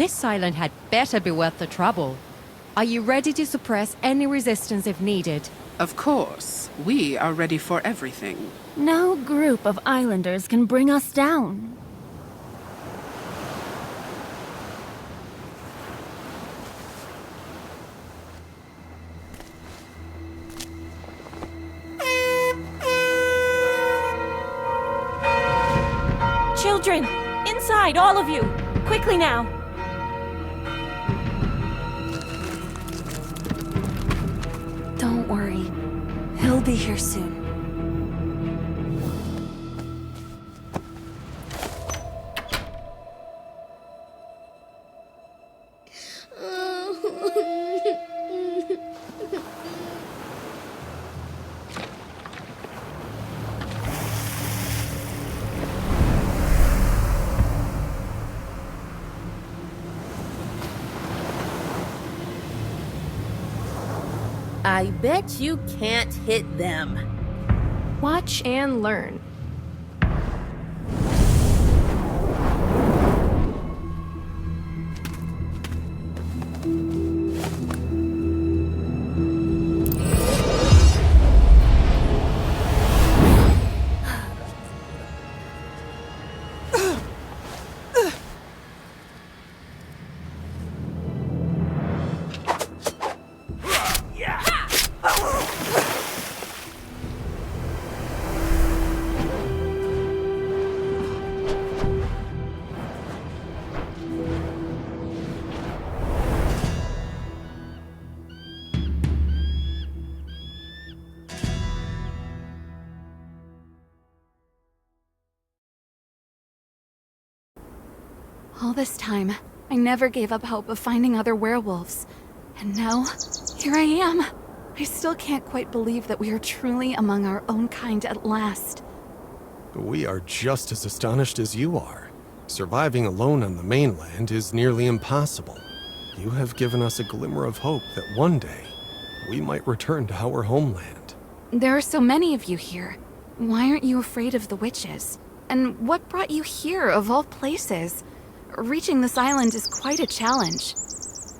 This island had better be worth the trouble. Are you ready to suppress any resistance if needed? Of course. We are ready for everything. No group of islanders can bring us down. Children! Inside, all of you! Quickly now! Don't worry. He'll be here soon. I bet you can't hit them. Watch and learn. All this time, I never gave up hope of finding other werewolves. And now, here I am. I still can't quite believe that we are truly among our own kind at last. We are just as astonished as you are. Surviving alone on the mainland is nearly impossible. You have given us a glimmer of hope that one day, we might return to our homeland. There are so many of you here. Why aren't you afraid of the witches? And what brought you here, of all places? Reaching this island is quite a challenge.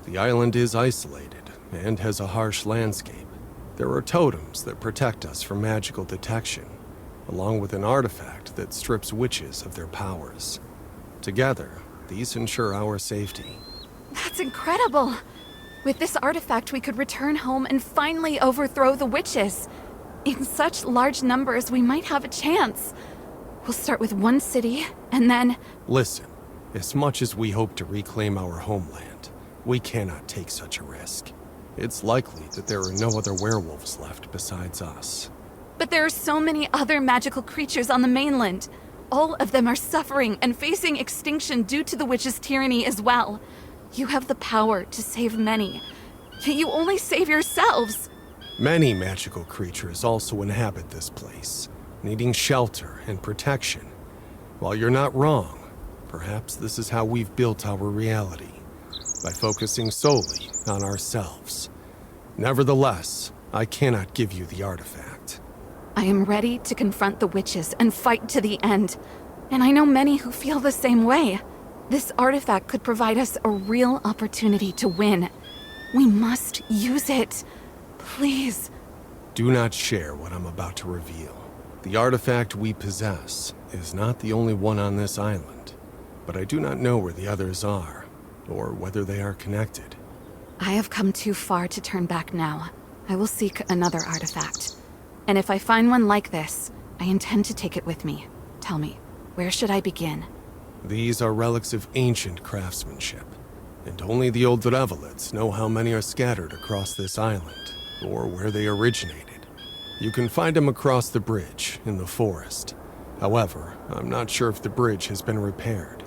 The island is isolated and has a harsh landscape. There are totems that protect us from magical detection, along with an artifact that strips witches of their powers. Together, these ensure our safety. That's incredible! With this artifact, we could return home and finally overthrow the witches. In such large numbers, we might have a chance. We'll start with one city, and then... Listen, as much as we hope to reclaim our homeland, we cannot take such a risk. It's likely that there are no other werewolves left besides us. But there are so many other magical creatures on the mainland. All of them are suffering and facing extinction due to the witches' tyranny as well. You have the power to save many, yet you only save yourselves. Many magical creatures also inhabit this place, needing shelter and protection. While you're not wrong, perhaps this is how we've built our reality, by focusing solely on ourselves. Nevertheless, I cannot give you the artifact. I am ready to confront the witches and fight to the end. And I know many who feel the same way. This artifact could provide us a real opportunity to win. We must use it. Please. Do not share what I'm about to reveal. The artifact we possess is not the only one on this island, but I do not know where the others are, or whether they are connected. I have come too far to turn back now. I will seek another artifact. And if I find one like this, I intend to take it with me. Tell me, where should I begin? These are relics of ancient craftsmanship, and only the old Drevelids know how many are scattered across this island, or where they originated. You can find them across the bridge, in the forest. However, I'm not sure if the bridge has been repaired.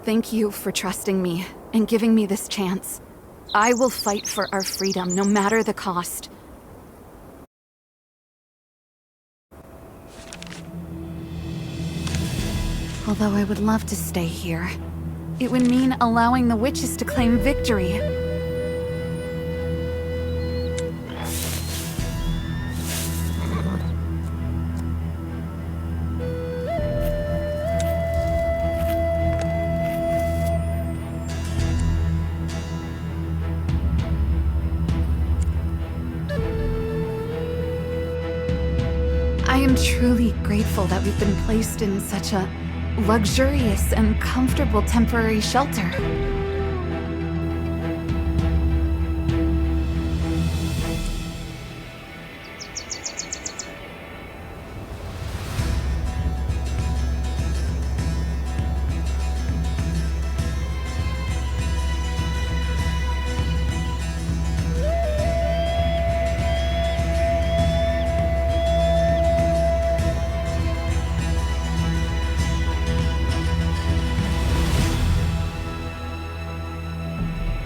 Thank you for trusting me and giving me this chance. I will fight for our freedom, no matter the cost. Although I would love to stay here, it would mean allowing the witches to claim victory. I'm truly grateful that we've been placed in such a luxurious and comfortable temporary shelter.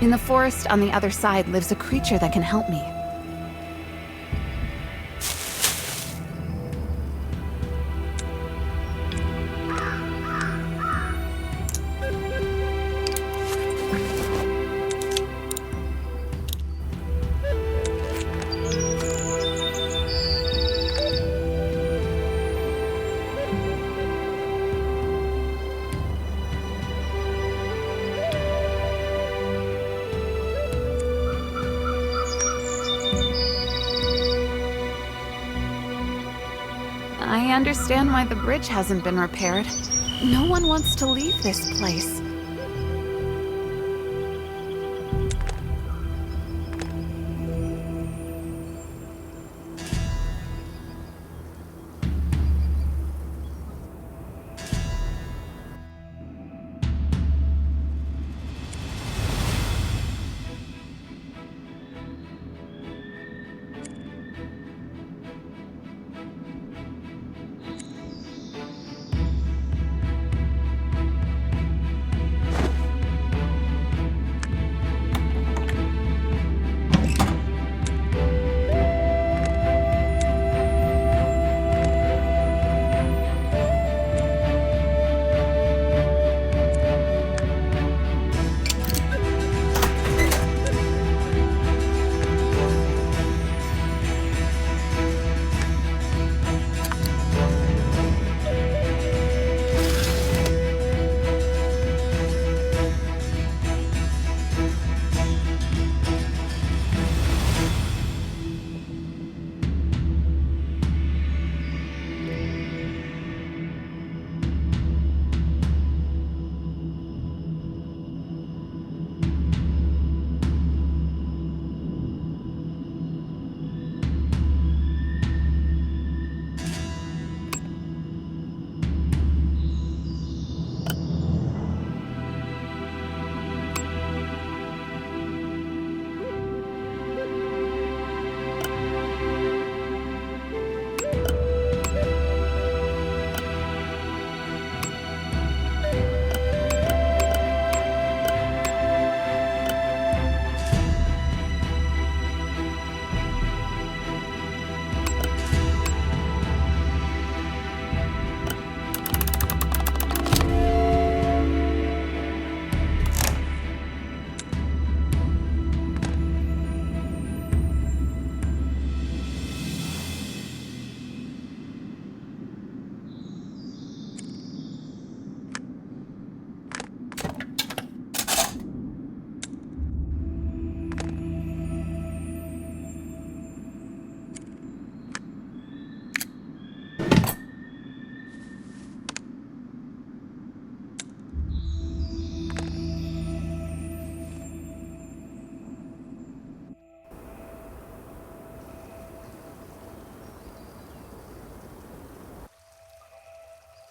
In the forest on the other side lives a creature that can help me. I understand why the bridge hasn't been repaired. No one wants to leave this place.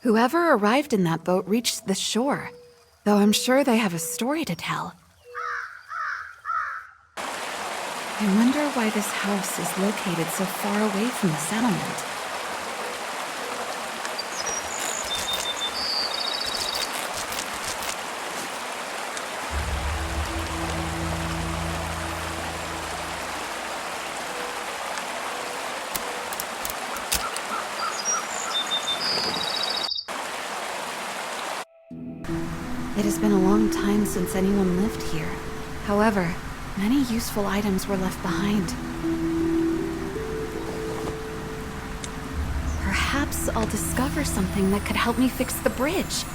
Whoever arrived in that boat reached the shore, though I'm sure they have a story to tell. I wonder why this house is located so far away from the settlement. It has been a long time since anyone lived here. However, many useful items were left behind. Perhaps I'll discover something that could help me fix the bridge.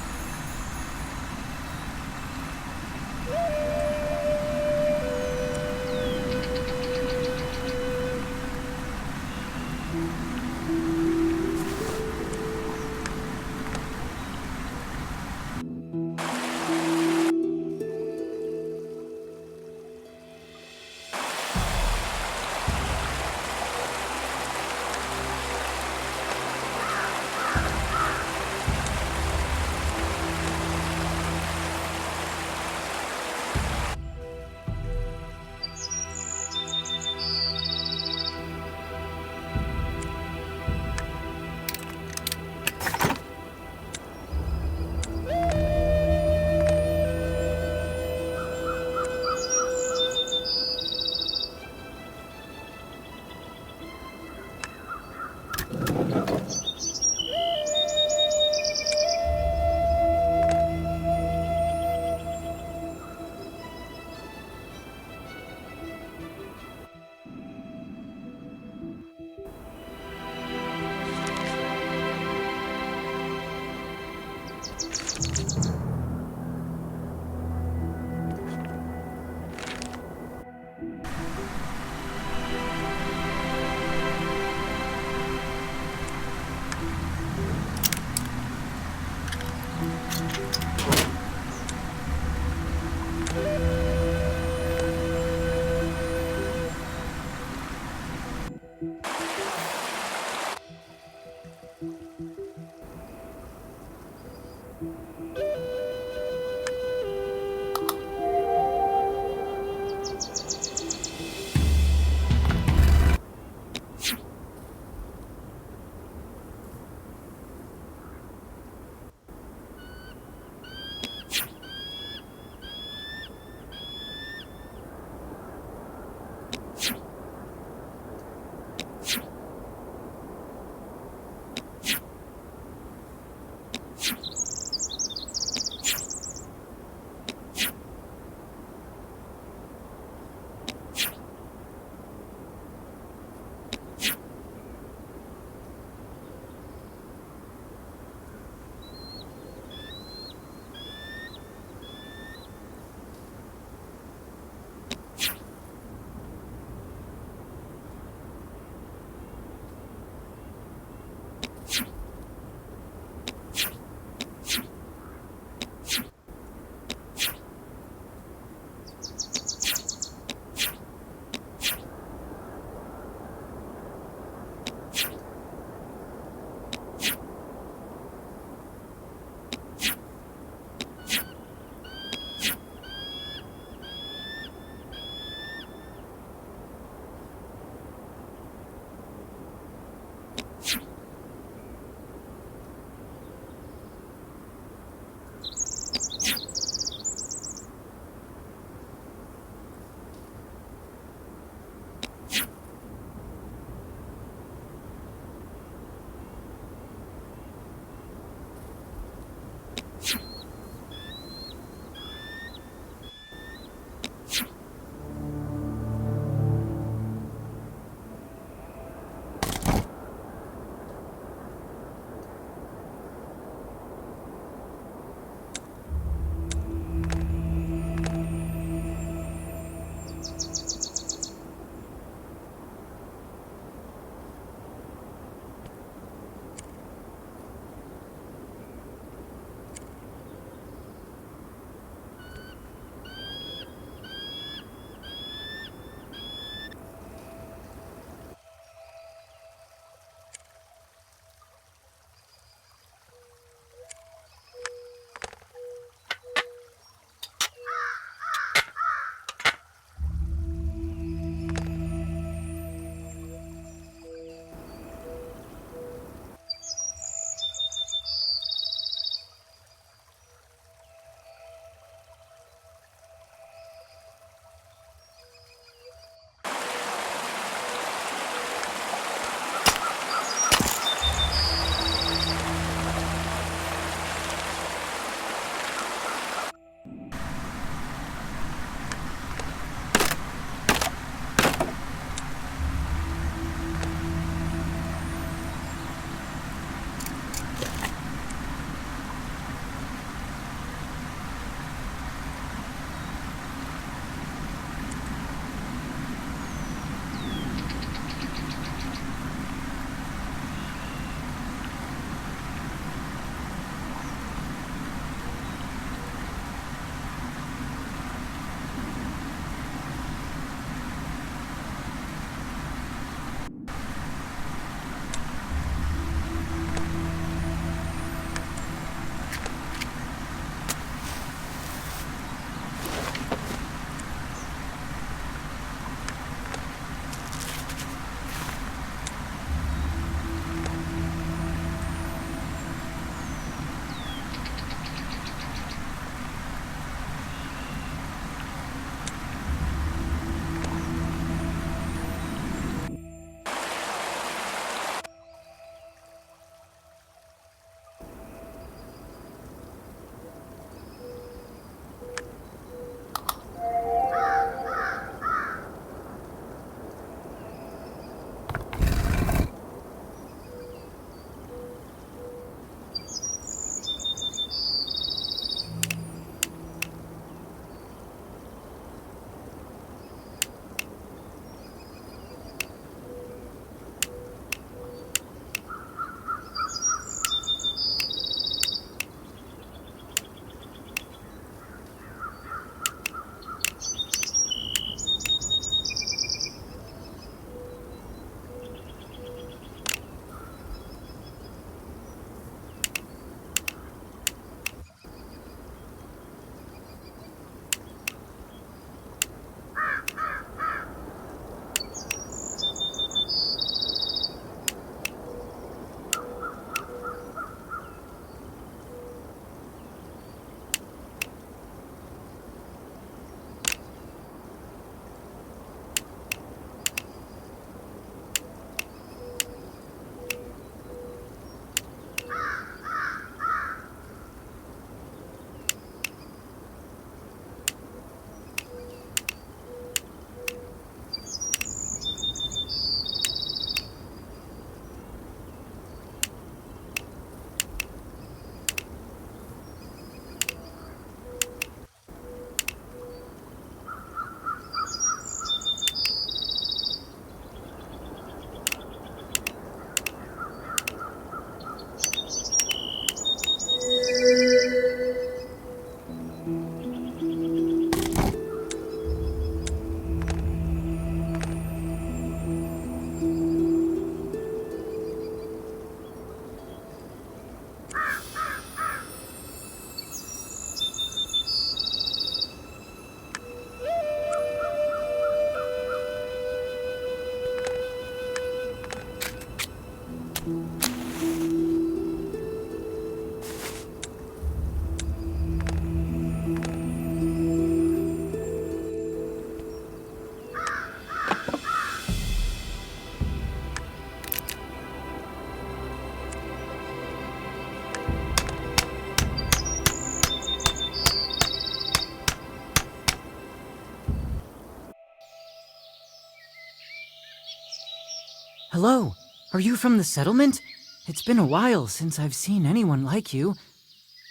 Hello, are you from the settlement? It's been a while since I've seen anyone like you.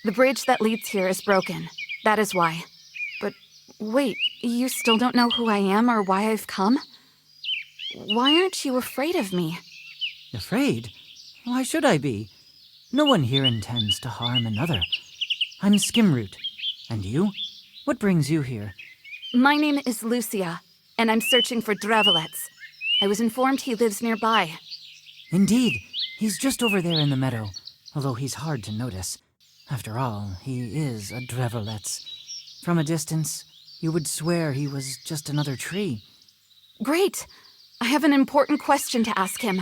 The bridge that leads here is broken. That is why. But wait, you still don't know who I am or why I've come? Why aren't you afraid of me? Afraid? Why should I be? No one here intends to harm another. I'm Skimroot. And you? What brings you here? My name is Lucia, and I'm searching for Dravelets. I was informed he lives nearby. Indeed, he's just over there in the meadow, although he's hard to notice. After all, he is a Dravelets. From a distance, you would swear he was just another tree. Great! I have an important question to ask him.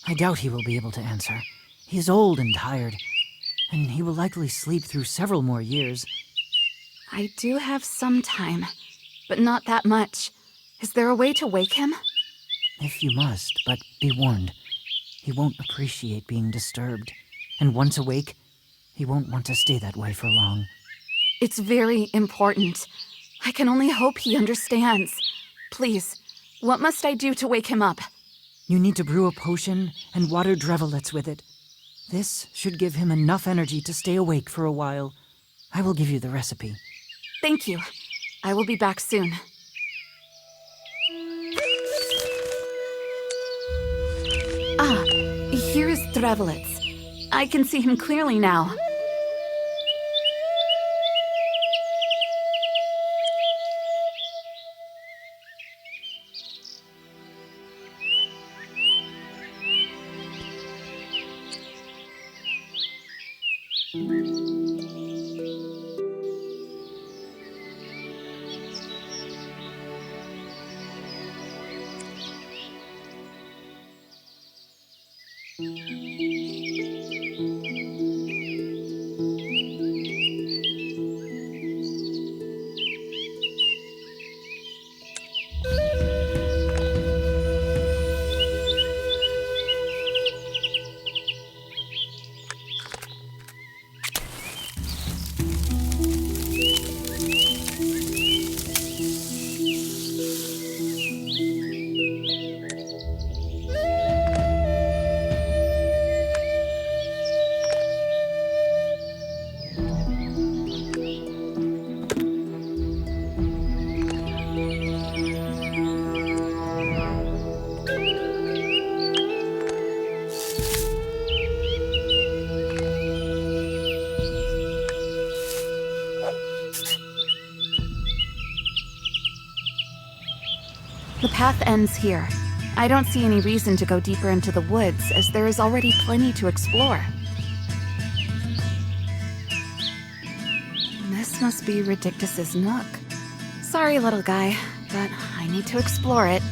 I doubt he will be able to answer. He is old and tired, and he will likely sleep through several more years. I do have some time, but not that much. Is there a way to wake him? If you must, but be warned. He won't appreciate being disturbed, and once awake, he won't want to stay that way for long. It's very important. I can only hope he understands. Please, what must I do to wake him up? You need to brew a potion and water Dravelets with it. This should give him enough energy to stay awake for a while. I will give you the recipe. Thank you. I will be back soon. Ah, here is Dravelets. I can see him clearly now. The path ends here. I don't see any reason to go deeper into the woods, as there is already plenty to explore. This must be Ridictus's nook. Sorry, little guy, but I need to explore it.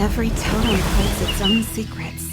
Every totem holds its own secrets.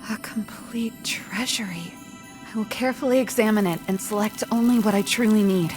A complete treasury. I will carefully examine it and select only what I truly need.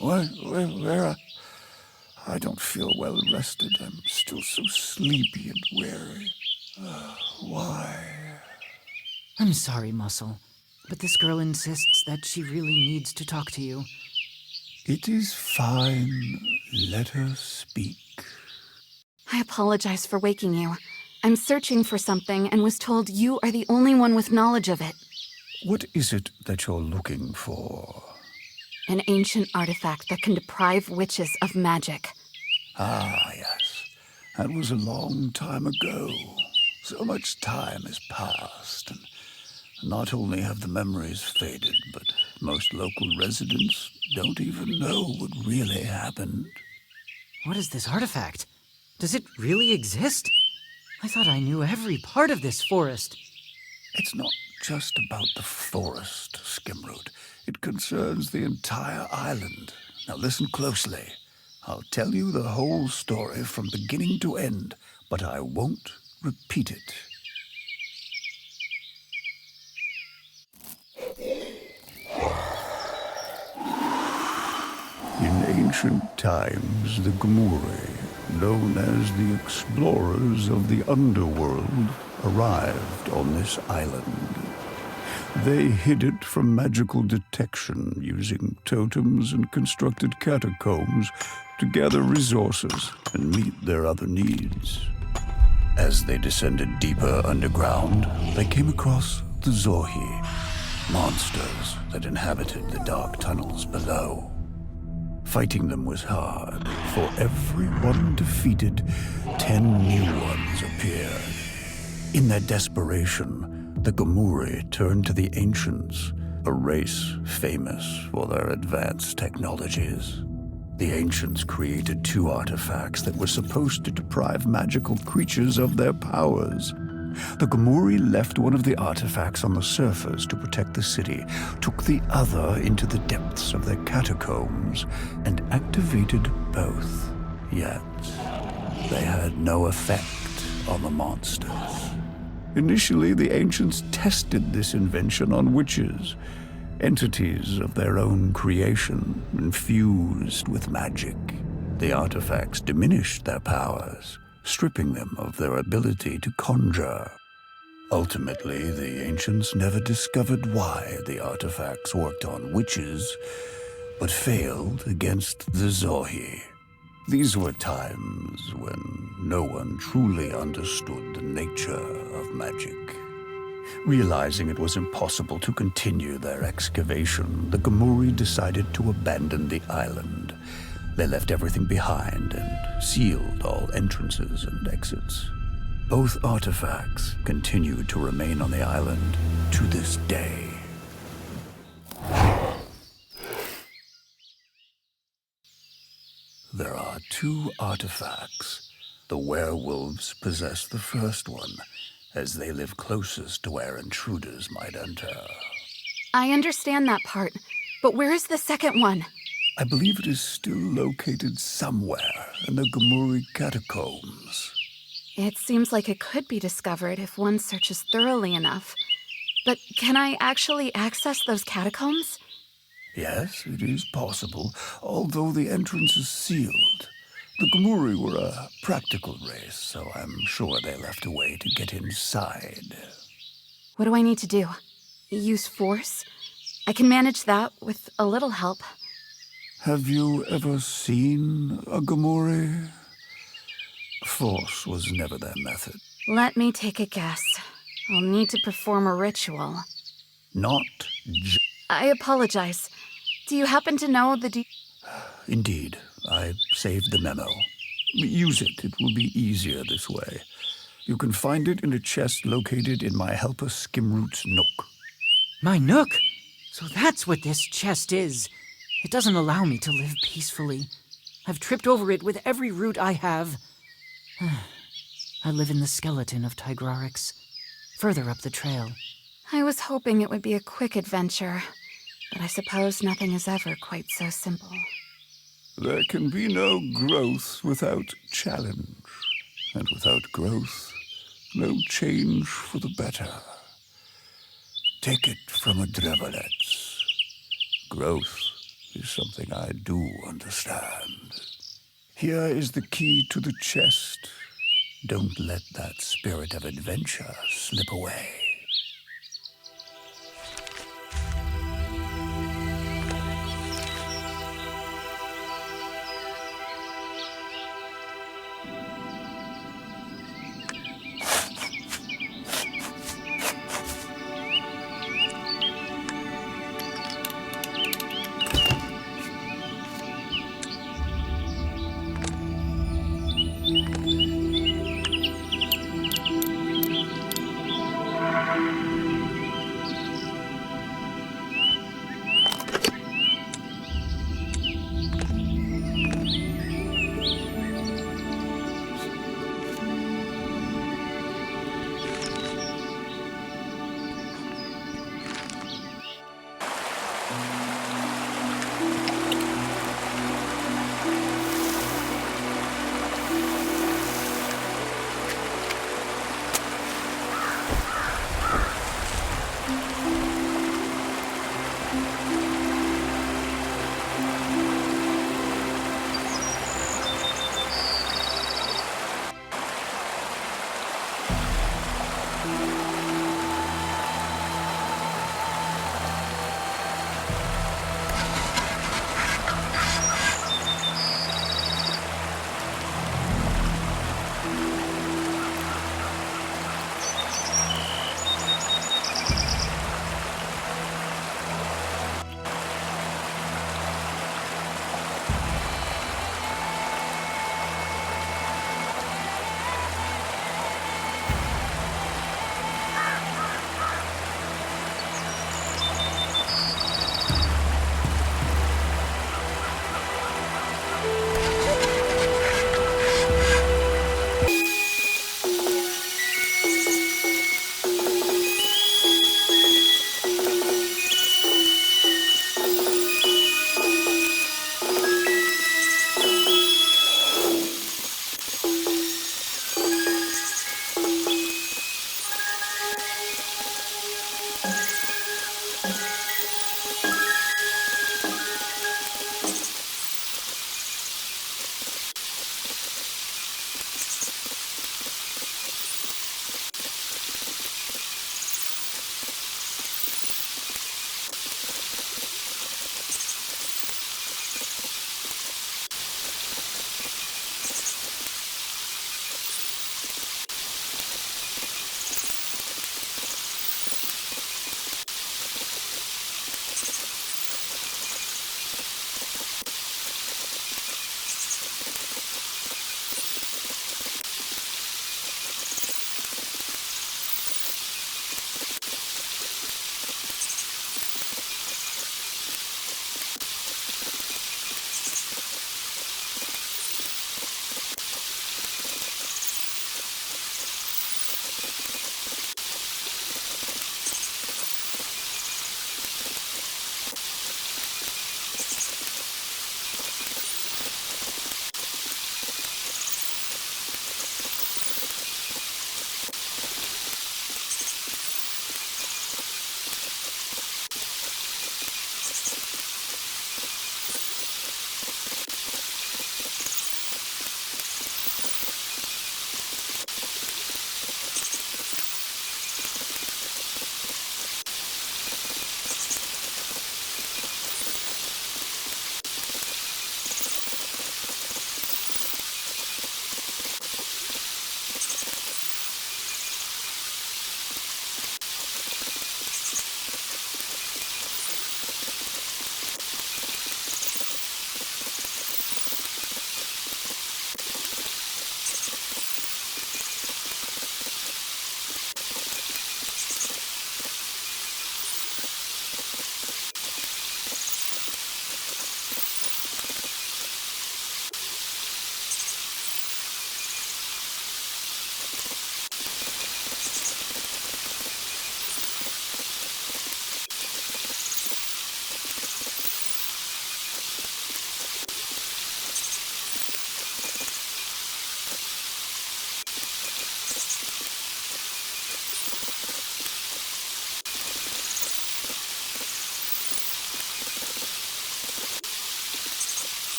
Where? I don't feel well rested. I'm still so sleepy and weary. Why? I'm sorry, Muscle, but this girl insists that she really needs to talk to you. It is fine. Let her speak. I apologize for waking you. I'm searching for something and was told you are the only one with knowledge of it. What is it that you're looking for? An ancient artifact that can deprive witches of magic. Ah, yes. That was a long time ago. So much time has passed, and not only have the memories faded, but most local residents don't even know what really happened. What is this artifact? Does it really exist? I thought I knew every part of this forest. It's not just about the forest, Skimroot. It concerns the entire island. Now listen closely. I'll tell you the whole story from beginning to end, but I won't repeat it. In ancient times, the Gomuri, known as the explorers of the underworld, arrived on this island. They hid it from magical detection using totems and constructed catacombs to gather resources and meet their other needs. As they descended deeper underground, they came across the Zohi, monsters that inhabited the dark tunnels below. Fighting them was hard. For every one defeated, 10 new ones appeared. In their desperation, the Gomuri turned to the Ancients, a race famous for their advanced technologies. The Ancients created 2 artifacts that were supposed to deprive magical creatures of their powers. The Gomuri left one of the artifacts on the surface to protect the city, took the other into the depths of their catacombs, and activated both. Yet, they had no effect on the monsters. Initially, the Ancients tested this invention on witches, entities of their own creation, infused with magic. The artifacts diminished their powers, stripping them of their ability to conjure. Ultimately, the Ancients never discovered why the artifacts worked on witches, but failed against the Zohi. These were times when no one truly understood the nature of magic. Realizing it was impossible to continue their excavation, the Gomuri decided to abandon the island. They left everything behind and sealed all entrances and exits. Both artifacts continue to remain on the island to this day. There are 2 artifacts. The werewolves possess the first one, as they live closest to where intruders might enter. I understand that part, but where is the second one? I believe it is still located somewhere in the Gomuri catacombs. It seems like it could be discovered if one searches thoroughly enough. But can I actually access those catacombs? Yes, it is possible, although the entrance is sealed. The Gomuri were a practical race, so I'm sure they left a way to get inside. What do I need to do? Use force? I can manage that with a little help. Have you ever seen a Gomuri? Force was never their method. Let me take a guess. I'll need to perform a ritual. Not I apologize. Do you happen to know the Indeed, I saved the memo. Use it. It will be easier this way. You can find it in a chest located in my helper Skimroot's nook. My nook? So that's what this chest is. It doesn't allow me to live peacefully. I've tripped over it with every root I have. I live in the skeleton of Tigrarix, further up the trail. I was hoping it would be a quick adventure, but I suppose nothing is ever quite so simple. There can be no growth without challenge, and without growth, no change for the better. Take it from a Drevelets. Growth is something I do understand. Here is the key to the chest. Don't let that spirit of adventure slip away.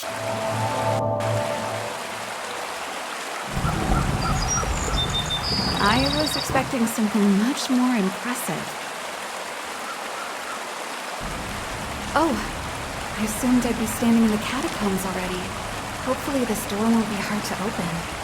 I was expecting something much more impressive. Oh, I assumed I'd be standing in the catacombs already. Hopefully this door won't be hard to open.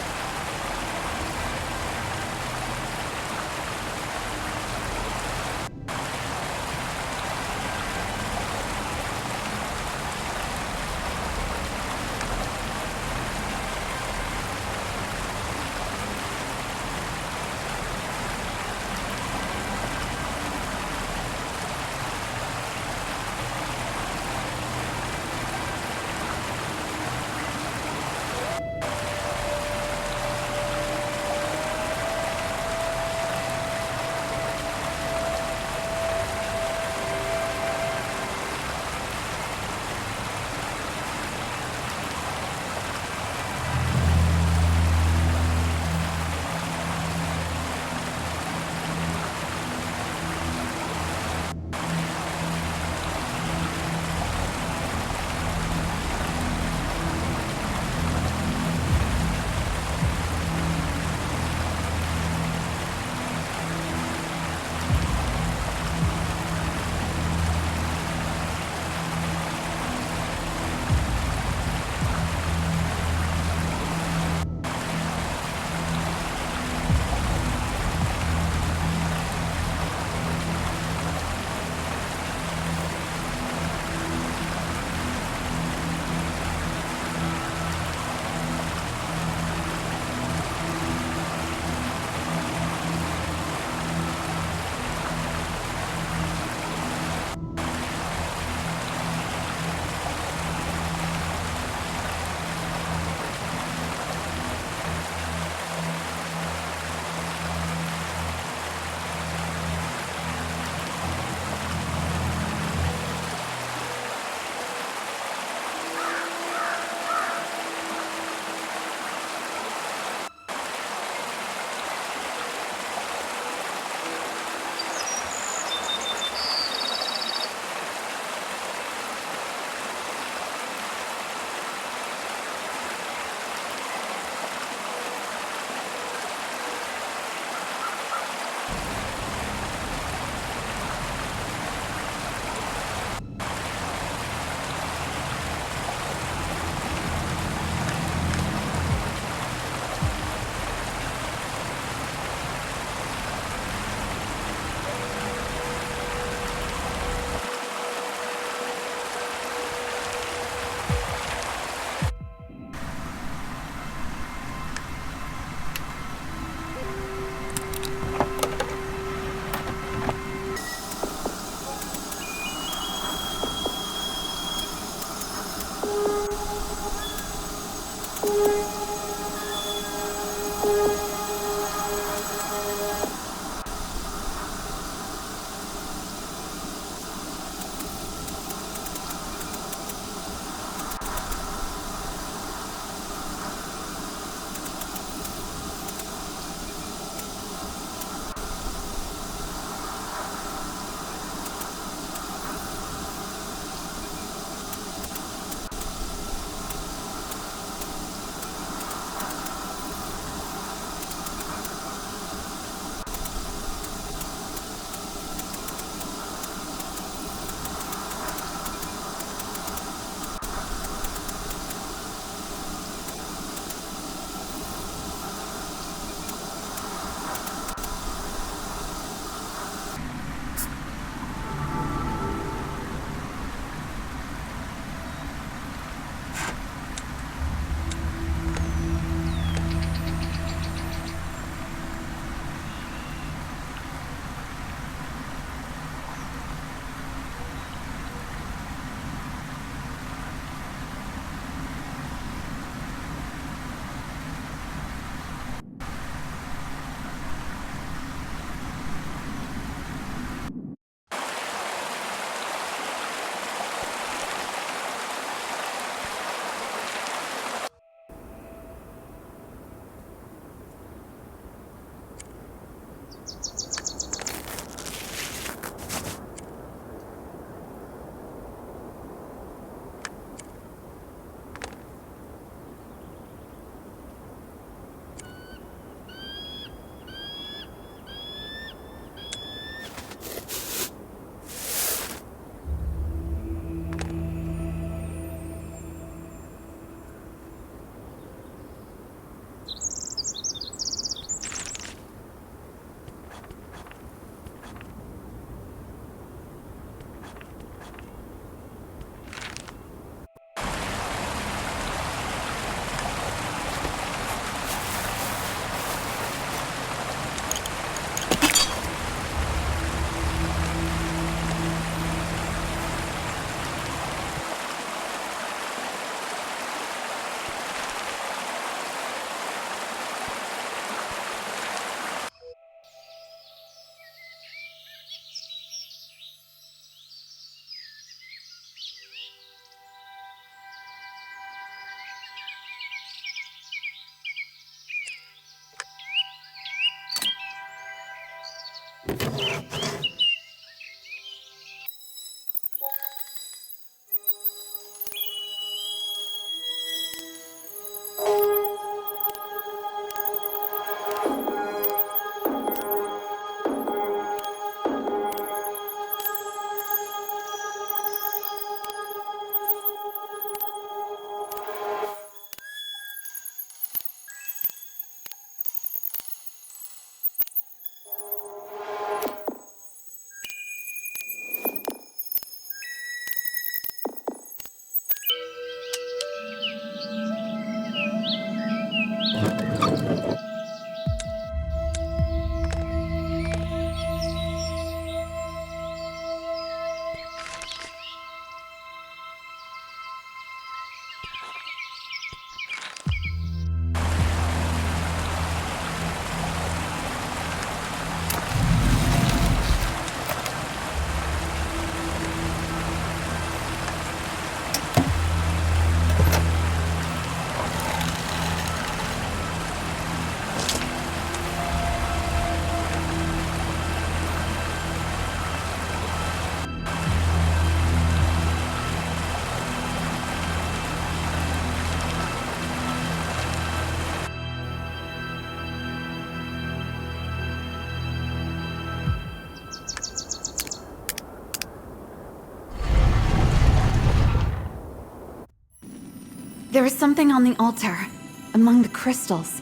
There is something on the altar, among the crystals,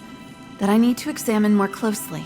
that I need to examine more closely.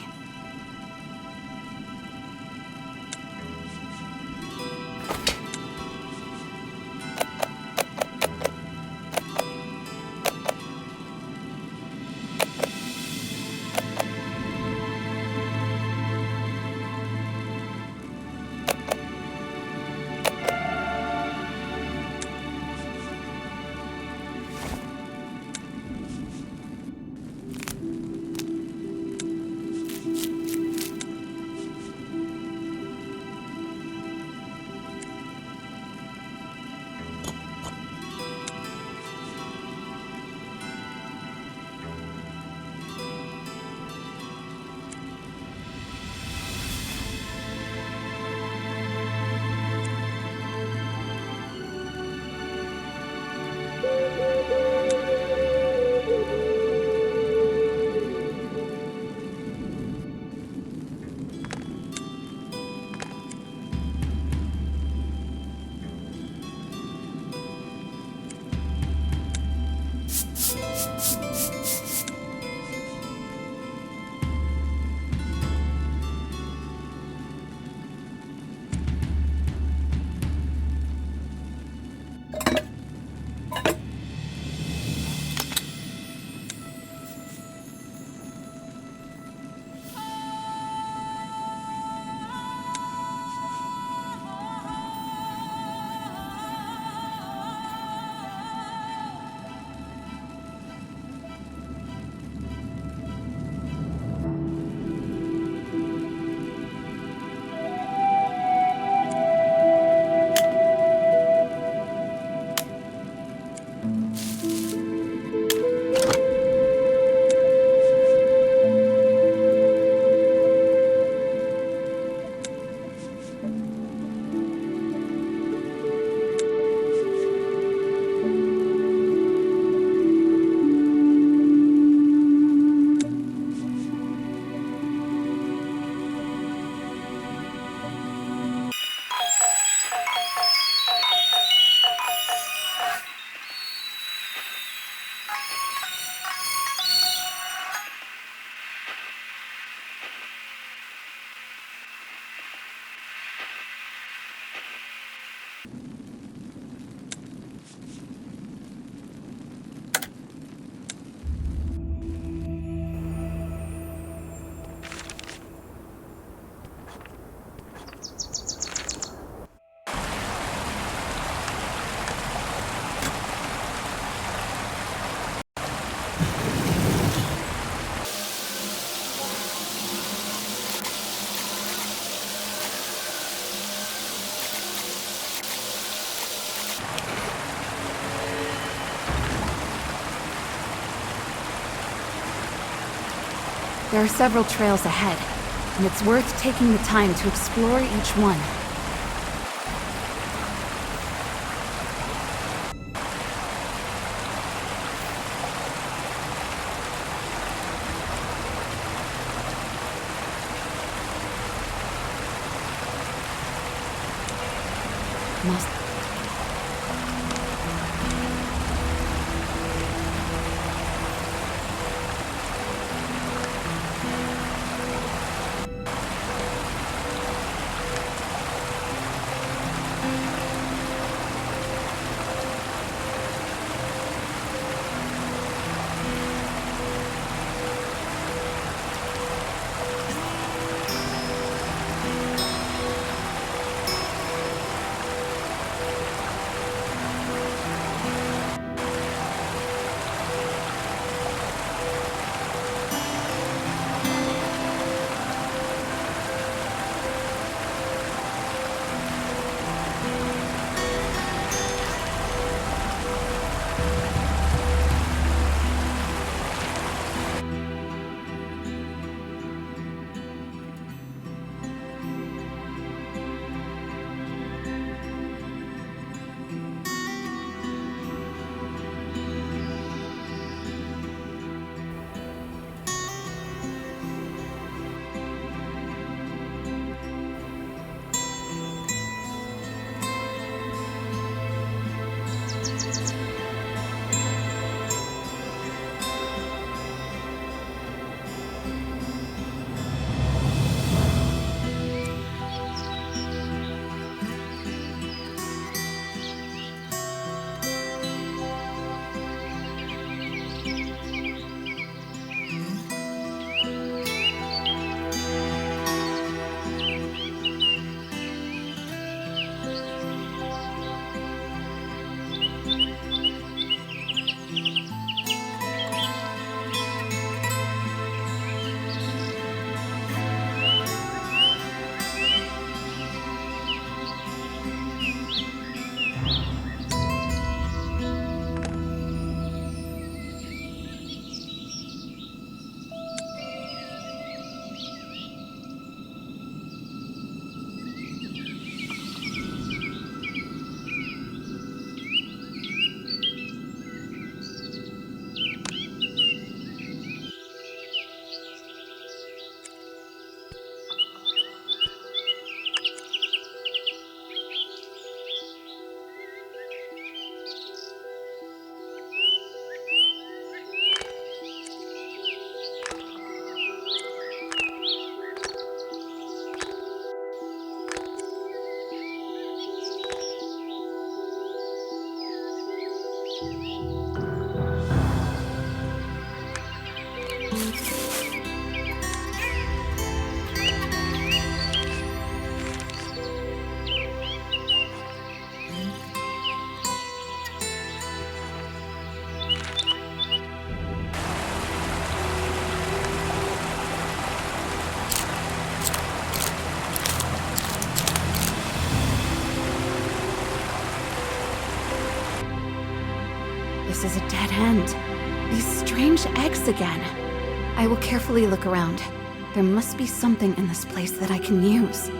There are several trails ahead, and it's worth taking the time to explore each one. Must This is a dead end. These strange eggs again. I will carefully look around. There must be something in this place that I can use.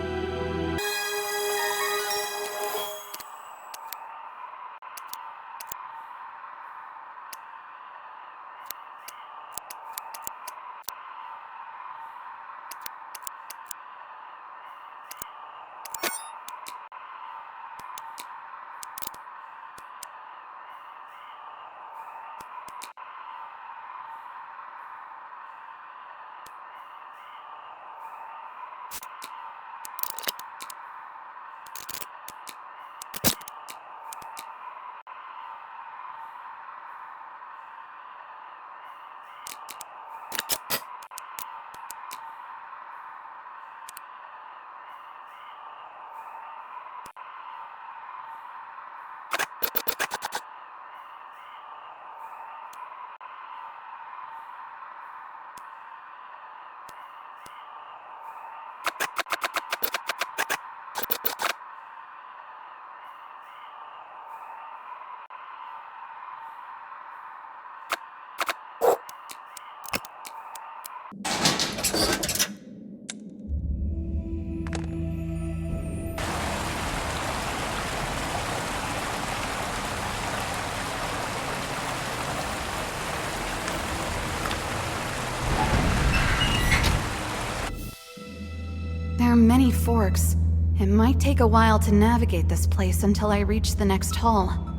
There are many forks. It might take a while to navigate this place until I reach the next hall.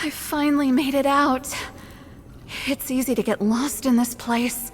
I finally made it out. It's easy to get lost in this place.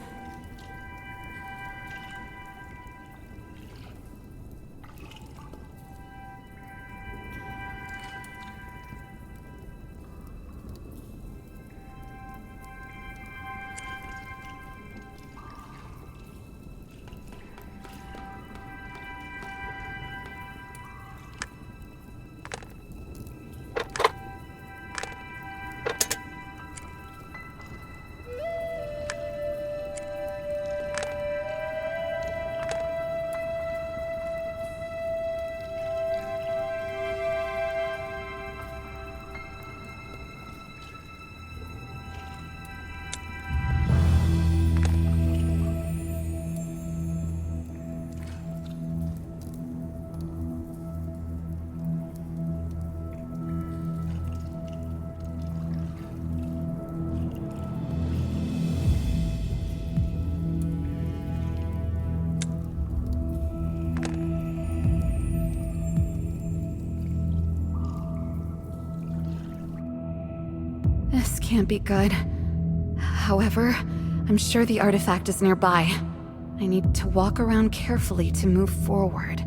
This can't be good. However, I'm sure the artifact is nearby. I need to walk around carefully to move forward.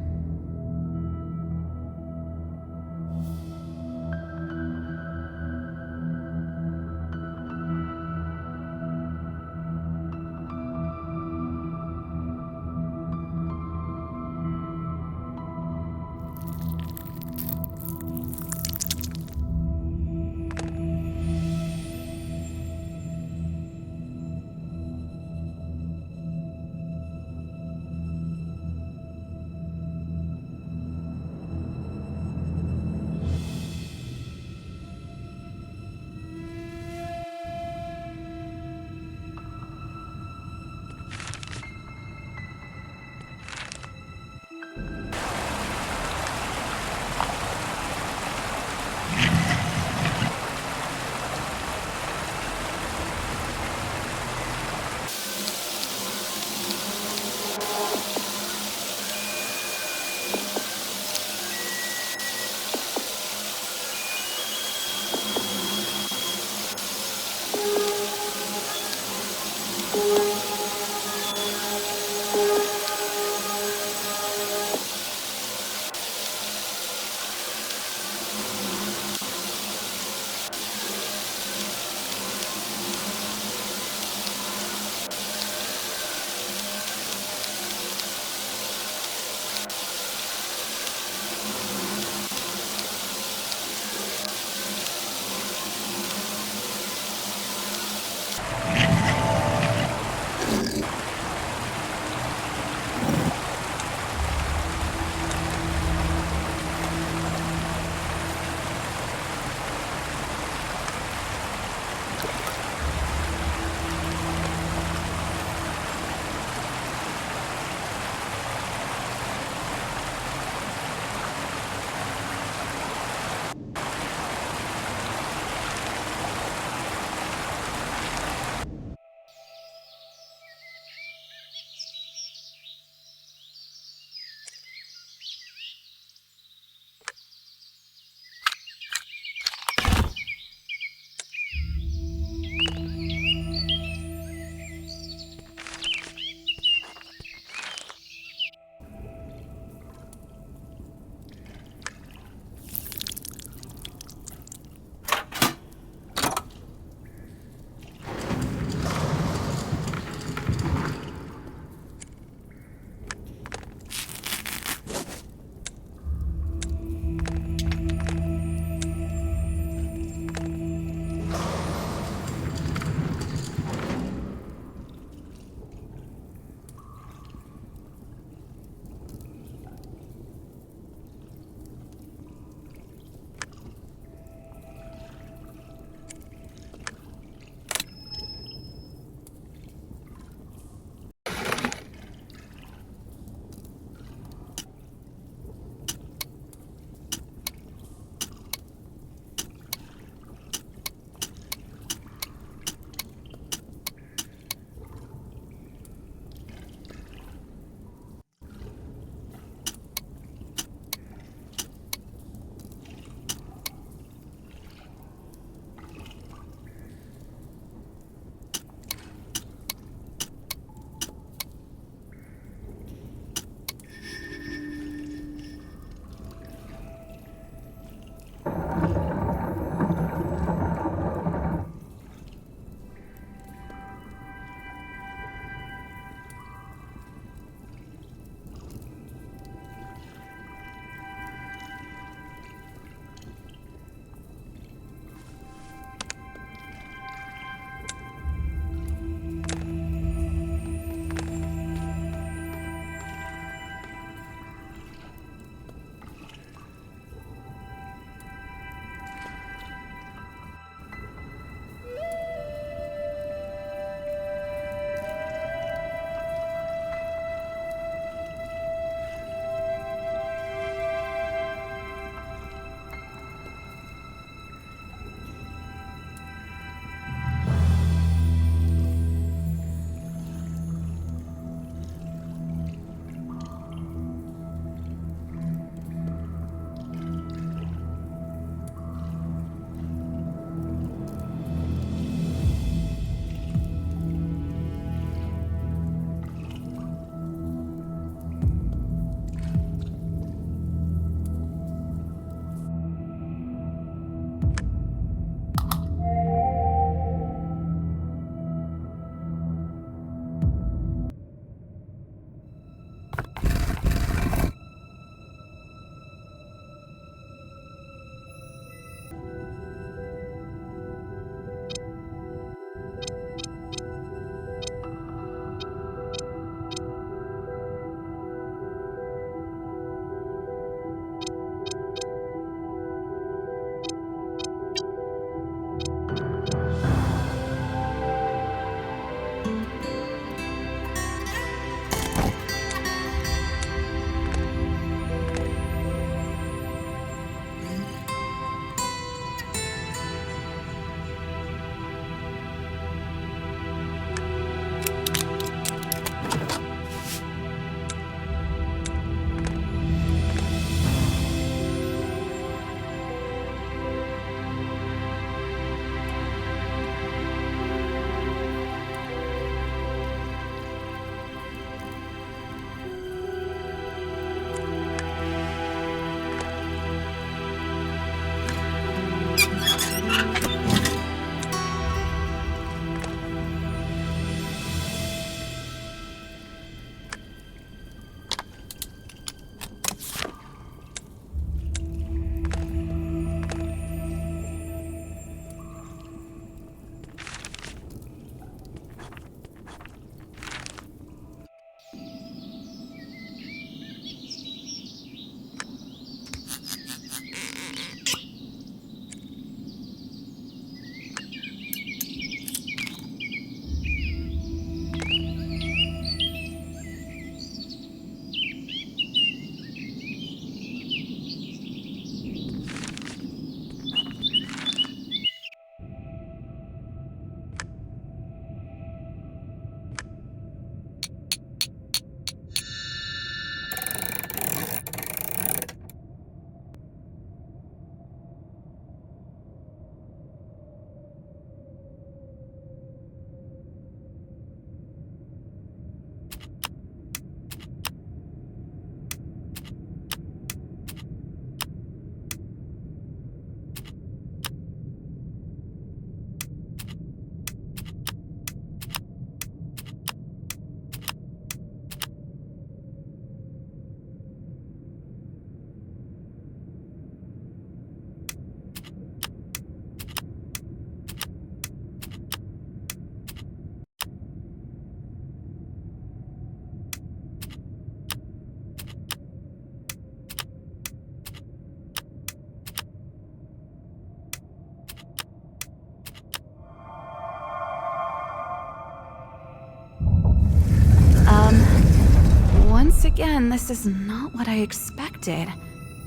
again, this is not what I expected.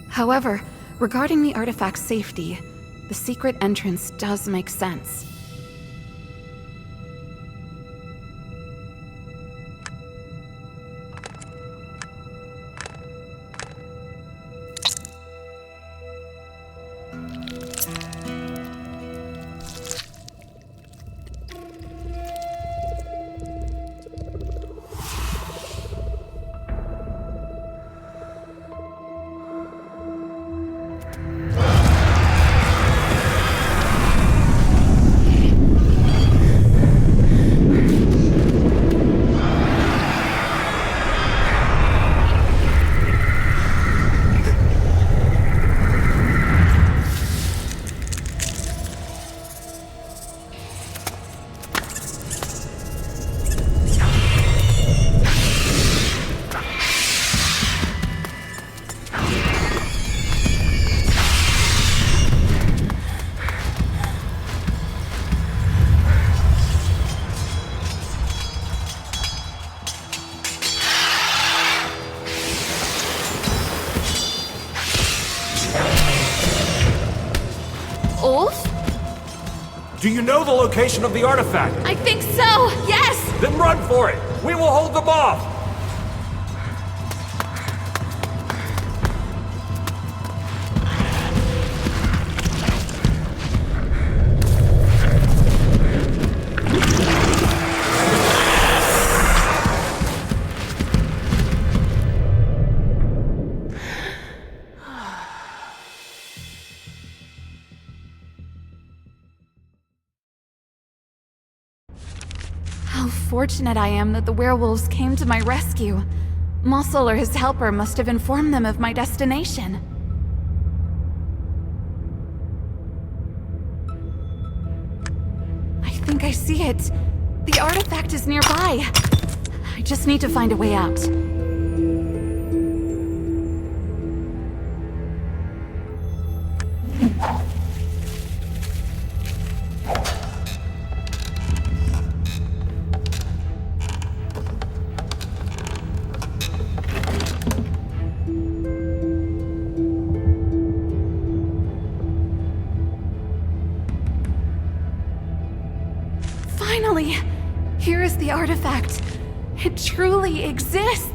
However, regarding the artifact's safety, the secret entrance does make sense. Do you know the location of the artifact? I think so, yes! Then run for it! We will hold them off! How fortunate I am that the werewolves came to my rescue. Muscle or his helper must have informed them of my destination. I think I see it. The artifact is nearby. I just need to find a way out. Finally! Here is the artifact. It truly exists!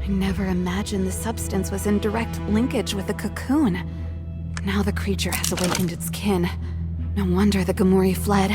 I never imagined the substance was in direct linkage with the cocoon. Now the creature has awakened its kin. No wonder the Gamuri fled.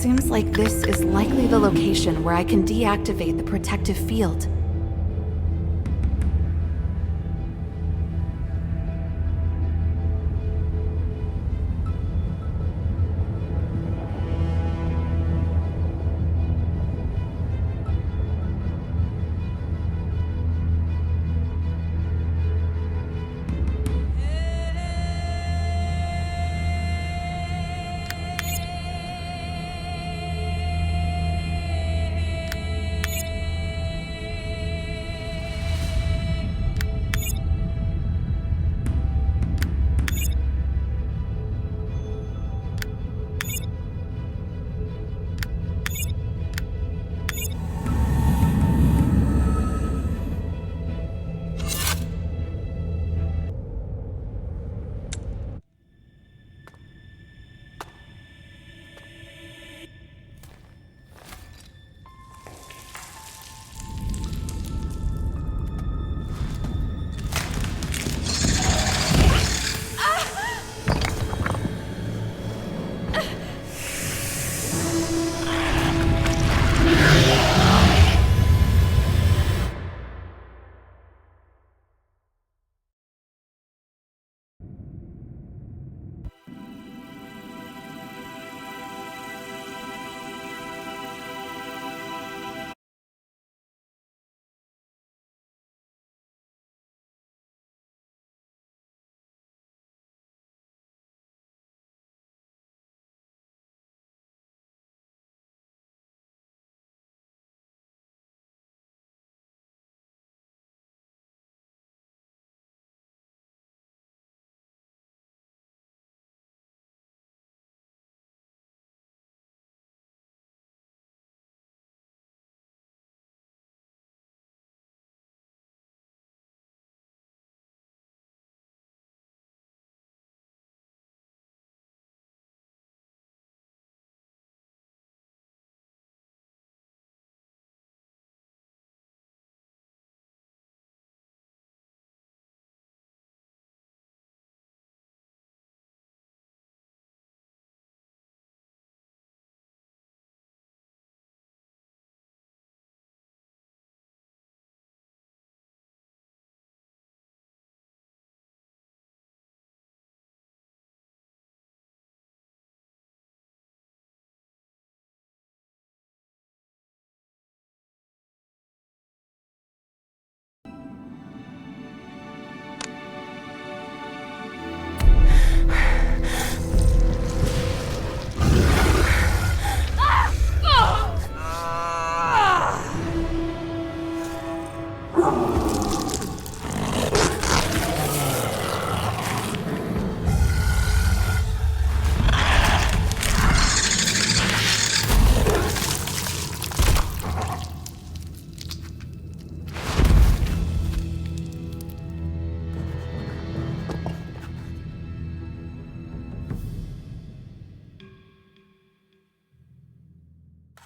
seems like this is likely the location where I can deactivate the protective field.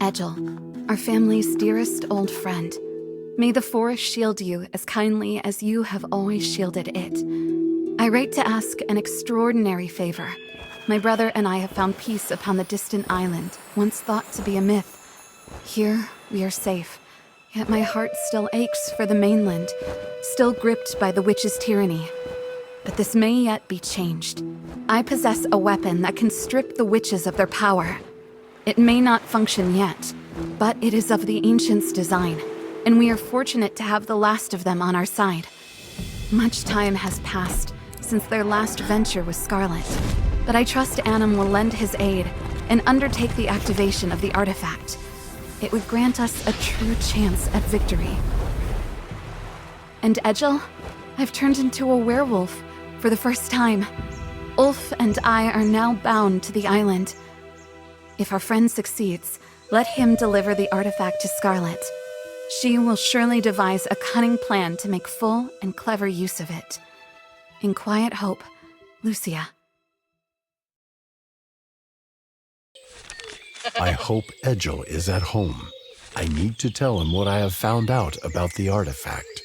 Edgel, our family's dearest old friend. May the forest shield you as kindly as you have always shielded it. I write to ask an extraordinary favor. My brother and I have found peace upon the distant island, once thought to be a myth. Here, we are safe, yet my heart still aches for the mainland, still gripped by the witch's tyranny. But this may yet be changed. I possess a weapon that can strip the witches of their power. It may not function yet, but it is of the ancients' design, and we are fortunate to have the last of them on our side. Much time has passed since their last venture with Scarlet, but I trust Annam will lend his aid and undertake the activation of the artifact. It would grant us a true chance at victory. And Edgel, I've turned into a werewolf for the first time. Ulf and I are now bound to the island. If our friend succeeds, let him deliver the artifact to Scarlet. She will surely devise a cunning plan to make full and clever use of it. In quiet hope, Lucia. I hope Edgel is at home. I need to tell him what I have found out about the artifact.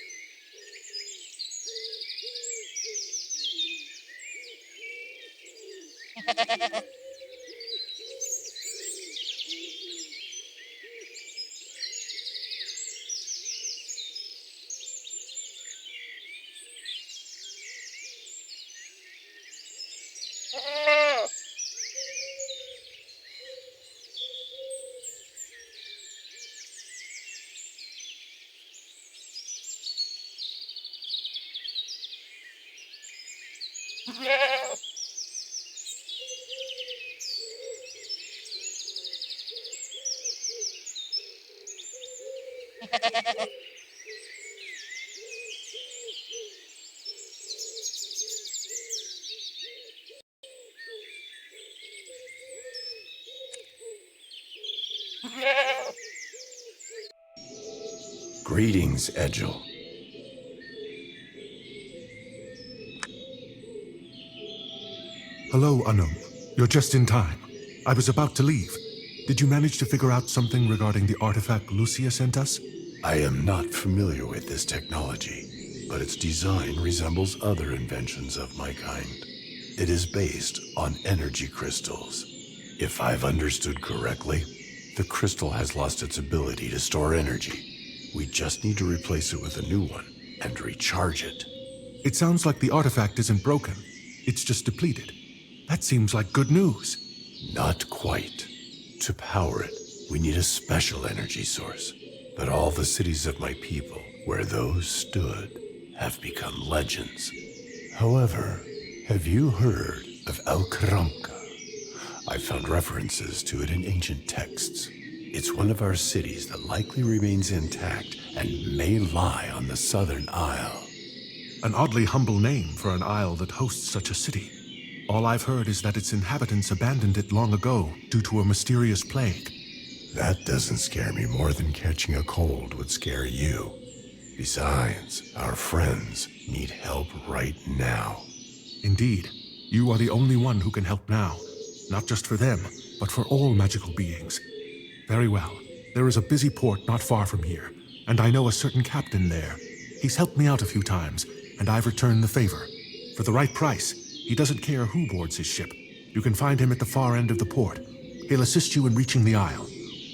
Greetings, Edgel. Hello, Anum. You're just in time. I was about to leave. Did you manage to figure out something regarding the artifact Lucia sent us? I am not familiar with this technology, but its design resembles other inventions of my kind. It is based on energy crystals. If I've understood correctly, the crystal has lost its ability to store energy. We just need to replace it with a new one and recharge it. It sounds like the artifact isn't broken. It's just depleted. That seems like good news. Not quite. To power it, we need a special energy source. But all the cities of my people, where those stood, have become legends. However, have you heard of Alcaranca? I found references to it in ancient texts. It's one of our cities that likely remains intact and may lie on the southern isle. An oddly humble name for an isle that hosts such a city. All I've heard is that its inhabitants abandoned it long ago due to a mysterious plague. That doesn't scare me more than catching a cold would scare you. Besides, our friends need help right now. Indeed, you are the only one who can help now. Not just for them, but for all magical beings. Very well. There is a busy port not far from here, and I know a certain captain there. He's helped me out a few times, and I've returned the favor. For the right price, he doesn't care who boards his ship. You can find him at the far end of the port. He'll assist you in reaching the isle.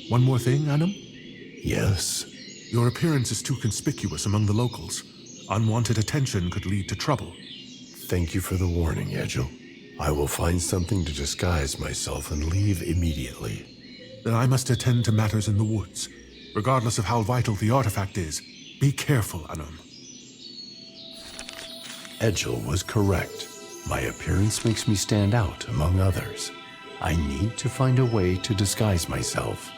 One more thing, Anum? Yes? Your appearance is too conspicuous among the locals. Unwanted attention could lead to trouble. Thank you for the warning, Edgel. I will find something to disguise myself and leave immediately. Then I must attend to matters in the woods. Regardless of how vital the artifact is, be careful, Anum. Edgel was correct. My appearance makes me stand out among others. I need to find a way to disguise myself.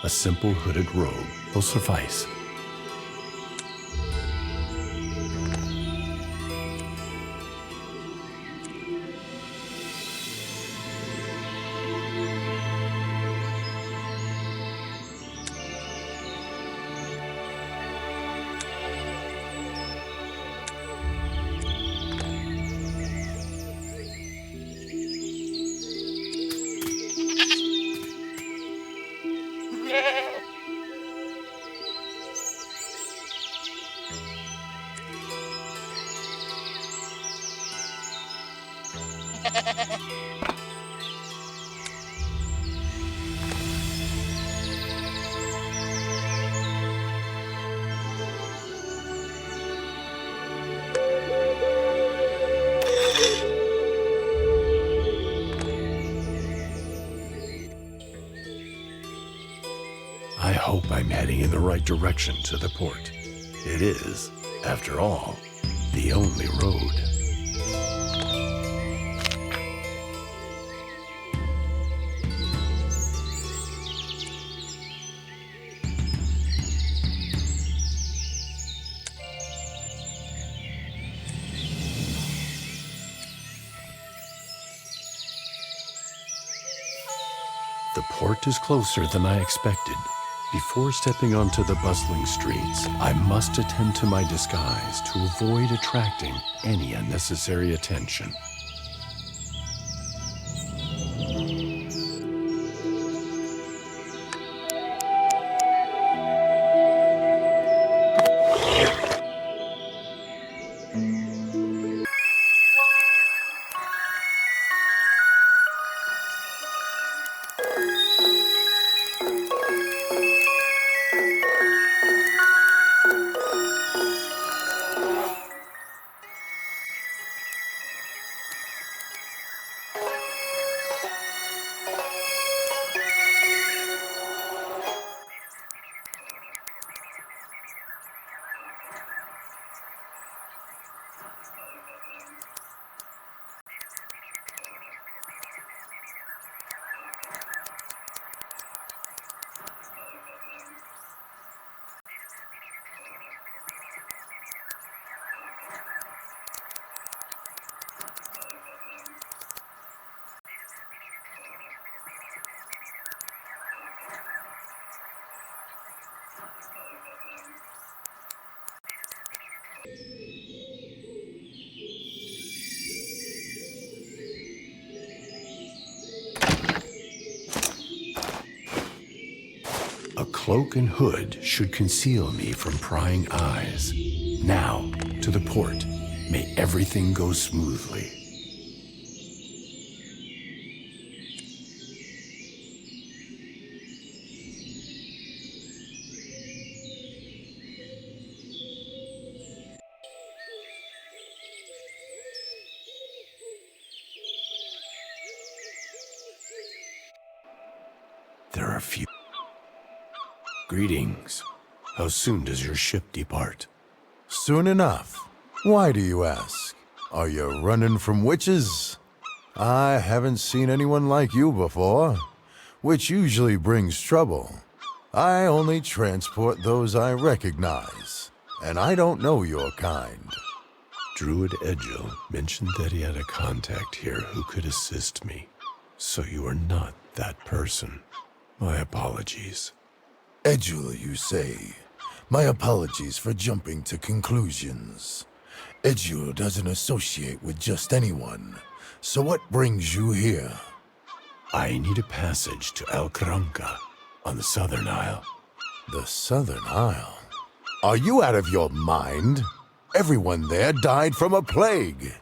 A simple hooded robe will suffice. I hope I'm heading in the right direction to the port. It is, after all, the only road. The port is closer than I expected. Before stepping onto the bustling streets, I must attend to my disguise to avoid attracting any unnecessary attention. cloak and hood should conceal me from prying eyes. Now, to the port. May everything go smoothly. There are few. Greetings. How soon does your ship depart? Soon enough. Why do you ask? Are you running from witches? I haven't seen anyone like you before, which usually brings trouble. I only transport those I recognize, and I don't know your kind. Druid Edgil mentioned that he had a contact here who could assist me. So you are not that person. My apologies. Edgil, you say? My apologies for jumping to conclusions. Edgil doesn't associate with just anyone. So what brings you here? I need a passage to El Kranka on the Southern Isle. The Southern Isle? Are you out of your mind? Everyone there died from a plague.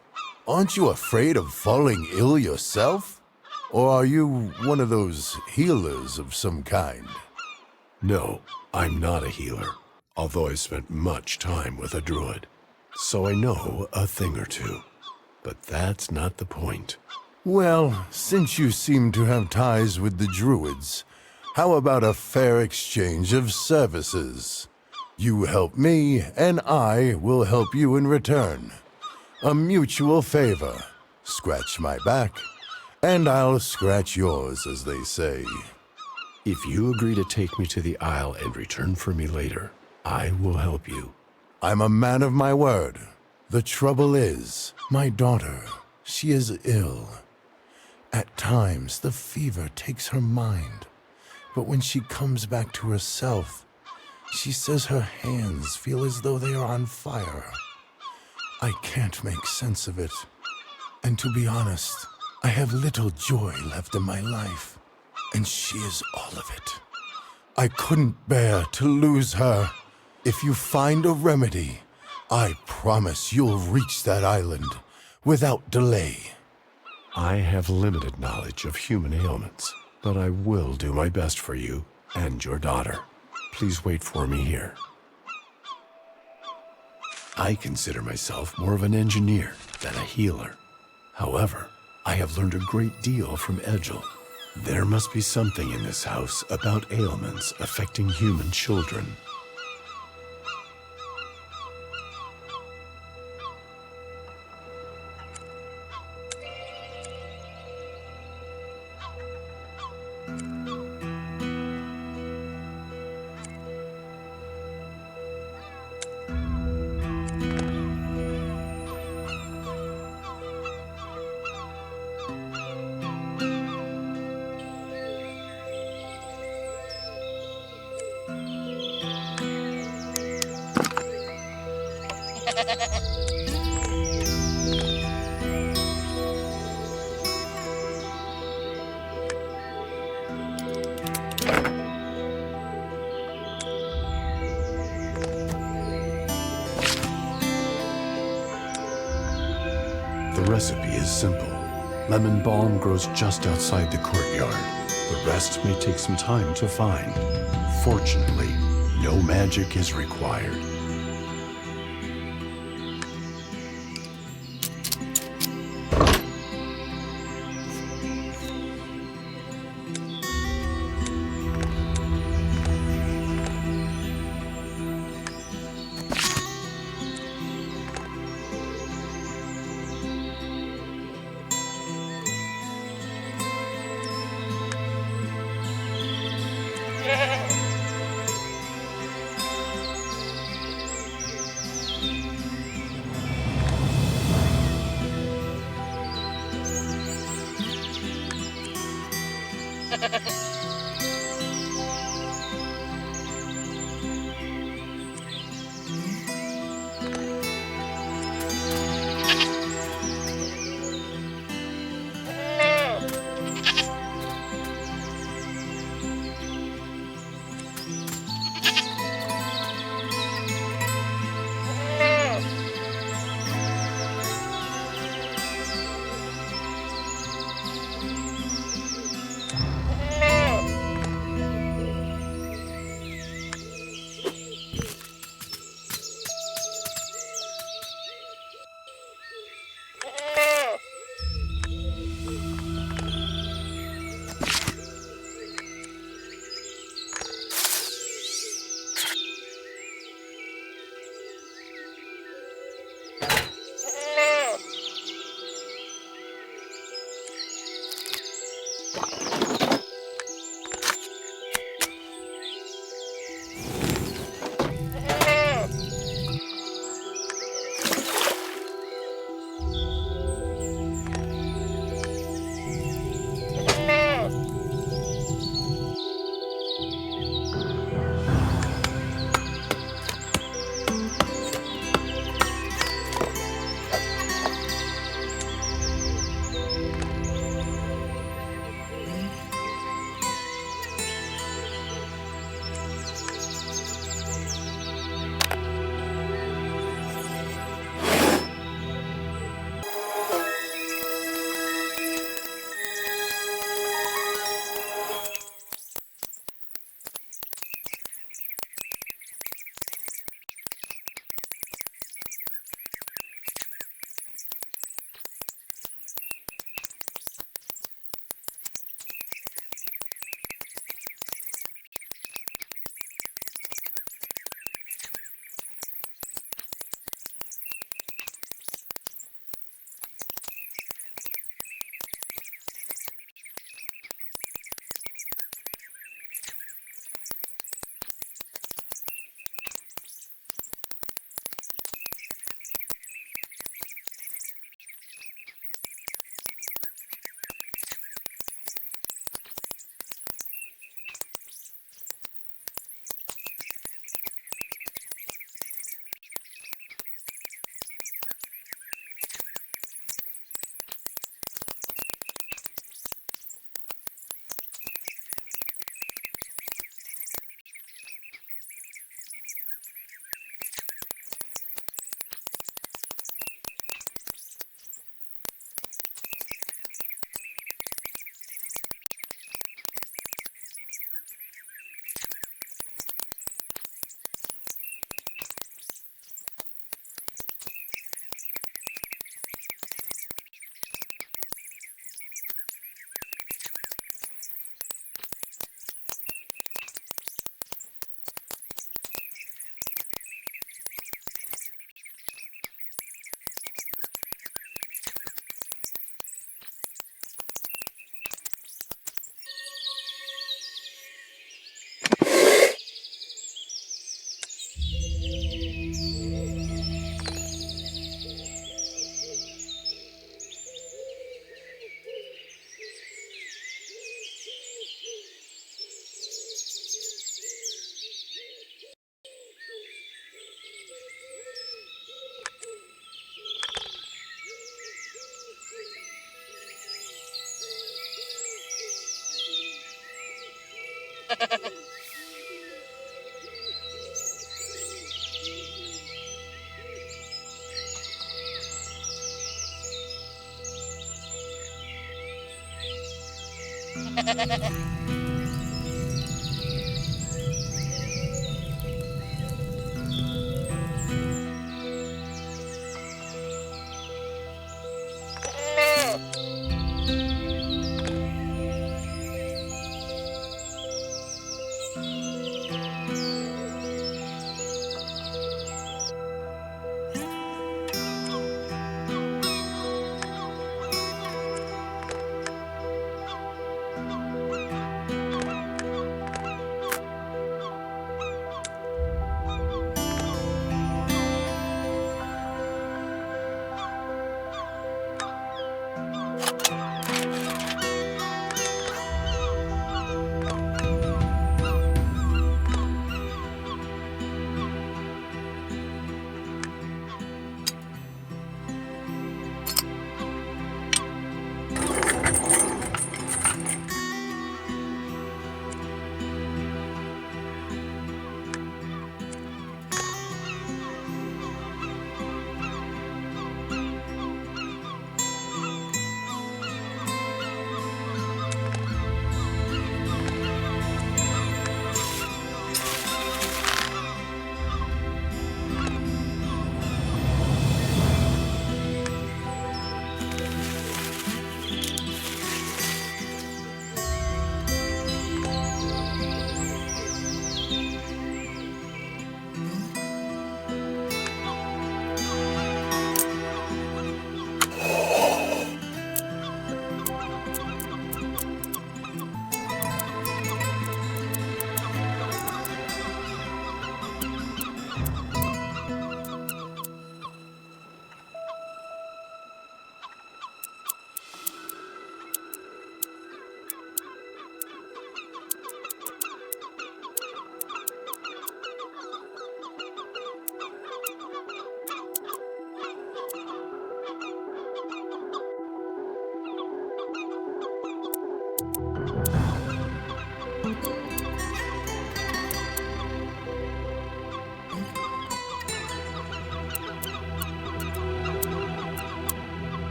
Aren't you afraid of falling ill yourself? Or are you one of those healers of some kind? No, I'm not a healer, although I spent much time with a druid. So I know a thing or two. But that's not the point. Well, since you seem to have ties with the druids, how about a fair exchange of services? You help me, and I will help you in return. A mutual favor. Scratch my back, and I'll scratch yours, as they say. If you agree to take me to the Isle and return for me later, I will help you. I'm a man of my word. The trouble is, my daughter, she is ill. At times, the fever takes her mind, but when she comes back to herself, she says her hands feel as though they are on fire. I can't make sense of it. And to be honest, I have little joy left in my life, and she is all of it. I couldn't bear to lose her. If you find a remedy, I promise you'll reach that island without delay. I have limited knowledge of human ailments, but I will do my best for you and your daughter. Please wait for me here. I consider myself more of an engineer than a healer. However, I have learned a great deal from Edgil. There must be something in this house about ailments affecting human children. The recipe is simple. Lemon balm grows just outside the courtyard. The rest may take some time to find. Fortunately, no magic is required.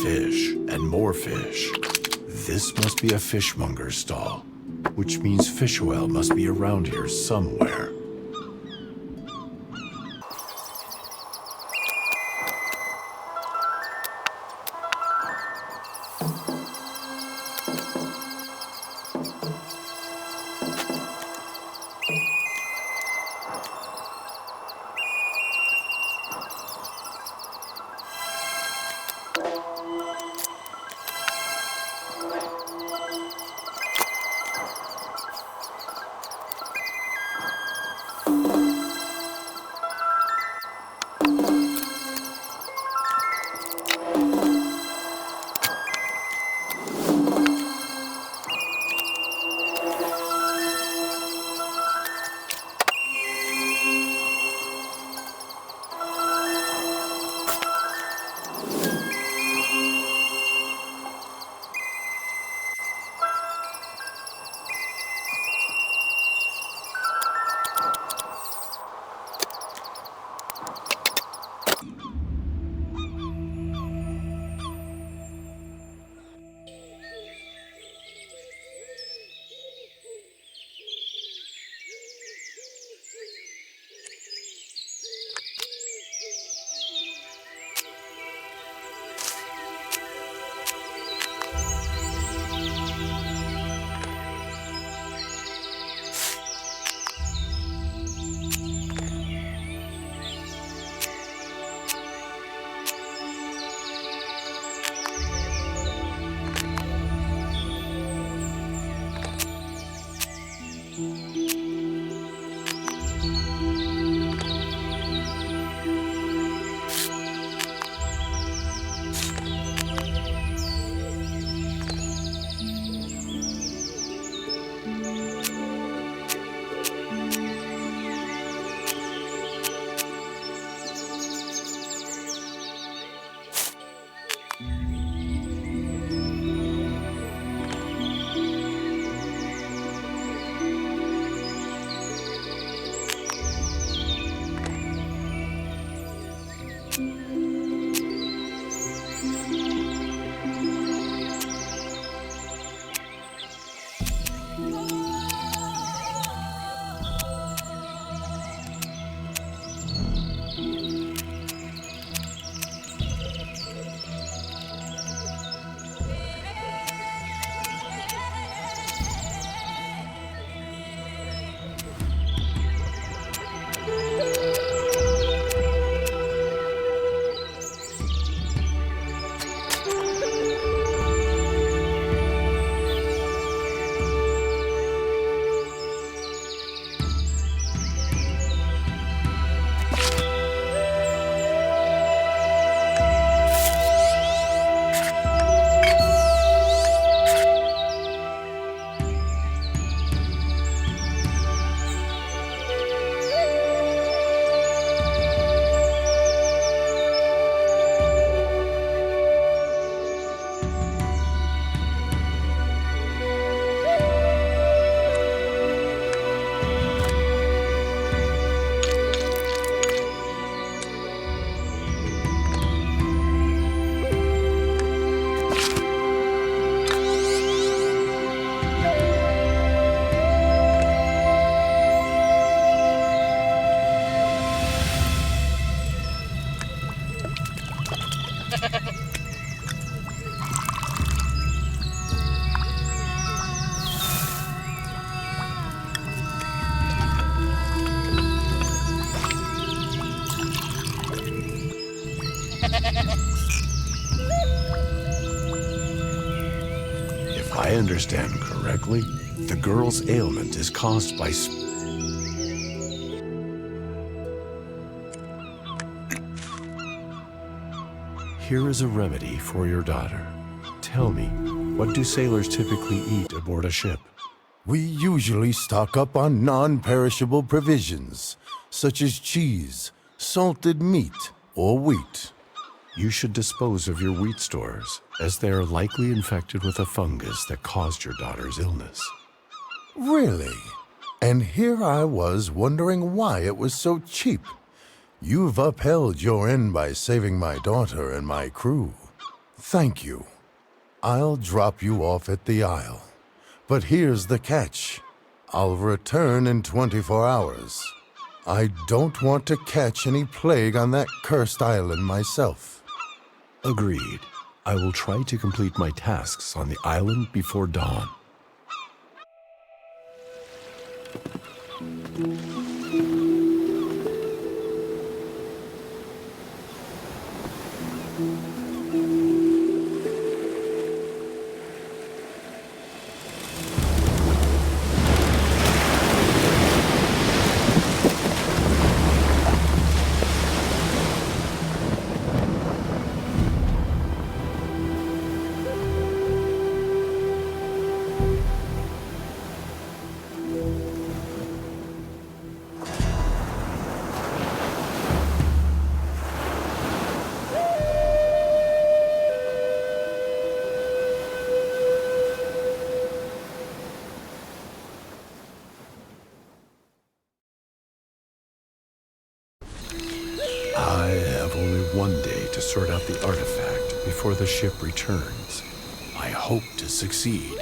Fish and more fish. This must be a fishmonger's stall, which means fish oil must be around here somewhere. I understand correctly, the girl's ailment is caused by Here is a remedy for your daughter. Tell me, what do sailors typically eat aboard a ship? We usually stock up on non-perishable provisions, such as cheese, salted meat, or wheat. You should dispose of your wheat stores, as they are likely infected with a fungus that caused your daughter's illness. Really? And here I was wondering why it was so cheap. You've upheld your end by saving my daughter and my crew. Thank you. I'll drop you off at the Isle. But here's the catch. I'll return in 24 hours. I don't want to catch any plague on that cursed island myself. Agreed. I will try to complete my tasks on the island before dawn. I have only one day to sort out the artifact before the ship returns. I hope to succeed.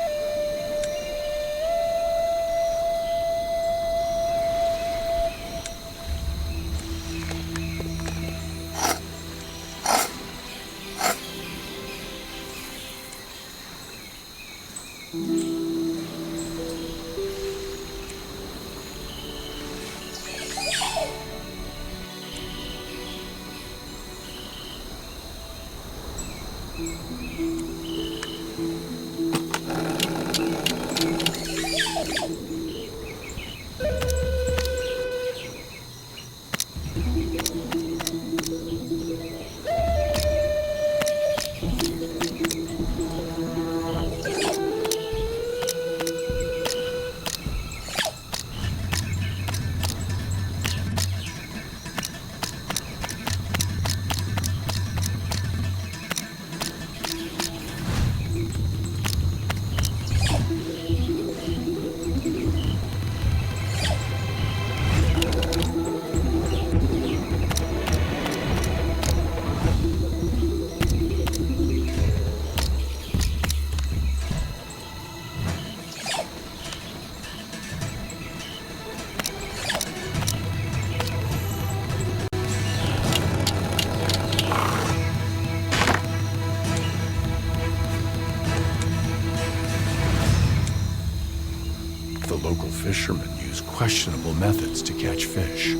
Local fishermen use questionable methods to catch fish.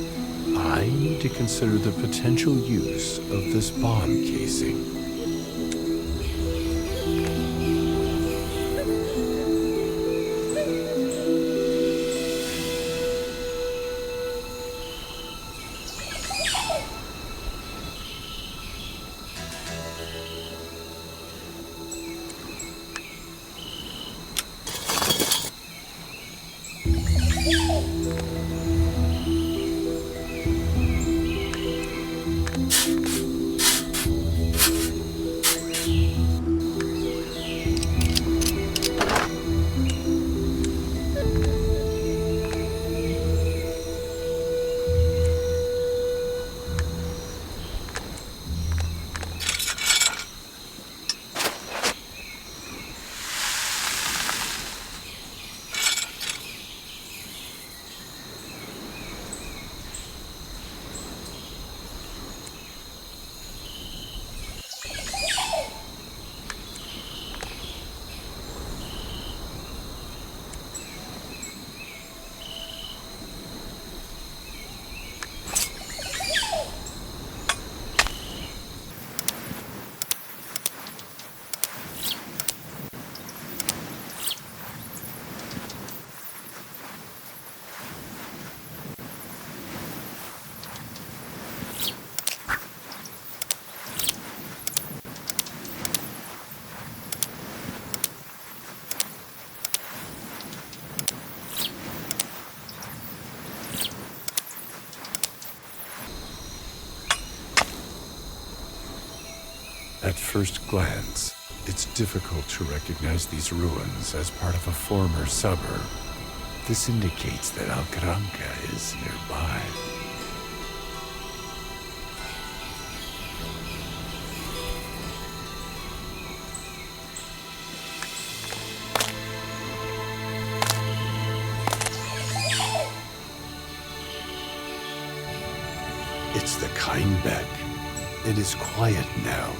I need to consider the potential use of this bomb casing. At first glance, it's difficult to recognize these ruins as part of a former suburb. This indicates that Alcaranca is nearby. It's the Kindbeck. It is quiet now,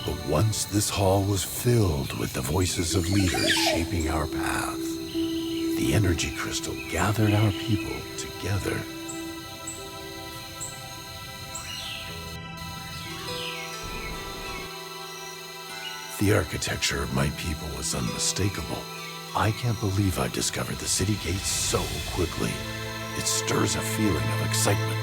but once this hall was filled with the voices of leaders shaping our path. The energy crystal gathered our people together. The architecture of my people was unmistakable. I can't believe I've discovered the city gates so quickly. It stirs a feeling of excitement.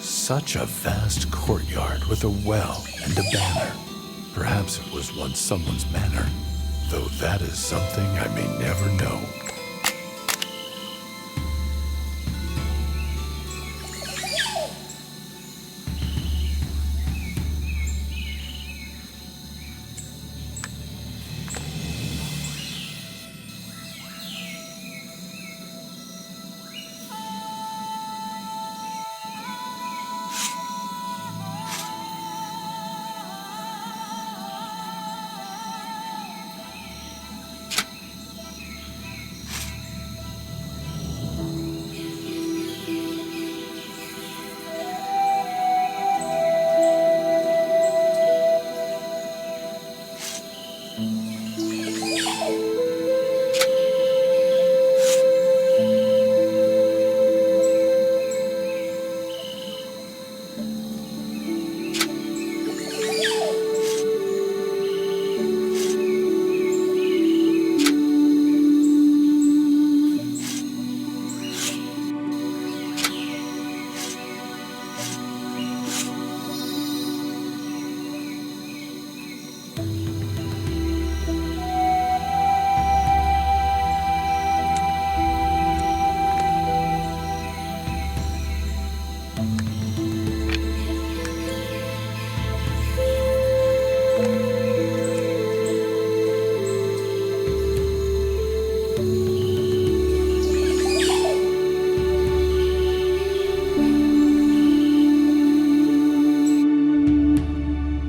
Such a vast courtyard with a well and a banner. Perhaps it was once someone's manor, though that is something I may never know.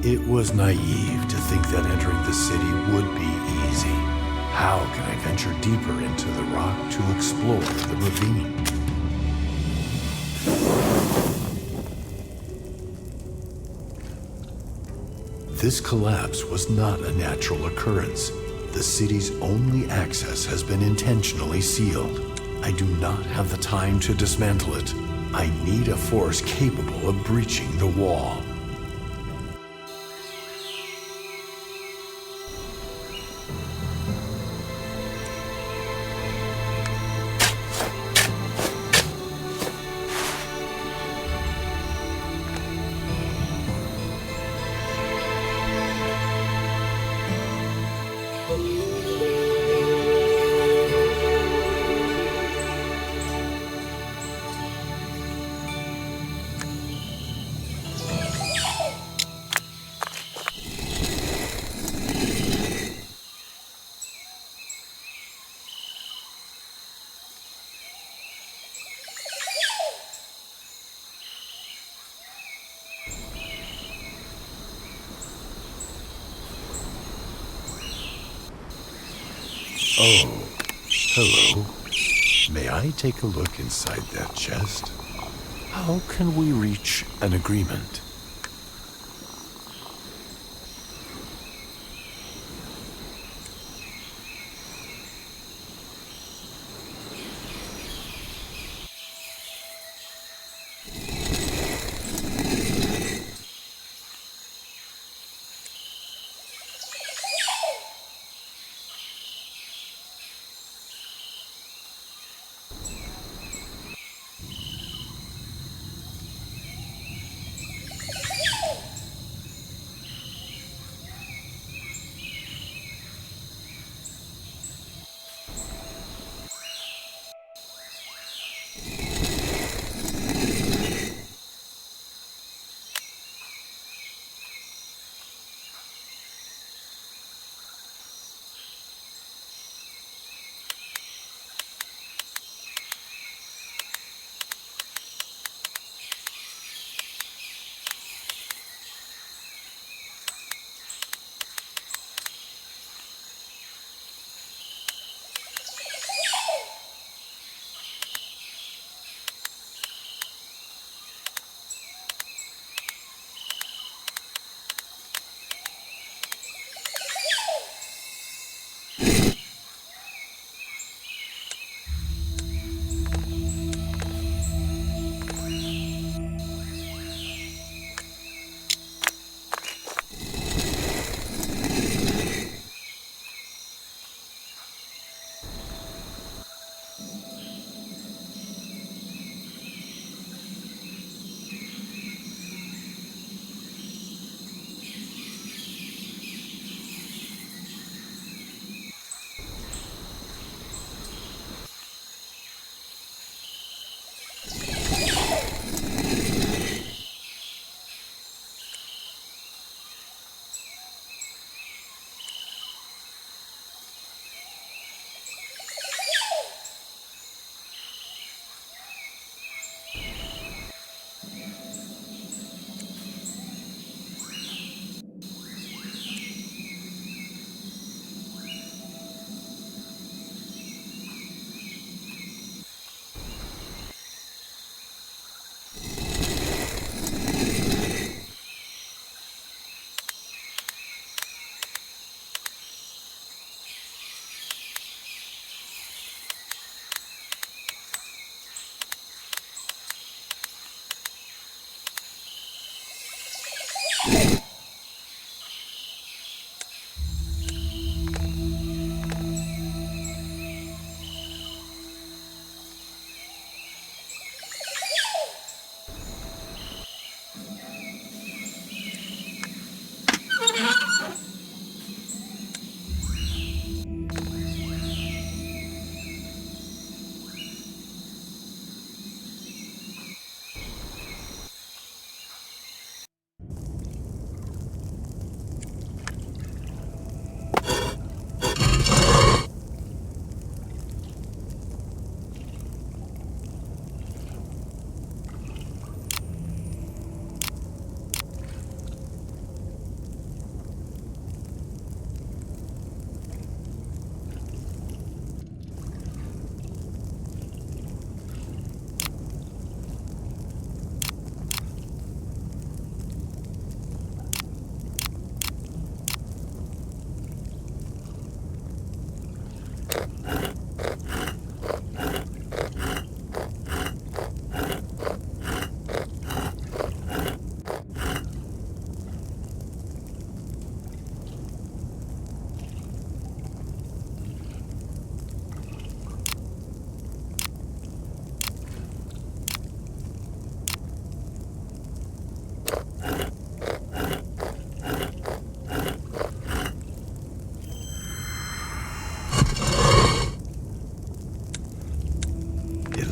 It was naive to think that entering the city would be easy. How can I venture deeper into the rock to explore the ravine? This collapse was not a natural occurrence. The city's only access has been intentionally sealed. I do not have the time to dismantle it. I need a force capable of breaching the wall. Oh, hello. May I take a look inside that chest? How can we reach an agreement?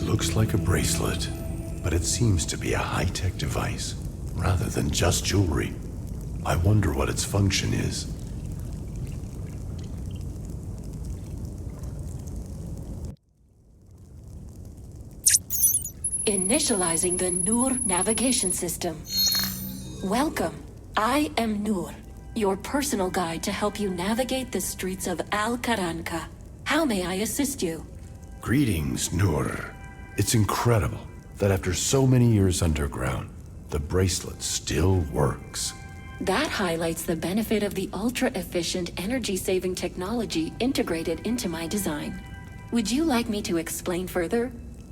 Looks like a bracelet, but it seems to be a high-tech device, rather than just jewelry. I wonder what its function is. Initializing the Nur navigation system. Welcome. I am Nur, your personal guide to help you navigate the streets of Al-Qaranqa. How may I assist you? Greetings, Nur. It's incredible that after so many years underground, the bracelet still works. That highlights the benefit of the ultra-efficient energy-saving technology integrated into my design. Would you like me to explain further?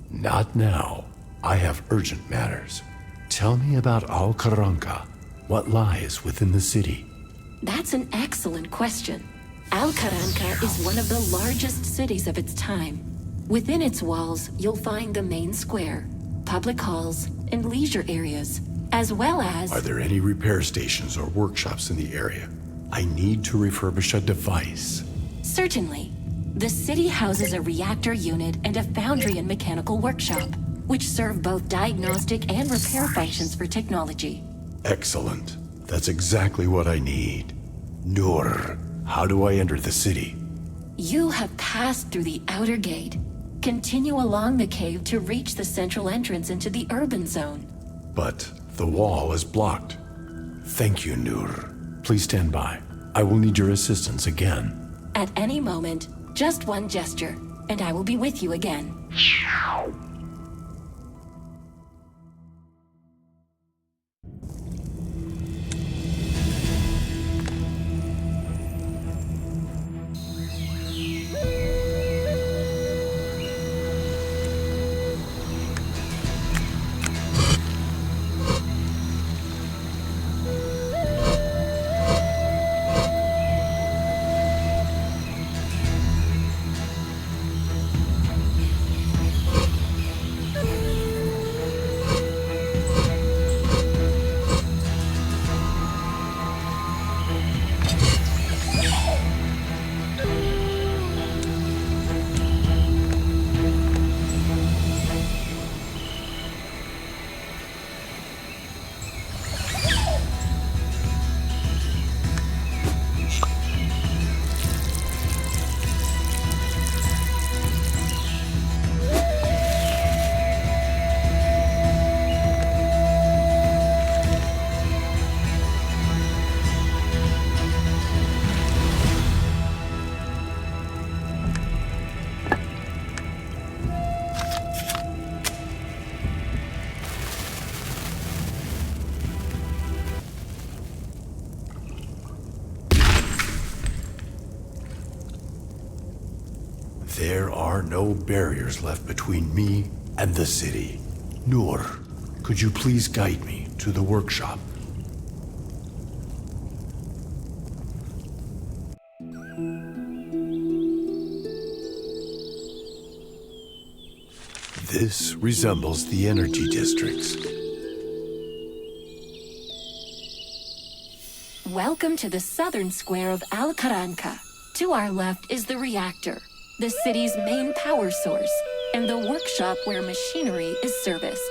Not now. I have urgent matters. Tell me about Al-Qaranqa. What lies within the city? That's an excellent question. Al-Qaranqa is one of the largest cities of its time. Within its walls, you'll find the main square, public halls, and leisure areas, as well as... Are there any repair stations or workshops in the area? I need to refurbish a device. Certainly. The city houses a reactor unit and a foundry and mechanical workshop, which serve both diagnostic and repair functions for technology. Excellent. That's exactly what I need. Nur, how do I enter the city? You have passed through the outer gate. Continue along the cave to reach the central entrance into the urban zone. But the wall is blocked. Thank you, Nur. Please stand by. I will need your assistance again. At any moment, just one gesture, and I will be with you again. There are no barriers left between me and the city. Nur, could you please guide me to the workshop? This resembles the energy districts. Welcome to the southern square of Al-Qaranqa. To our left is the reactor, the city's main power source, and the workshop where machinery is serviced.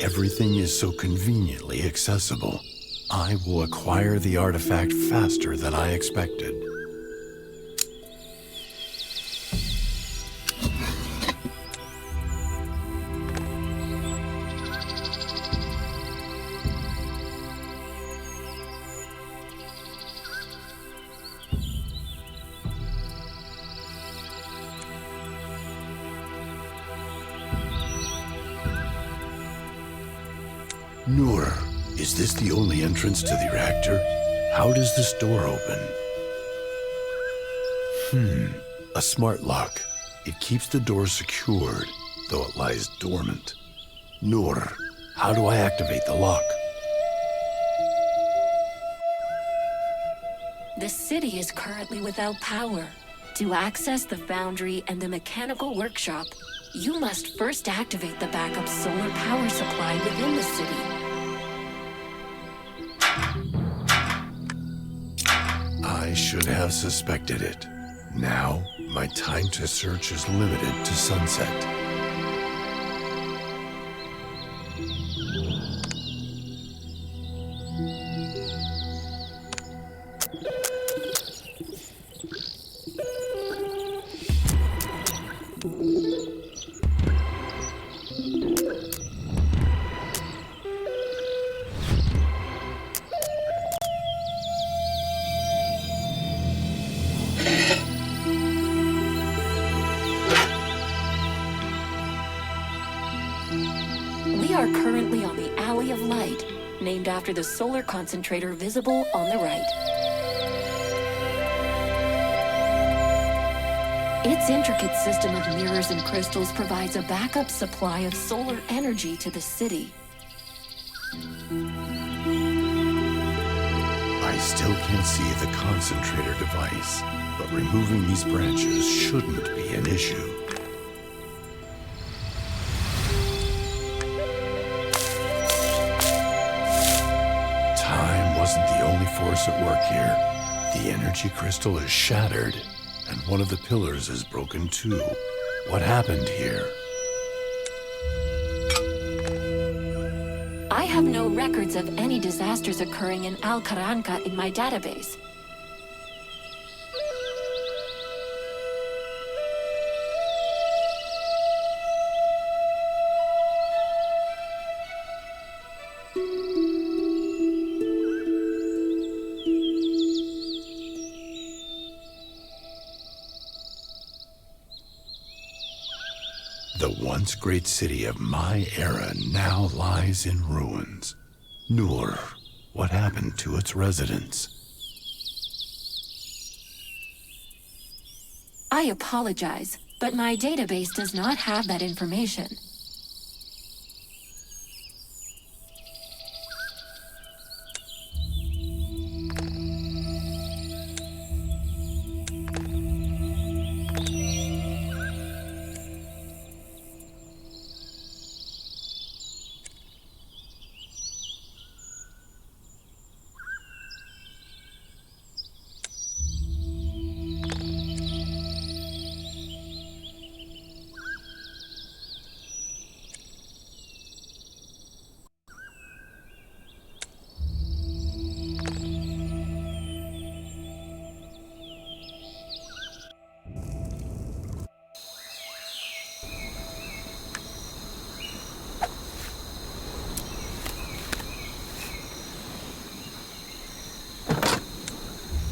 Everything is so conveniently accessible. I will acquire the artifact faster than I expected. Noor, is this the only entrance to the reactor? How does this door open? A smart lock. It keeps the door secured, though it lies dormant. Noor, how do I activate the lock? The city is currently without power. To access the foundry and the mechanical workshop, you must first activate the backup solar power supply within the city. I should have suspected it. Now, my time to search is limited to sunset. We are currently on the Alley of Light, named after the solar concentrator visible on the right. Its intricate system of mirrors and crystals provides a backup supply of solar energy to the city. I still can't see the concentrator device, but removing these branches shouldn't be an issue. Time wasn't the only force at work here. The energy crystal is shattered, and one of the pillars is broken too. What happened here? I have no records of any disasters occurring in Al-Qaranqa in my database. The once great city of my era now lies in ruins. Noor, what happened to its residents? I apologize, but my database does not have that information.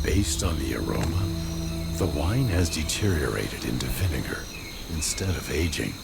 Based on the aroma, the wine has deteriorated into vinegar instead of aging.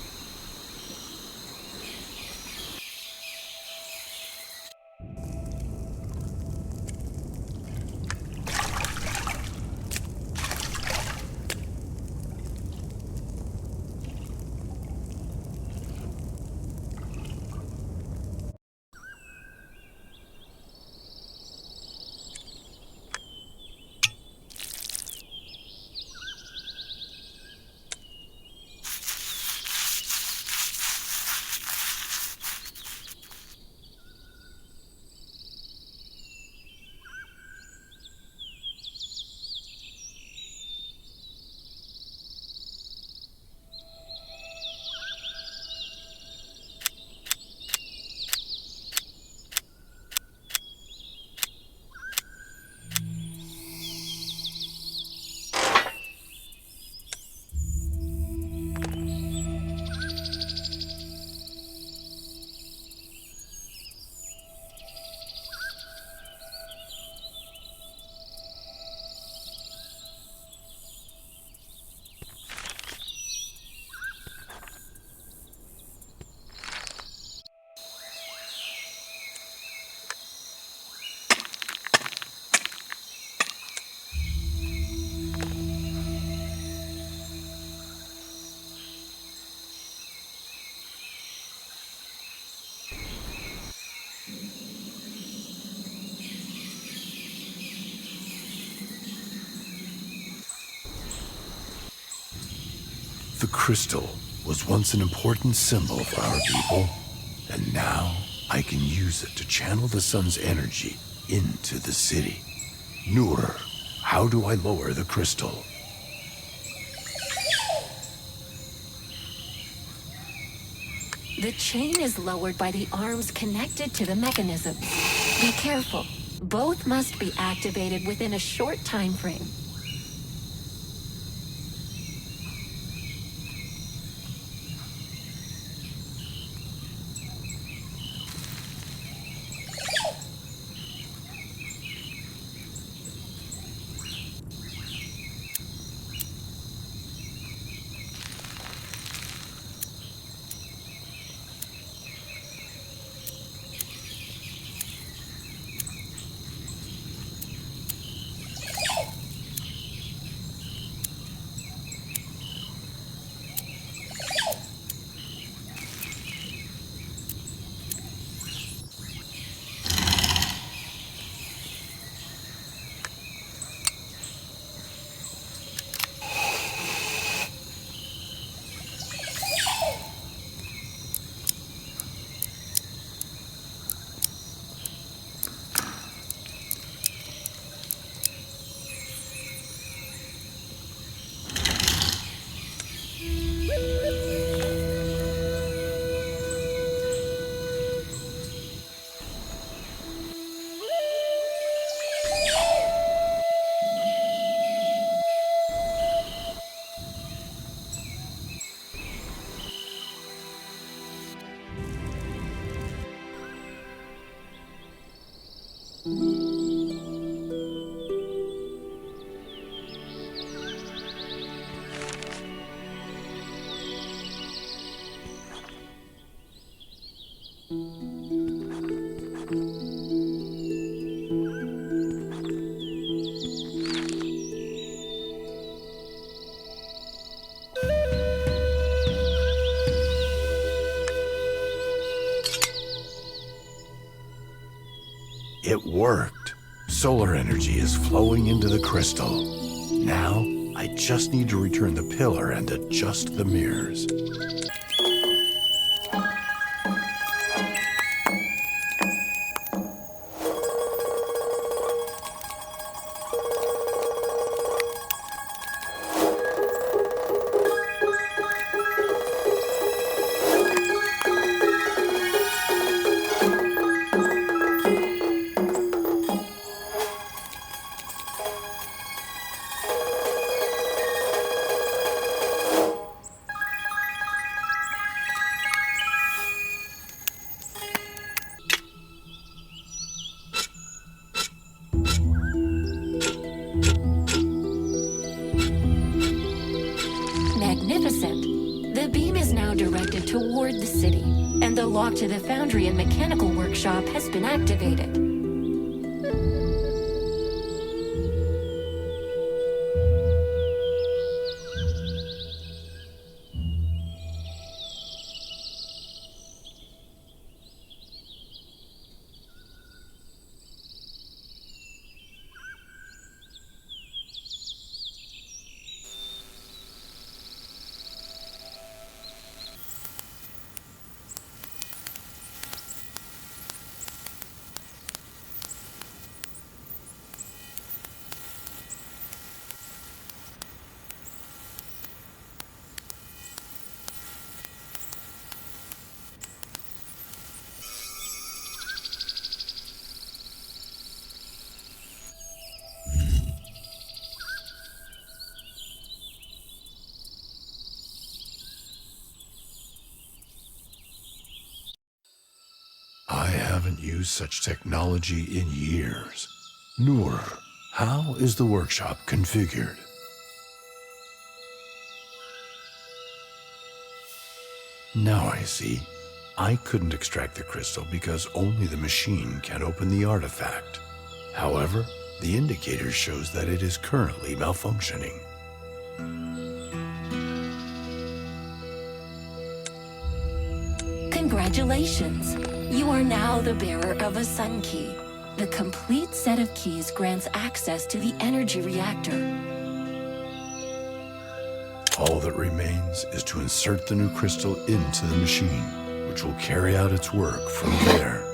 The crystal was once an important symbol for our people, and now I can use it to channel the sun's energy into the city. Nur, how do I lower the crystal? The chain is lowered by the arms connected to the mechanism. Be careful. Both must be activated within a short time frame. It worked. Solar energy is flowing into the crystal. Now, I just need to return the pillar and adjust the mirrors. Magnificent. The beam is now directed toward the city, and the lock to the foundry and mechanical workshop has been activated. I haven't used such technology in years. Nur, how is the workshop configured? Now I see. I couldn't extract the crystal because only the machine can open the artifact. However, the indicator shows that it is currently malfunctioning. Congratulations! You are now the bearer of a Sun Key. The complete set of keys grants access to the energy reactor. All that remains is to insert the new crystal into the machine, which will carry out its work from there.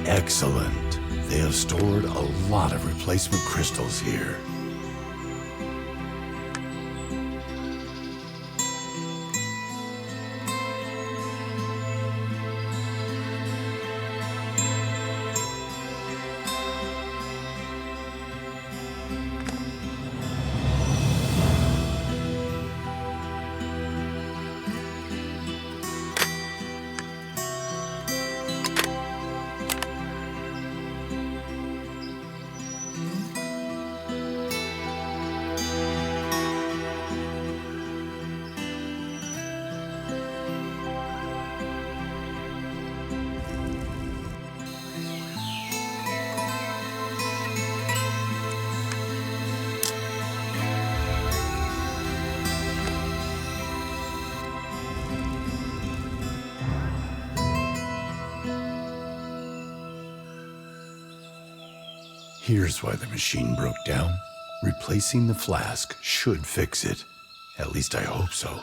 Excellent. They have stored a lot of replacement crystals here. Here's why the machine broke down. Replacing the flask should fix it. At least I hope so.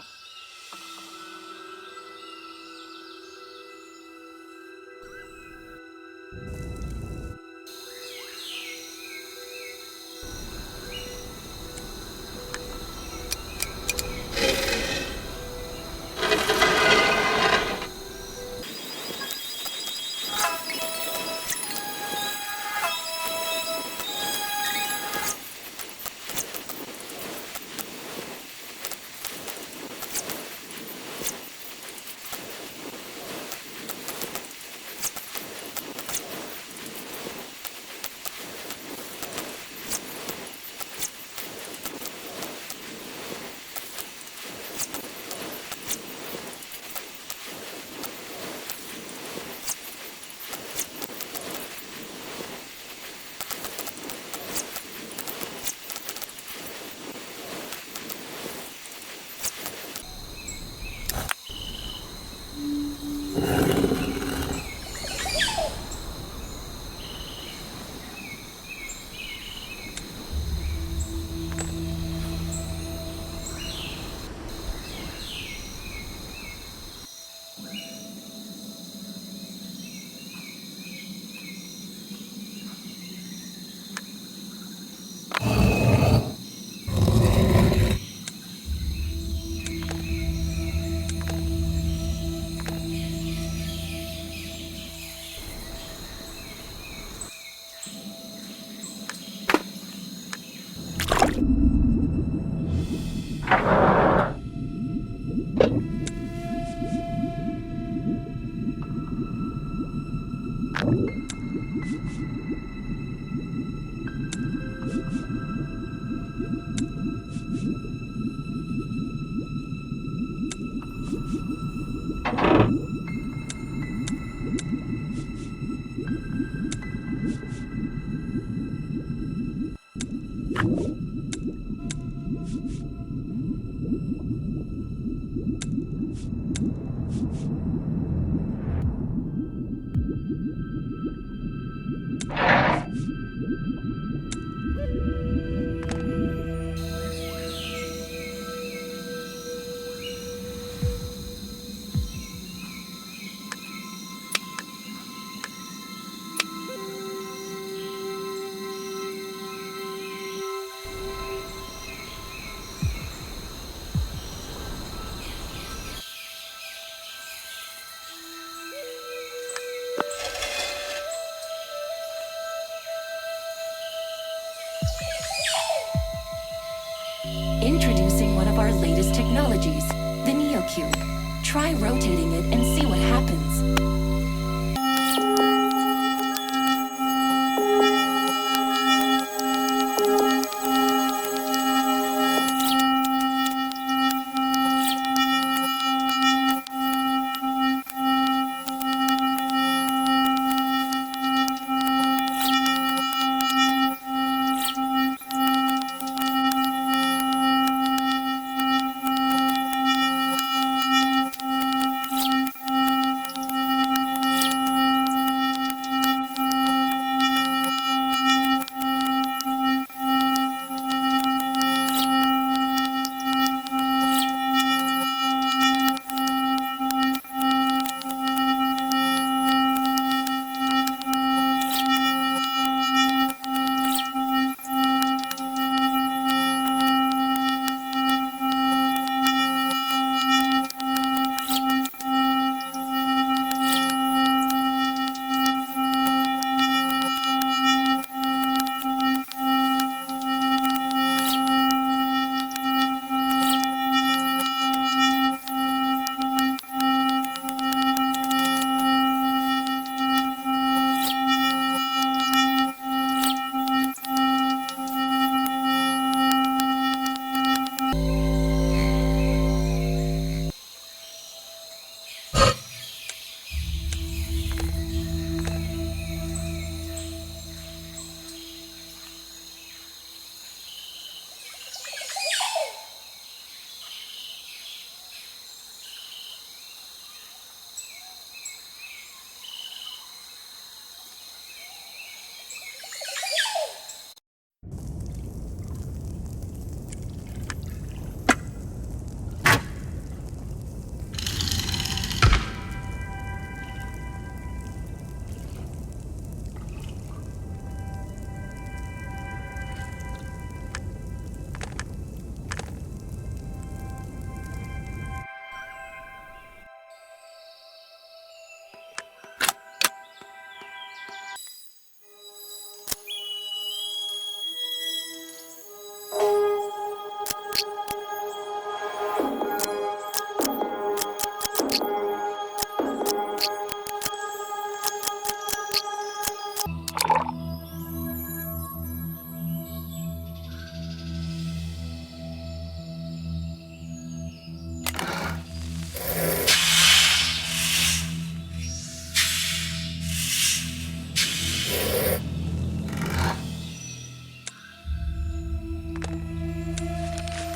Introducing one of our latest technologies, the NeoCube. Try rotating it and see what happens.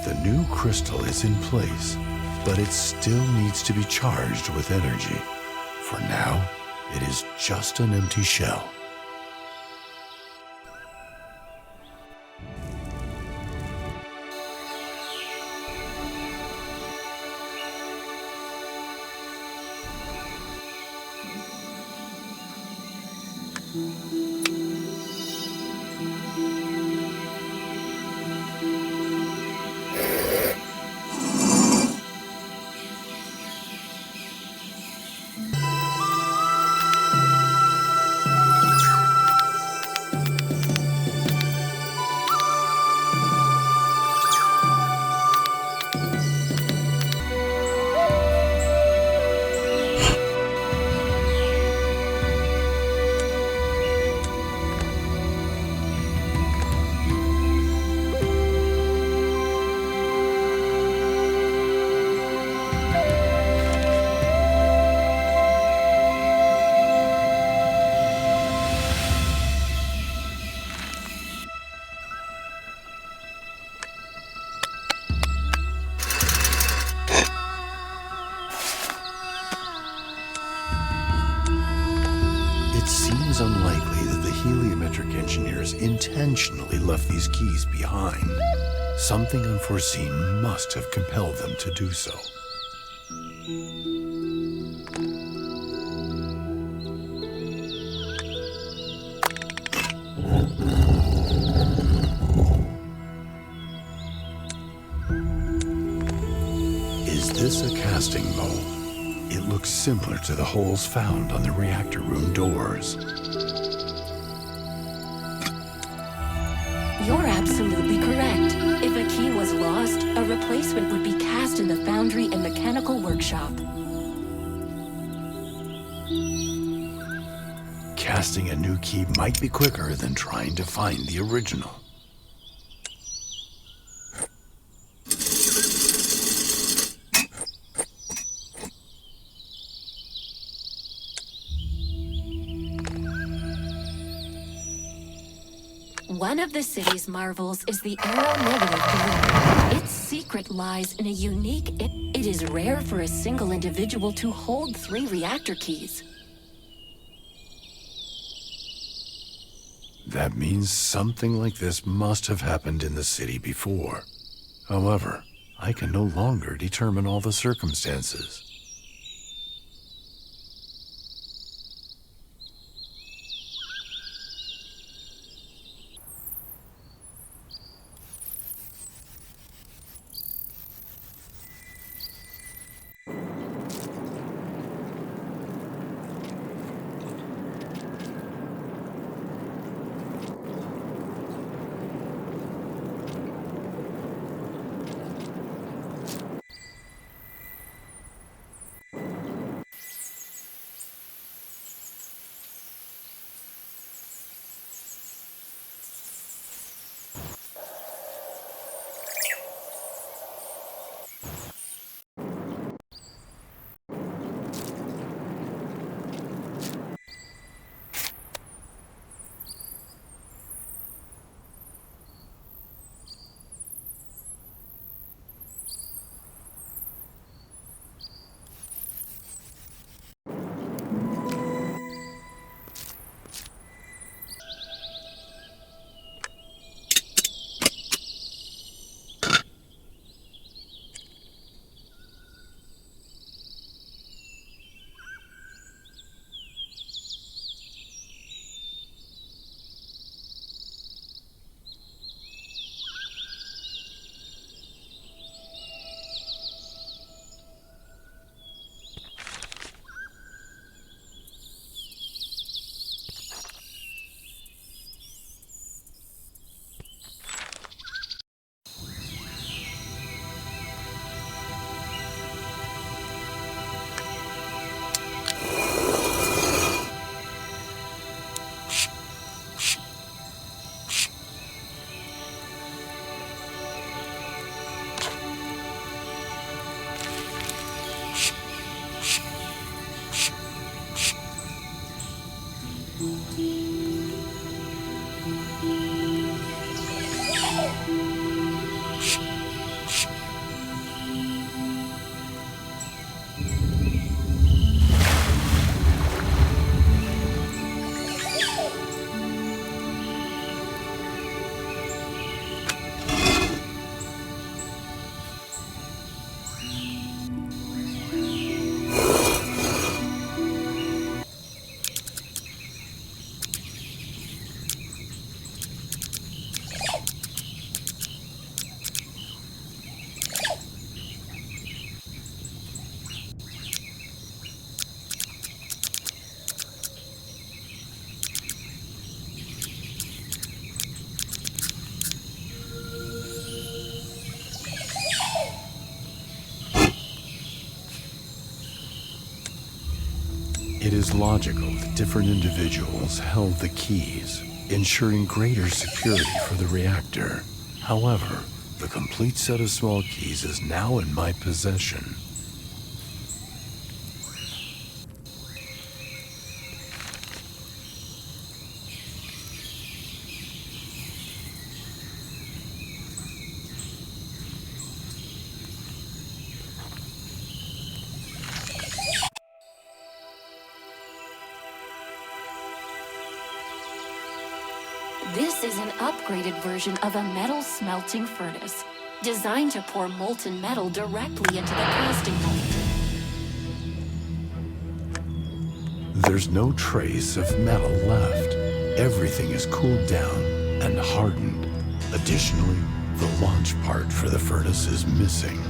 The new crystal is in place, but it still needs to be charged with energy. For now, it is just an empty shell. It seems unlikely that the heliometric engineers intentionally left these keys behind. Something unforeseen must have compelled them to do so. Is this a casting mold? It looks similar to the holes found on the reactor room doors. You're absolutely correct. If a key was lost, a replacement would be cast in the foundry and mechanical workshop. Casting a new key might be quicker than trying to find the original. One of the city's marvels is the aeronegative balloon. Its secret lies in a unique... It is rare for a single individual to hold 3 reactor keys. That means something like this must have happened in the city before. However, I can no longer determine all the circumstances. was logical that different individuals held the keys, ensuring greater security for the reactor. However, the complete set of small keys is now in my possession. This is an upgraded version of a metal smelting furnace, designed to pour molten metal directly into the casting mold. There's no trace of metal left. Everything is cooled down and hardened. Additionally, the launch part for the furnace is missing.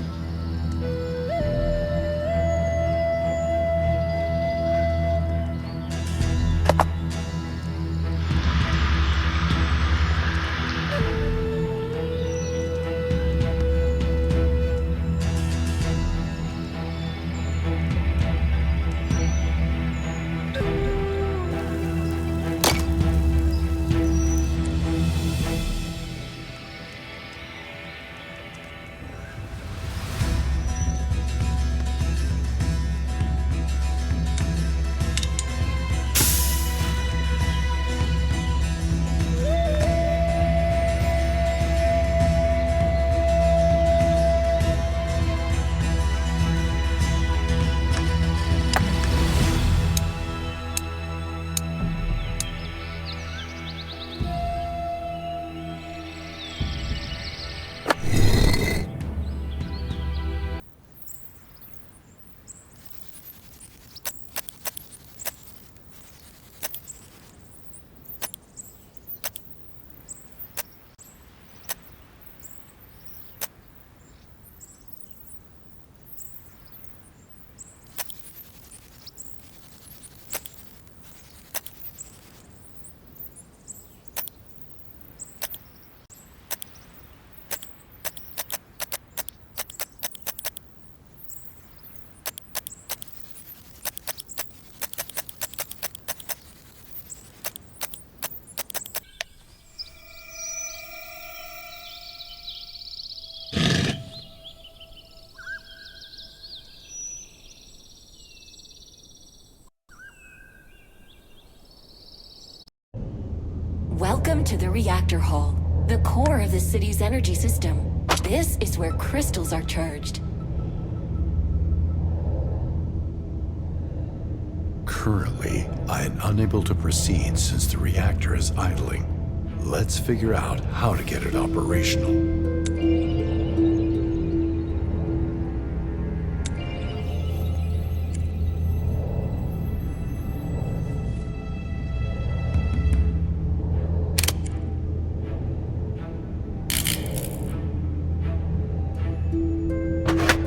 Welcome to the reactor hall, the core of the city's energy system. This is where crystals are charged. Currently, I am unable to proceed since the reactor is idling. Let's figure out how to get it operational.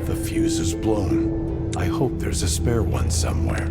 The fuse is blown. I hope there's a spare one somewhere.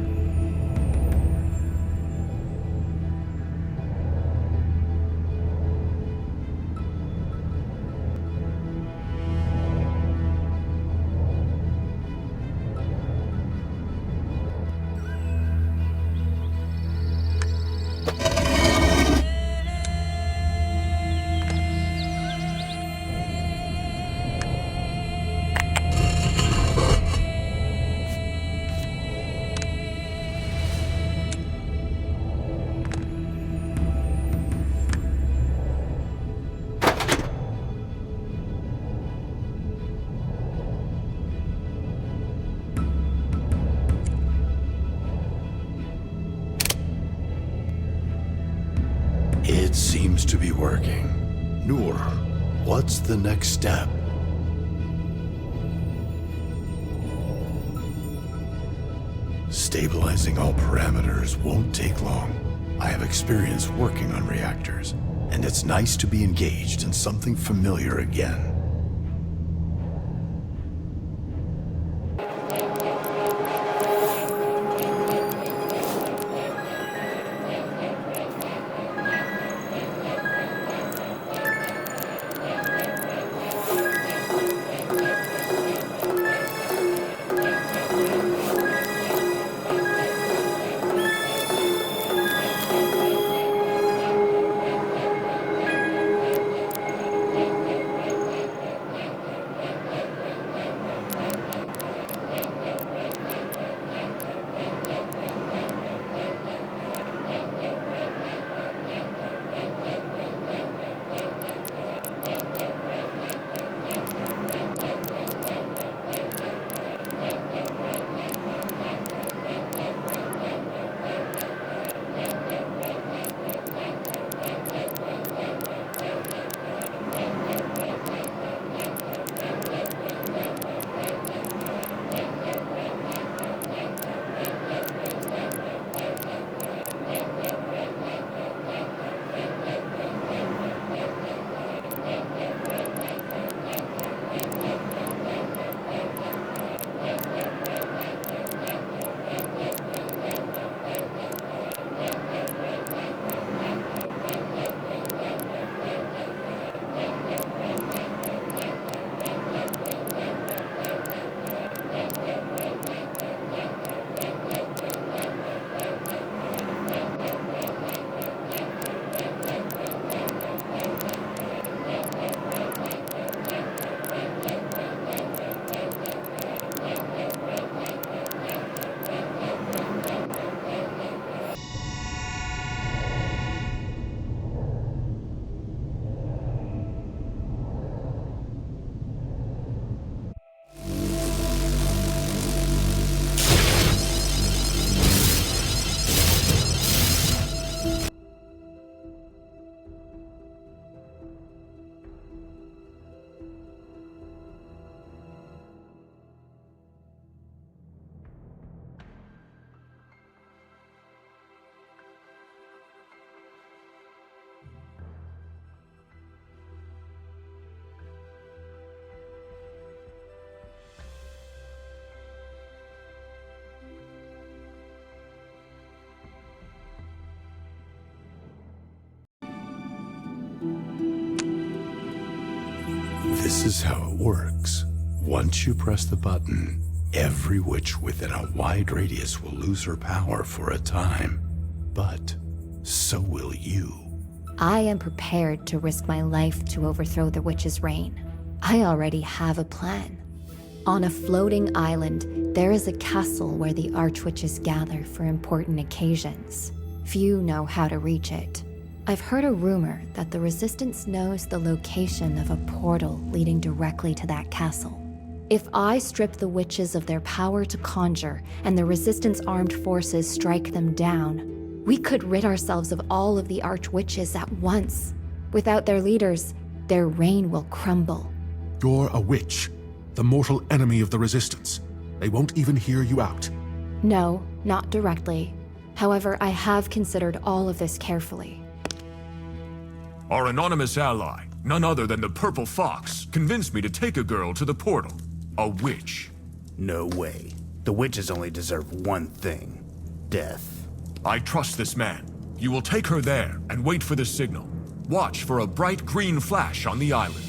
It seems to be working. Noor, what's the next step? Stabilizing all parameters won't take long. I have experience working on reactors, and it's nice to be engaged in something familiar again. This is how it works. Once you press the button, every witch within a wide radius will lose her power for a time. But so will you. I am prepared to risk my life to overthrow the witch's reign. I already have a plan. On a floating island, there is a castle where the archwitches gather for important occasions. Few know how to reach it. I've heard a rumor that the Resistance knows the location of a portal leading directly to that castle. If I strip the witches of their power to conjure and the Resistance armed forces strike them down, we could rid ourselves of all of the archwitches at once. Without their leaders, their reign will crumble. You're a witch, the mortal enemy of the Resistance. They won't even hear you out. No, not directly. However, I have considered all of this carefully. Our anonymous ally, none other than the Purple Fox, convinced me to take a girl to the portal. A witch. No way. The witches only deserve one thing. Death. I trust this man. You will take her there and wait for the signal. Watch for a bright green flash on the island.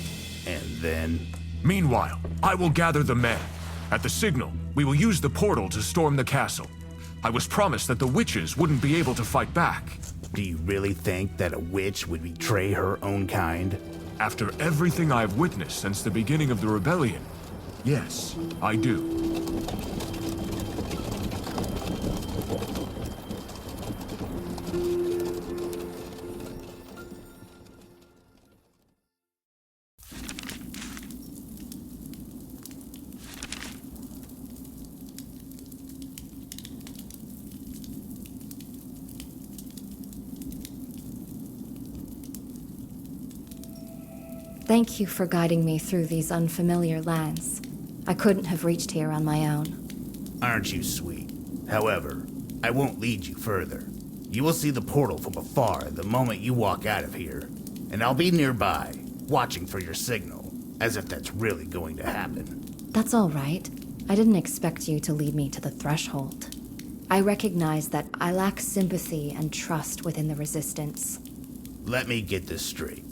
And then? Meanwhile, I will gather the men. At the signal, we will use the portal to storm the castle. I was promised that the witches wouldn't be able to fight back. Do you really think that a witch would betray her own kind? After everything I've witnessed since the beginning of the rebellion, yes, I do. Thank you for guiding me through these unfamiliar lands. I couldn't have reached here on my own. Aren't you sweet? However, I won't lead you further. You will see the portal from afar the moment you walk out of here, and I'll be nearby, watching for your signal, as if that's really going to happen. That's all right. I didn't expect you to lead me to the threshold. I recognize that I lack sympathy and trust within the Resistance. Let me get this straight.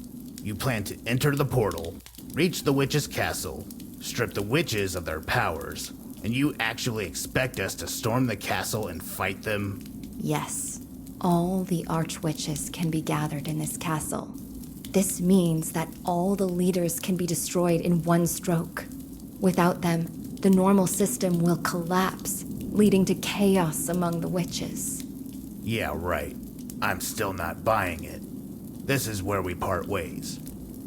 You plan to enter the portal, reach the witch's castle, strip the witches of their powers, and you actually expect us to storm the castle and fight them? Yes. All the archwitches can be gathered in this castle. This means that all the leaders can be destroyed in one stroke. Without them, the normal system will collapse, leading to chaos among the witches. Yeah, right. I'm still not buying it. This is where we part ways.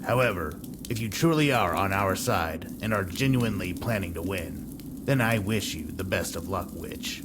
However, if you truly are on our side and are genuinely planning to win, then I wish you the best of luck, witch.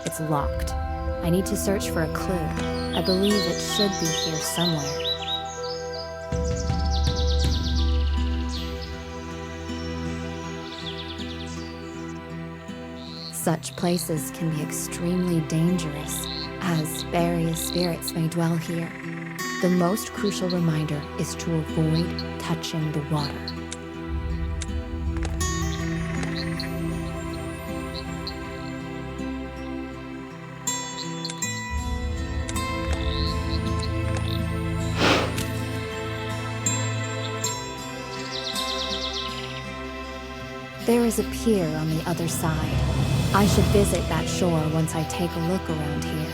It's locked. I need to search for a clue. I believe it should be here somewhere. Such places can be extremely dangerous, as various spirits may dwell here. The most crucial reminder is to avoid touching the water. There is a pier on the other side. I should visit that shore once I take a look around here.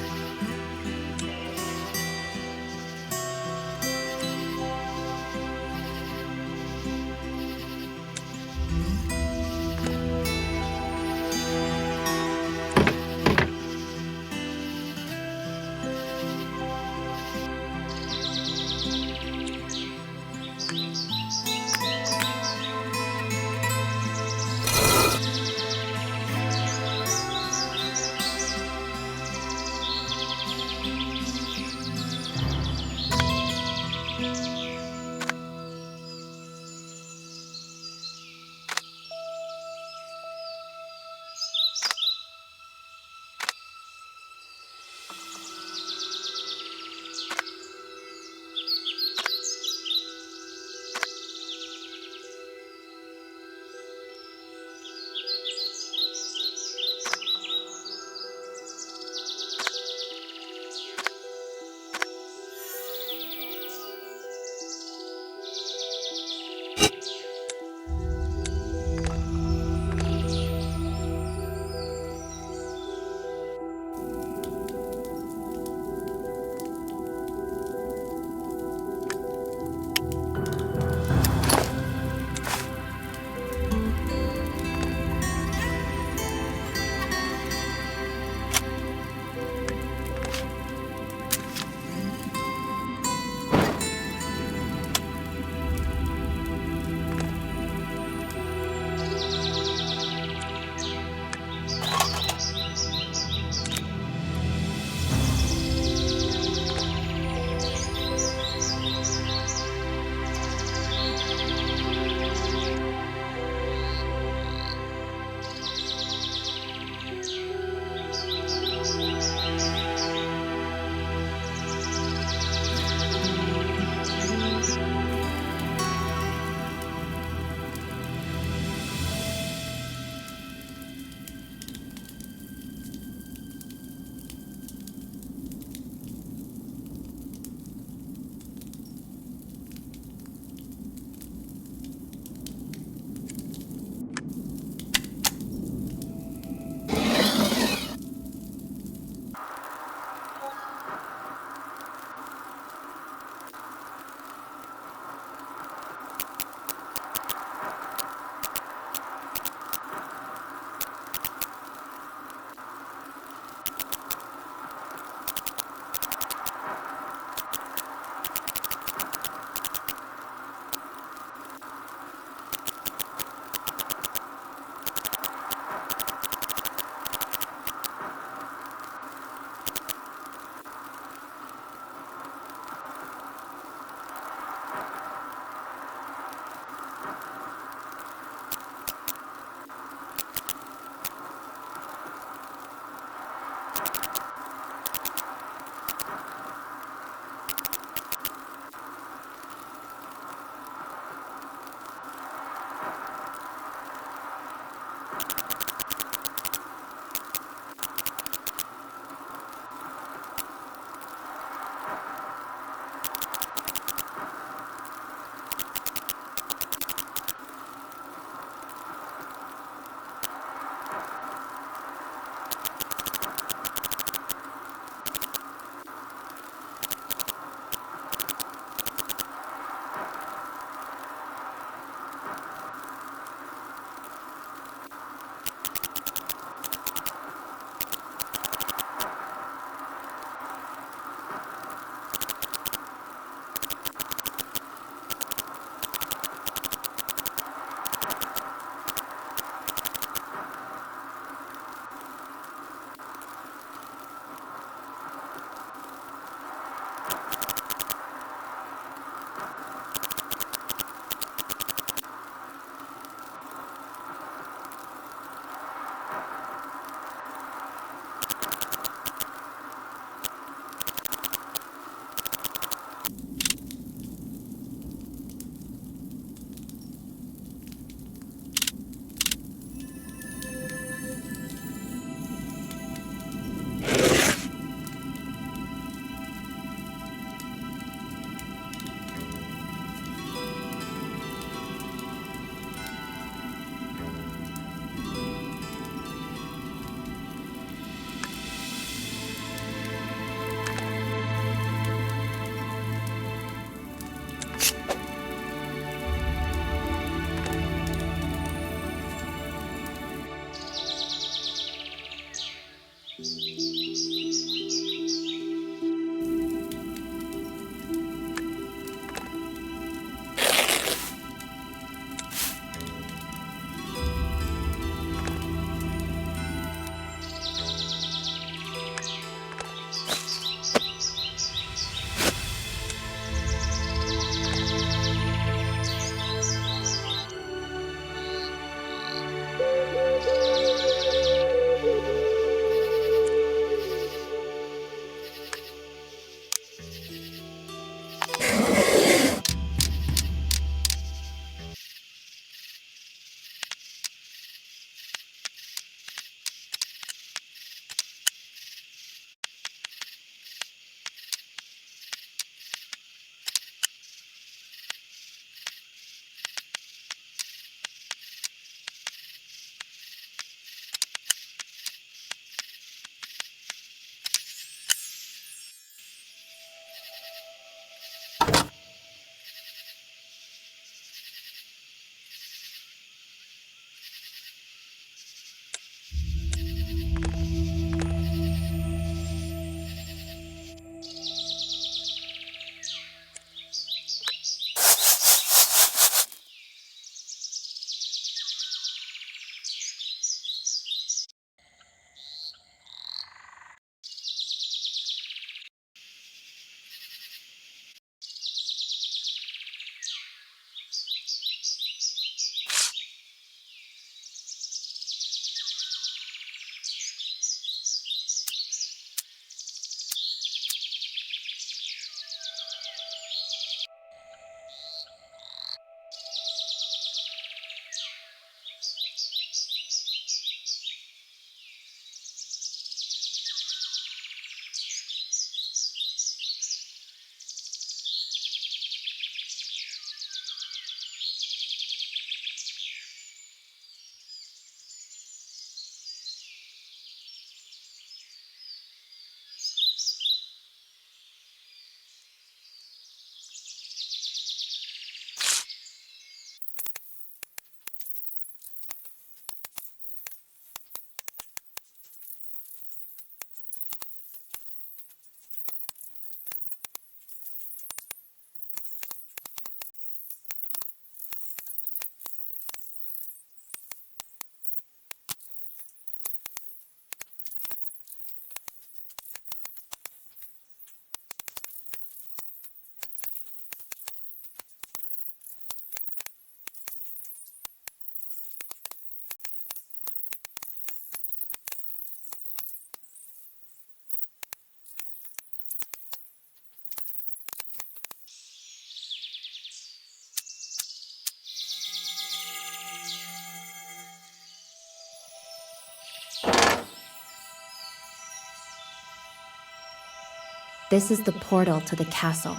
This is the portal to the castle.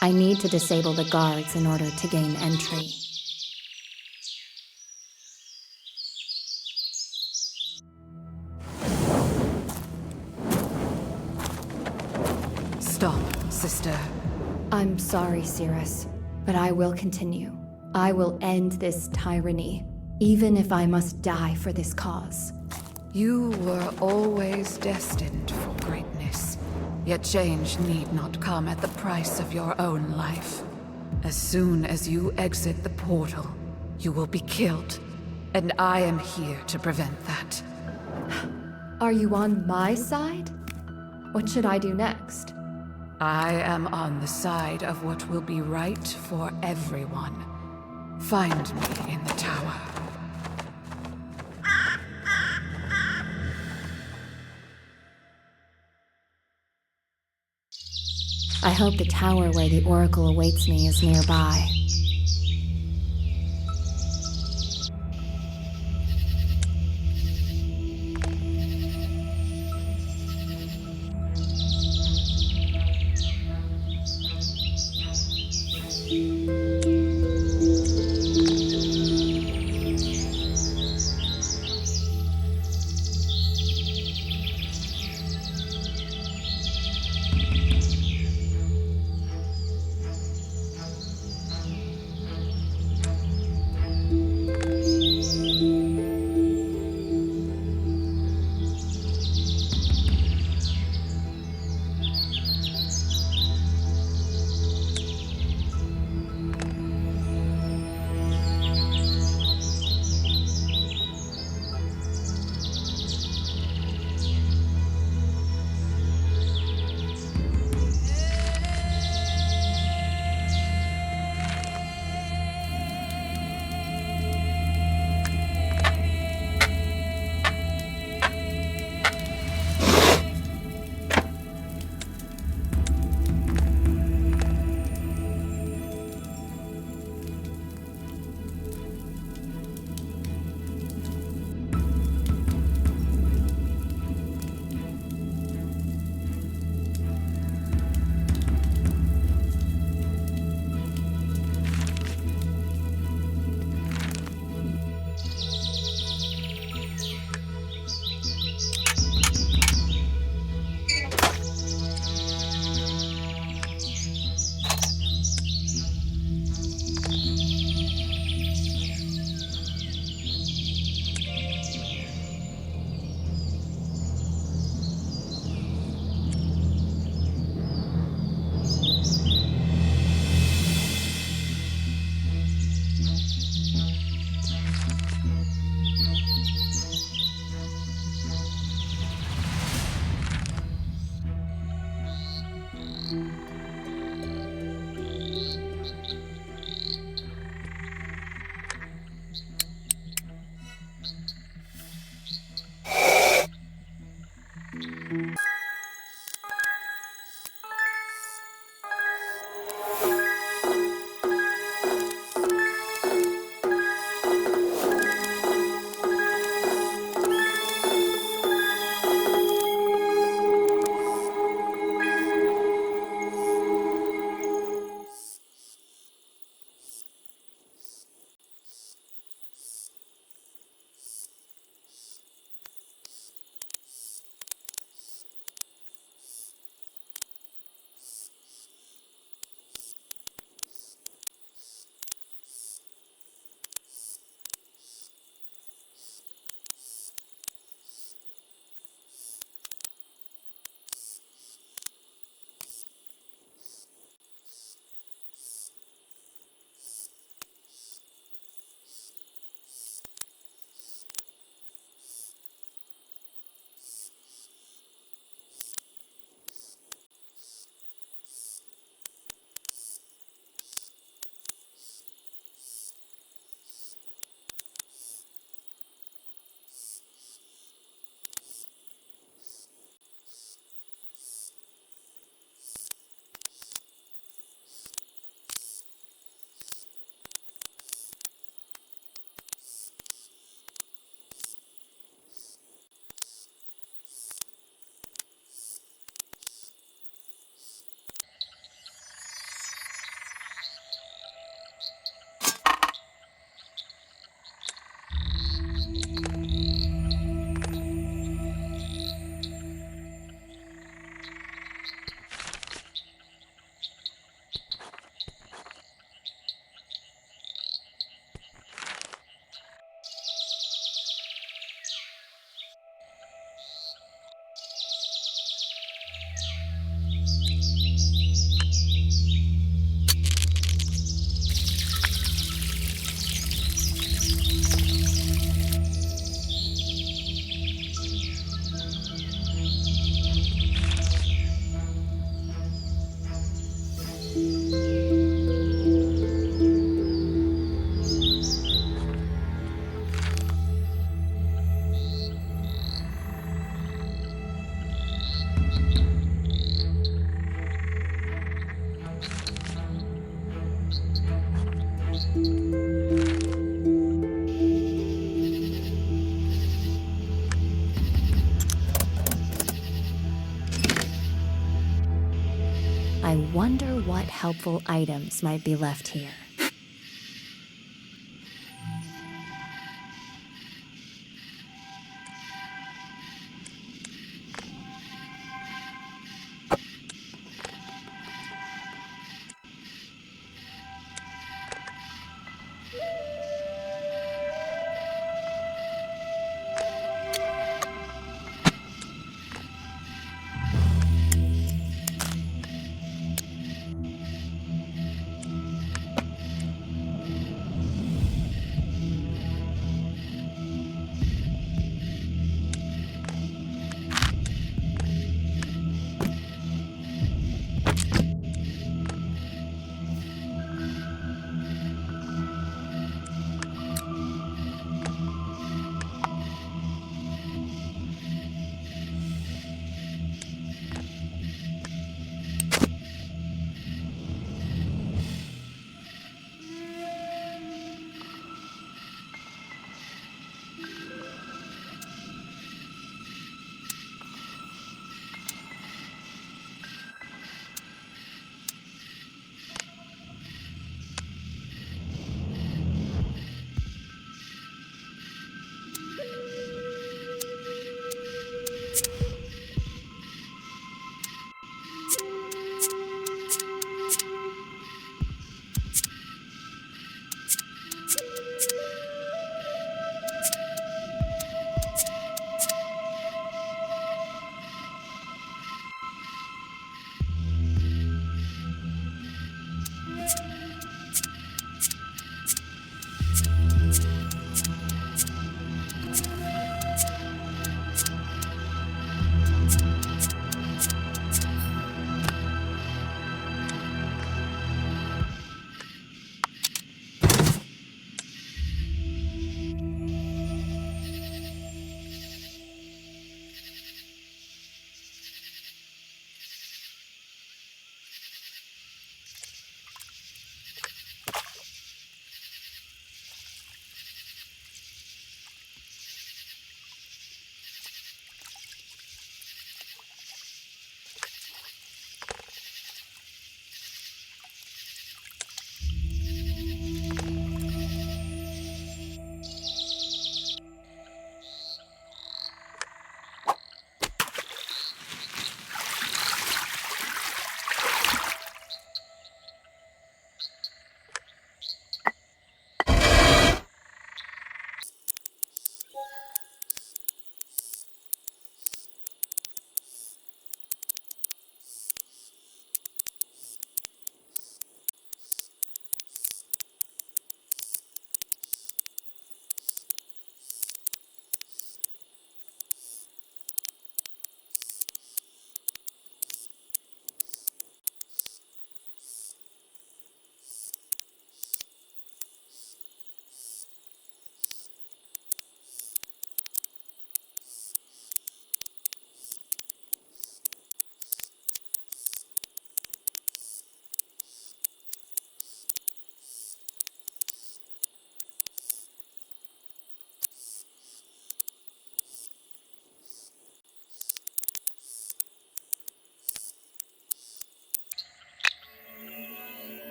I need to disable the guards in order to gain entry. Stop, sister. I'm sorry, Cirrus, but I will continue. I will end this tyranny, even if I must die for this cause. You were always destined for greatness. Yet change need not come at the price of your own life. As soon as you exit the portal, you will be killed. And I am here to prevent that. Are you on my side? What should I do next? I am on the side of what will be right for everyone. Find me in the tower. I hope the tower where the Oracle awaits me is nearby. wonder what helpful items might be left here.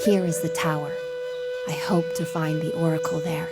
Here is the tower. I hope to find the oracle there.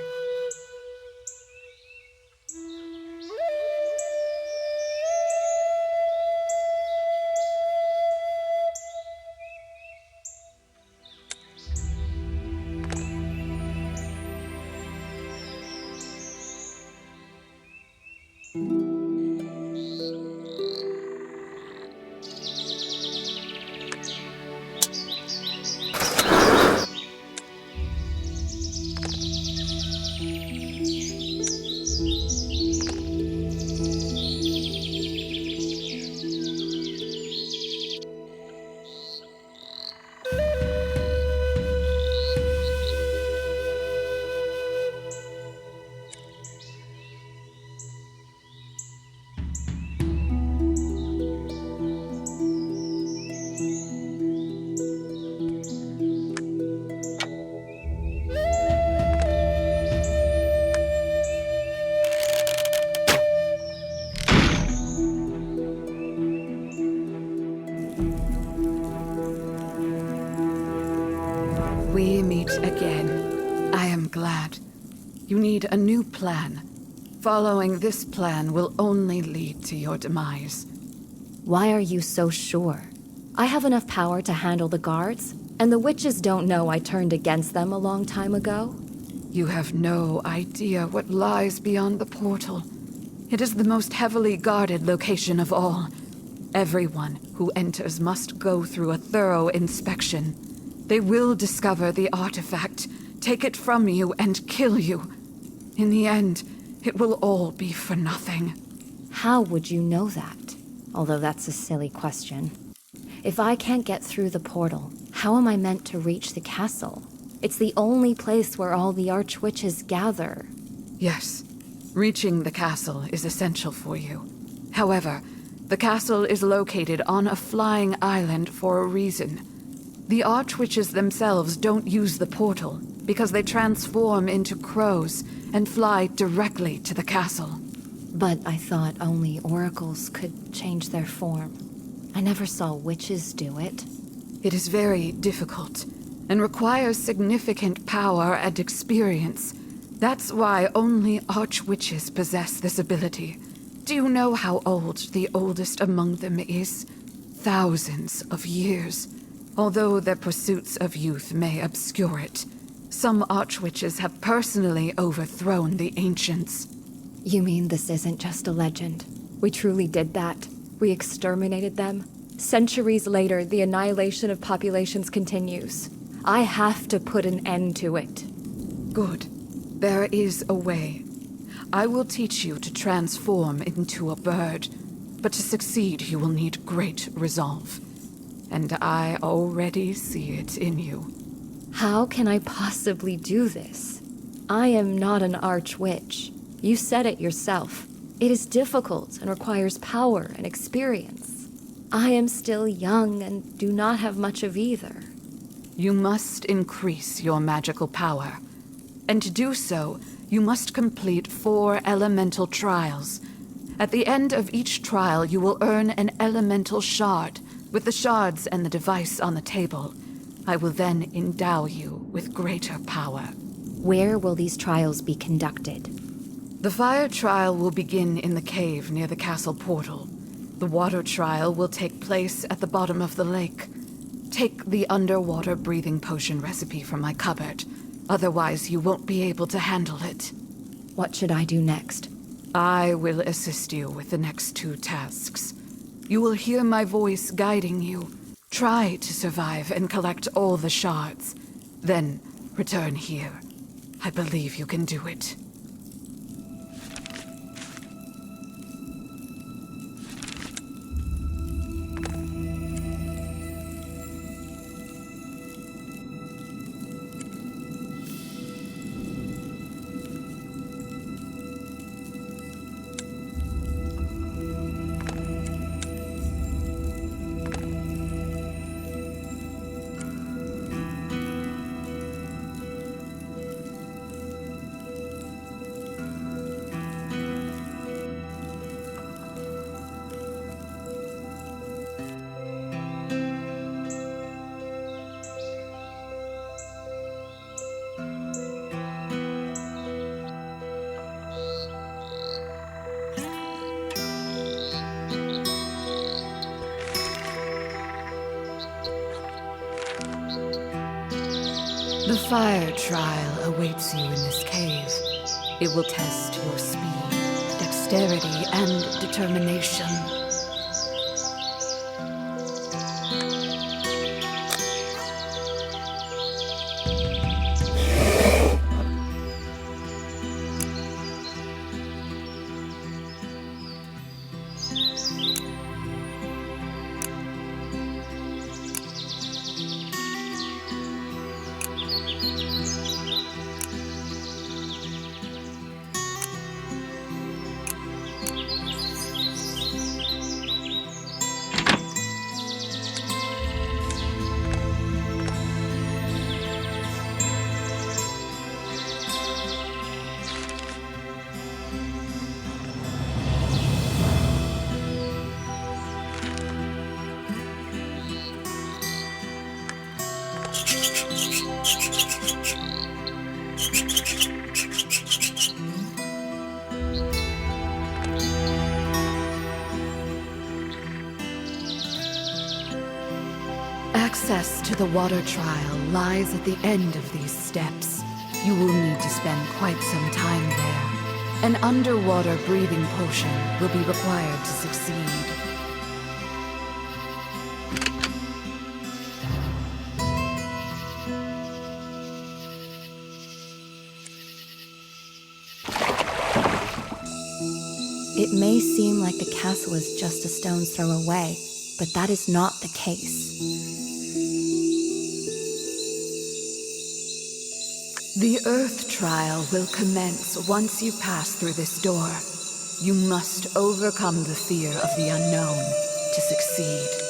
We meet again. I am glad. You need a new plan. Following this plan will only lead to your demise. Why are you so sure? I have enough power to handle the guards, and the witches don't know I turned against them a long time ago. You have no idea what lies beyond the portal. It is the most heavily guarded location of all. Everyone who enters must go through a thorough inspection. They will discover the artifact, take it from you, and kill you. In the end, it will all be for nothing. How would you know that? Although that's a silly question. If I can't get through the portal, how am I meant to reach the castle? It's the only place where all the archwitches gather. Yes, reaching the castle is essential for you. However, the castle is located on a flying island for a reason. The archwitches themselves don't use the portal because they transform into crows and fly directly to the castle. But I thought only oracles could change their form. I never saw witches do it. It is very difficult and requires significant power and experience. That's why only archwitches possess this ability. Do you know how old the oldest among them is? Thousands of years. Although their pursuits of youth may obscure it, some archwitches have personally overthrown the ancients. You mean this isn't just a legend? We truly did that. We exterminated them. Centuries later, the annihilation of populations continues. I have to put an end to it. Good. There is a way. I will teach you to transform into a bird, but to succeed you will need great resolve. And I already see it in you. How can I possibly do this? I am not an archwitch. You said it yourself. It is difficult and requires power and experience. I am still young and do not have much of either. You must increase your magical power. And to do so, you must complete 4 elemental trials. At the end of each trial, you will earn an elemental shard. With the shards and the device on the table, I will then endow you with greater power. Where will these trials be conducted? The fire trial will begin in the cave near the castle portal. The water trial will take place at the bottom of the lake. Take the underwater breathing potion recipe from my cupboard. Otherwise, you won't be able to handle it. What should I do next? I will assist you with the next 2 tasks. You will hear my voice guiding you. Try to survive and collect all the shards. Then return here. I believe you can do it. The fire trial awaits you in this cave. It will test your speed, dexterity, and determination. Access to the water trial lies at the end of these steps. You will need to spend quite some time there. An underwater breathing potion will be required to succeed. It may seem like the castle is just a stone's throw away, but that is not the case. The Earth Trial will commence once you pass through this door. You must overcome the fear of the unknown to succeed.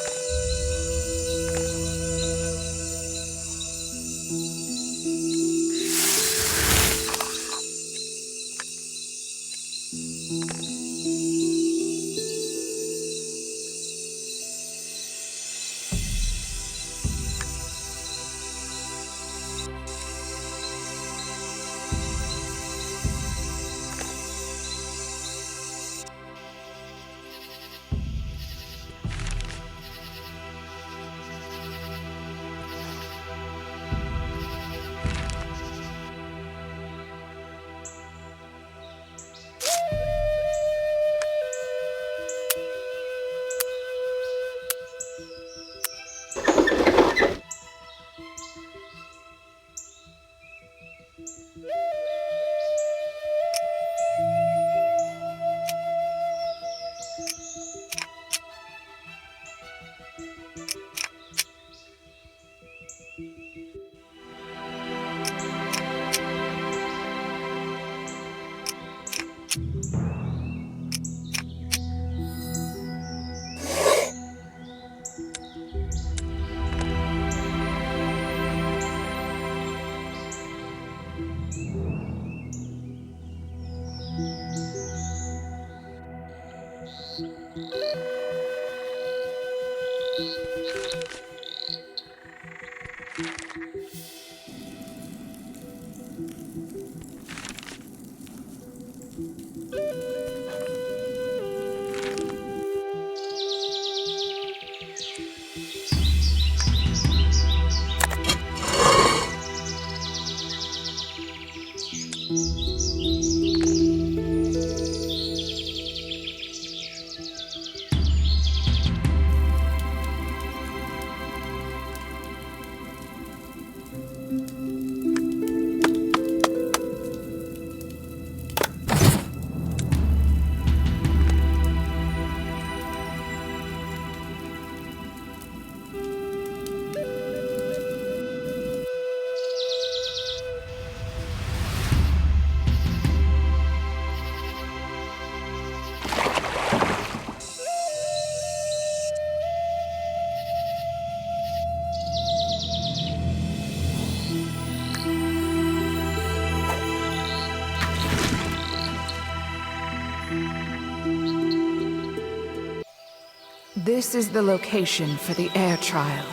This is the location for the air trial.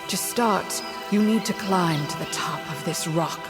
To start, you need to climb to the top of this rock.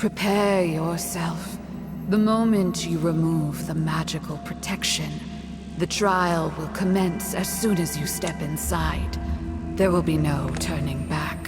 Prepare yourself. The moment you remove the magical protection, the trial will commence as soon as you step inside. There will be no turning back.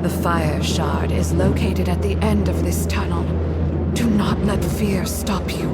The fire shard is located at the end of this tunnel. Do not let fear stop you.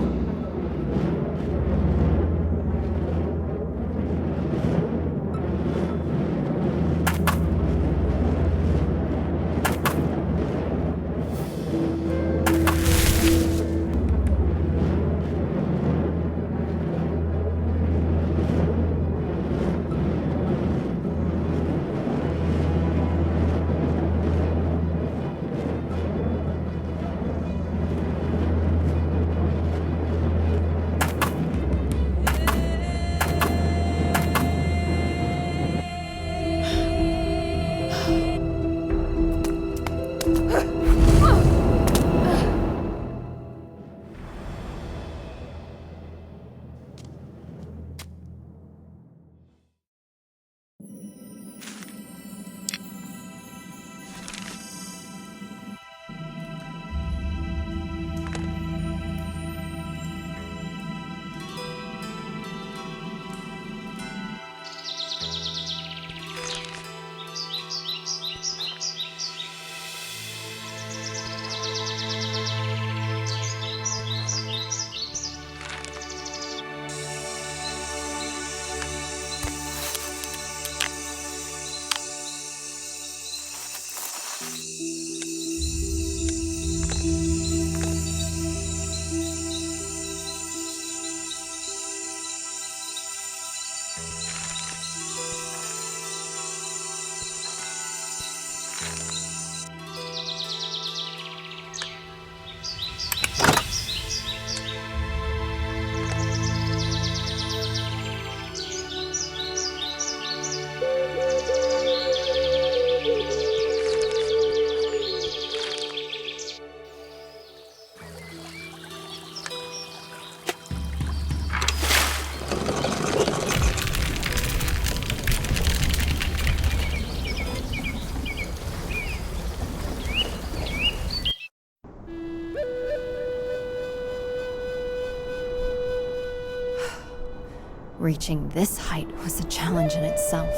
Reaching this height was a challenge in itself.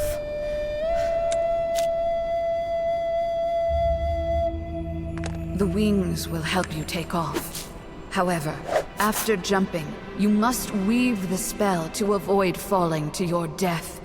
The wings will help you take off. However, after jumping, you must weave the spell to avoid falling to your death.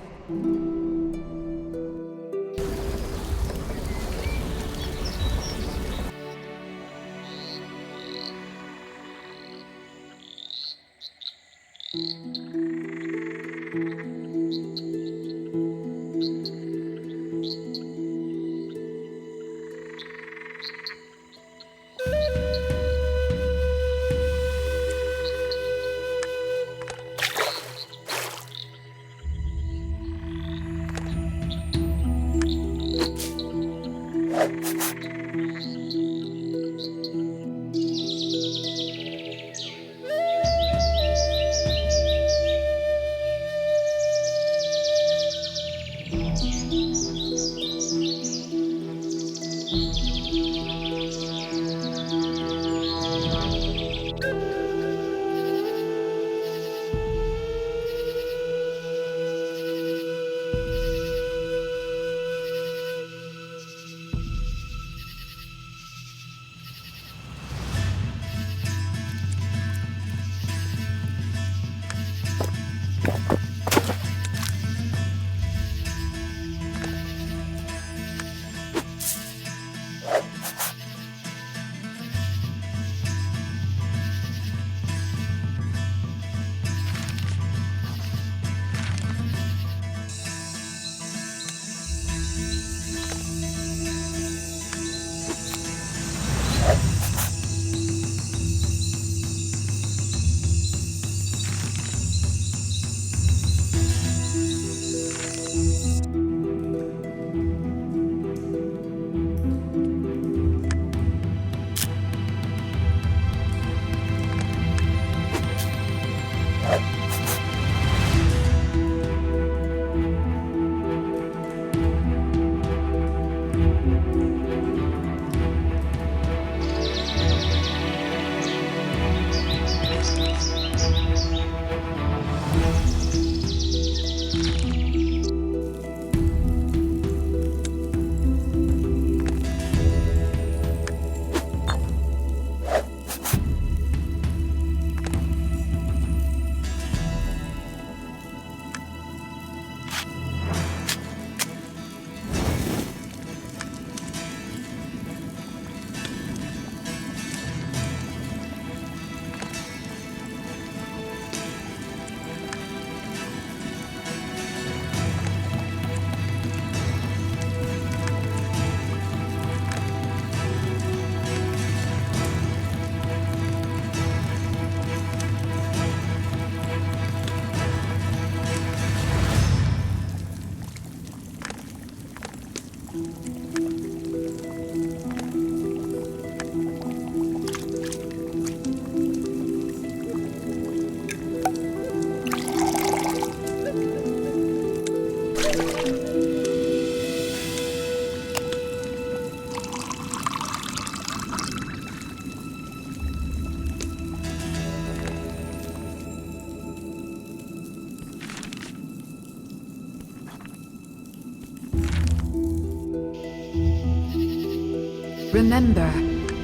Remember,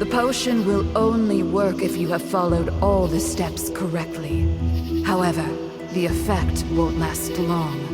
the potion will only work if you have followed all the steps correctly. However, the effect won't last long.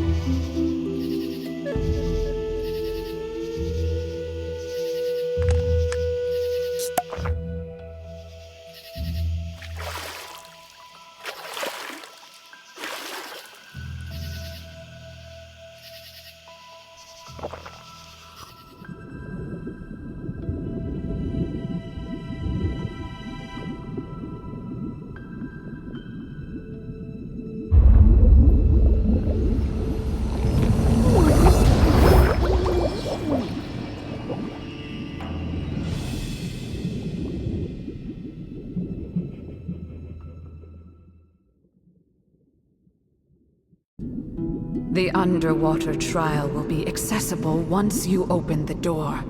The underwater trial will be accessible once you open the door.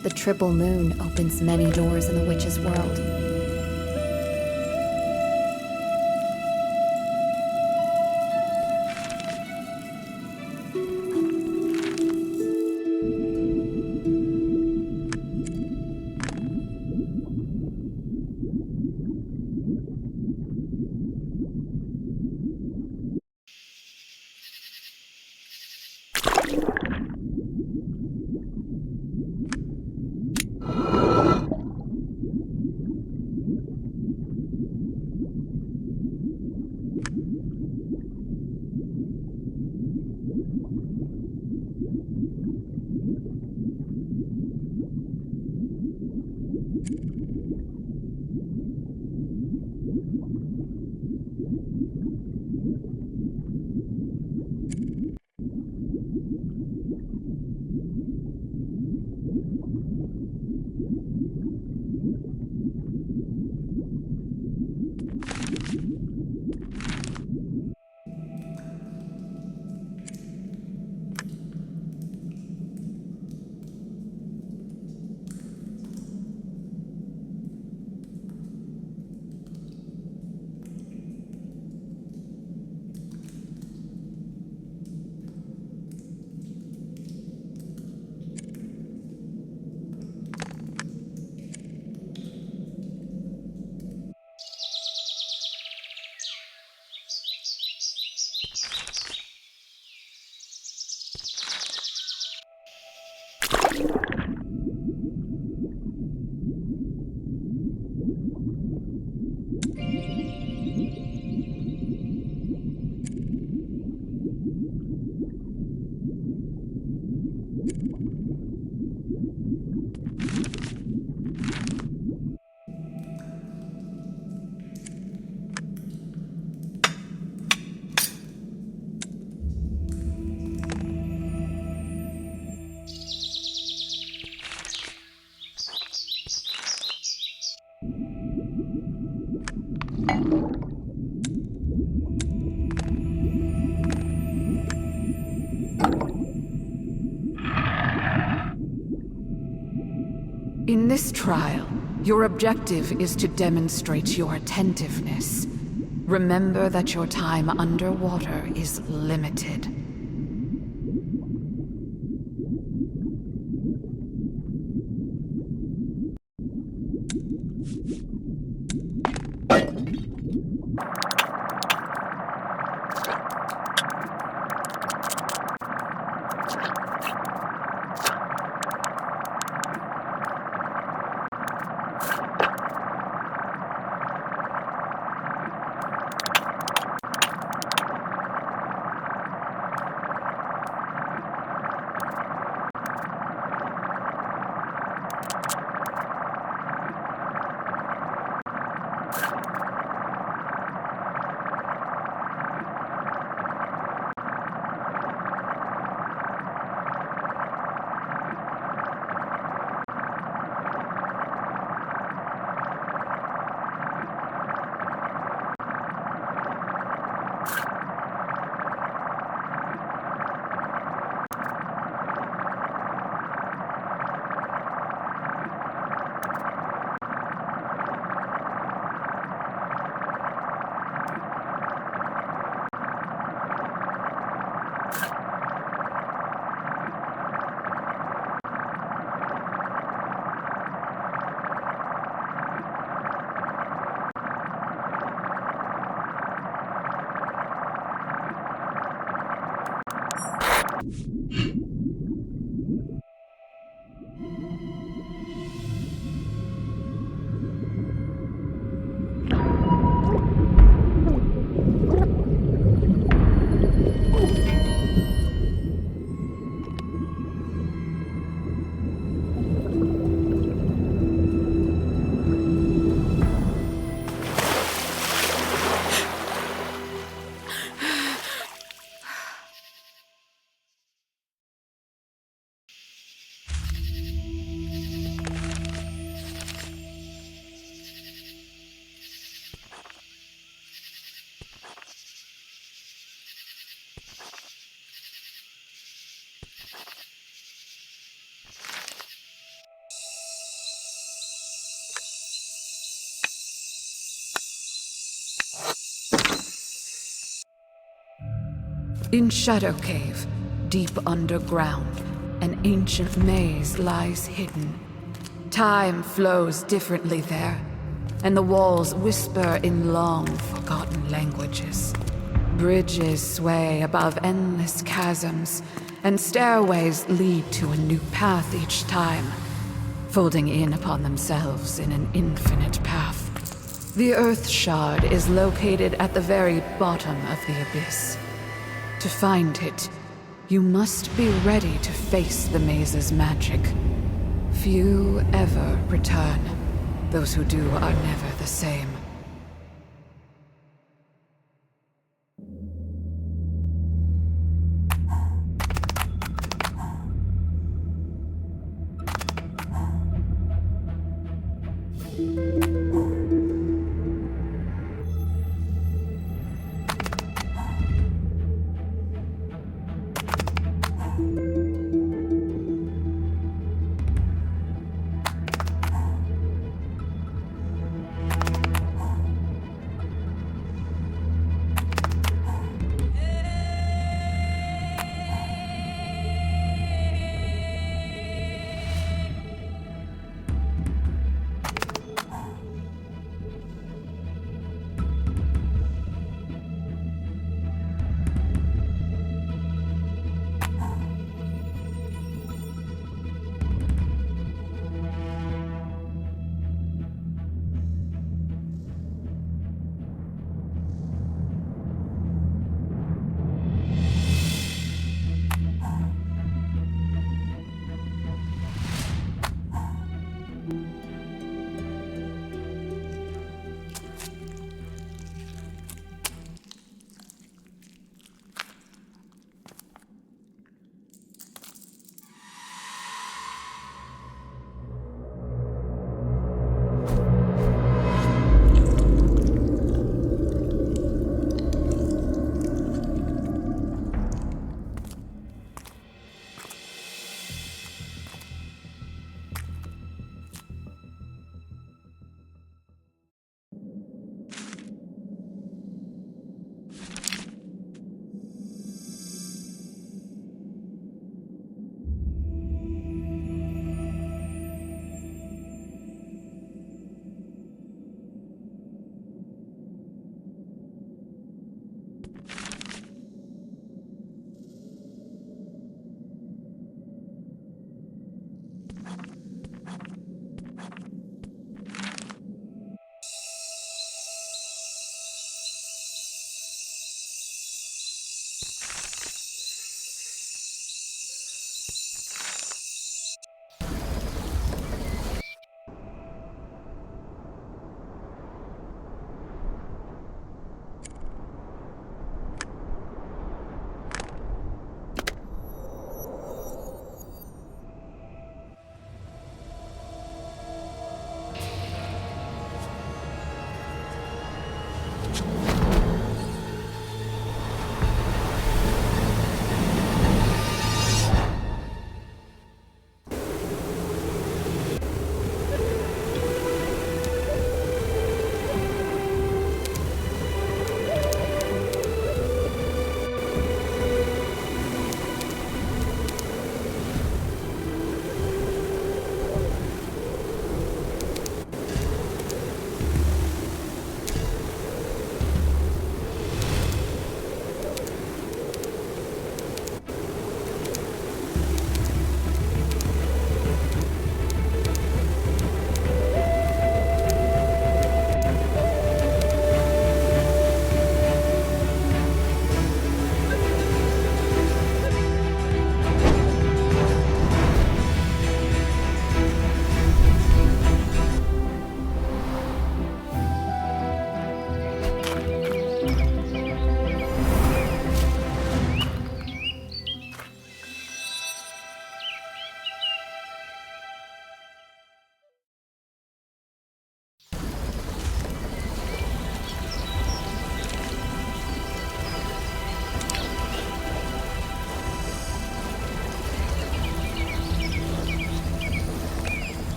The triple moon opens many doors in the witch's world. In this trial, your objective is to demonstrate your attentiveness. Remember that your time underwater is limited. In Shadow Cave, deep underground, an ancient maze lies hidden. Time flows differently there, and the walls whisper in long forgotten languages. Bridges sway above endless chasms, and stairways lead to a new path each time, folding in upon themselves in an infinite path. The Earth Shard is located at the very bottom of the abyss. To find it, you must be ready to face the maze's magic. Few ever return. Those who do are never the same.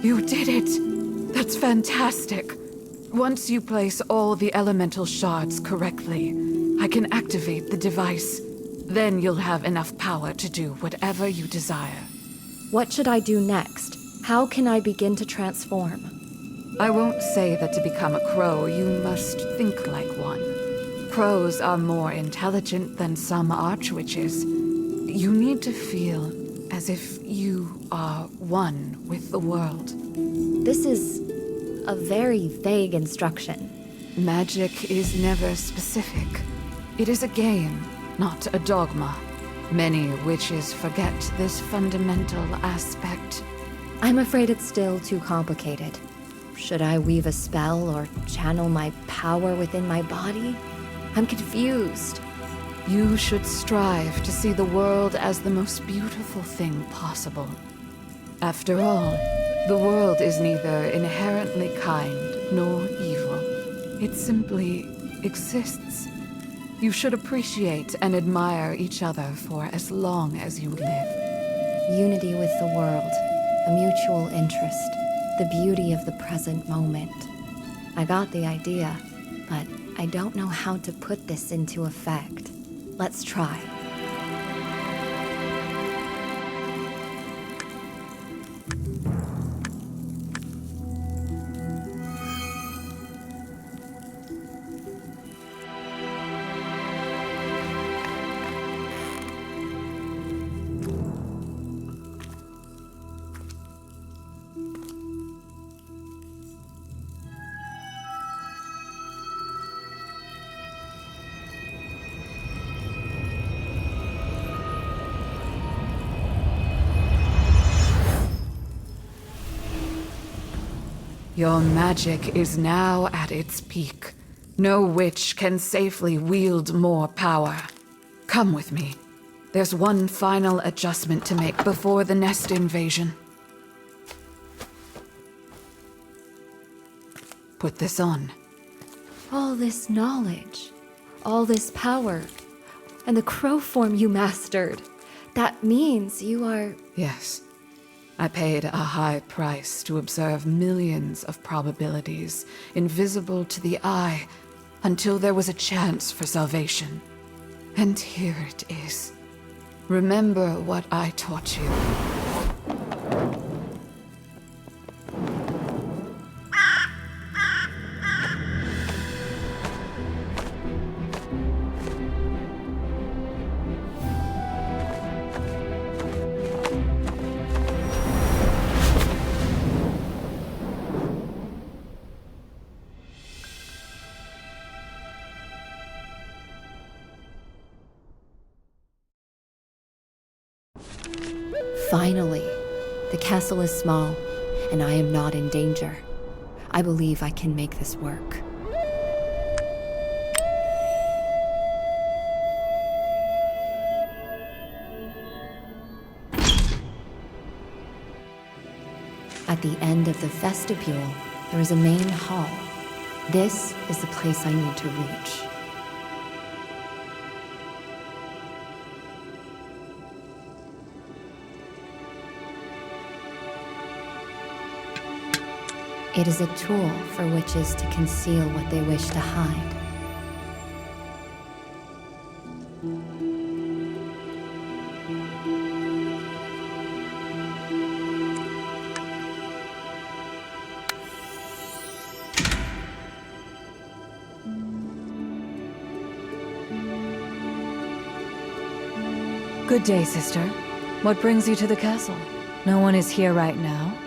You did it! That's fantastic! Once you place all the elemental shards correctly, I can activate the device. Then you'll have enough power to do whatever you desire. What should I do next? How can I begin to transform? I won't say that to become a crow, you must think like one. Crows are more intelligent than some archwitches. You need to feel as if you are one with the world. This is a very vague instruction. Magic is never specific. It is a game, not a dogma. Many witches forget this fundamental aspect. I'm afraid it's still too complicated. Should I weave a spell or channel my power within my body? I'm confused. You should strive to see the world as the most beautiful thing possible. After all, the world is neither inherently kind nor evil. It simply exists. You should appreciate and admire each other for as long as you live. Unity with the world, a mutual interest, the beauty of the present moment. I got the idea, but I don't know how to put this into effect. Let's try. Your magic is now at its peak. No witch can safely wield more power. Come with me. There's one final adjustment to make before the nest invasion. Put this on. All this knowledge, all this power, and the crow form you mastered. That means you are... Yes. I paid a high price to observe millions of probabilities, invisible to the eye, until there was a chance for salvation. And here it is. Remember what I taught you. Finally, the castle is small, and I am not in danger. I believe I can make this work. At the end of the vestibule, there is a main hall. This is the place I need to reach. It is a tool for witches to conceal what they wish to hide. Good day, sister. What brings you to the castle? No one is here right now.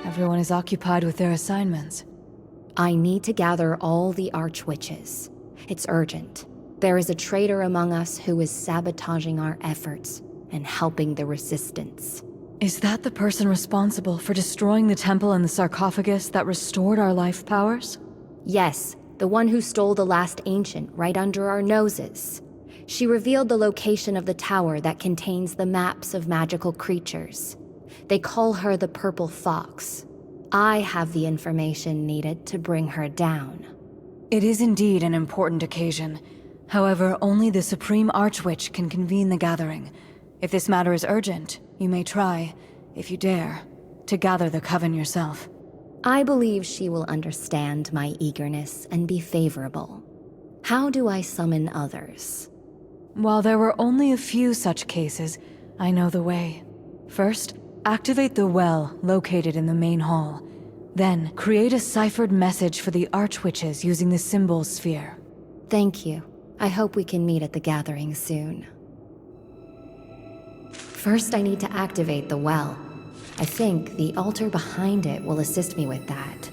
Everyone is occupied with their assignments. I need to gather all the archwitches. It's urgent. There is a traitor among us who is sabotaging our efforts and helping the resistance. Is that the person responsible for destroying the temple and the sarcophagus that restored our life powers? Yes, the one who stole the last ancient right under our noses. She revealed the location of the tower that contains the maps of magical creatures. They call her the Purple Fox. I have the information needed to bring her down. It is indeed an important occasion. However, only the Supreme Archwitch can convene the gathering. If this matter is urgent, you may try, if you dare, to gather the coven yourself. I believe she will understand my eagerness and be favorable. How do I summon others? While there were only a few such cases, I know the way. First, activate the well located in the main hall. Then, create a ciphered message for the Archwitches using the symbol sphere. Thank you. I hope we can meet at the gathering soon. First, I need to activate the well. I think the altar behind it will assist me with that.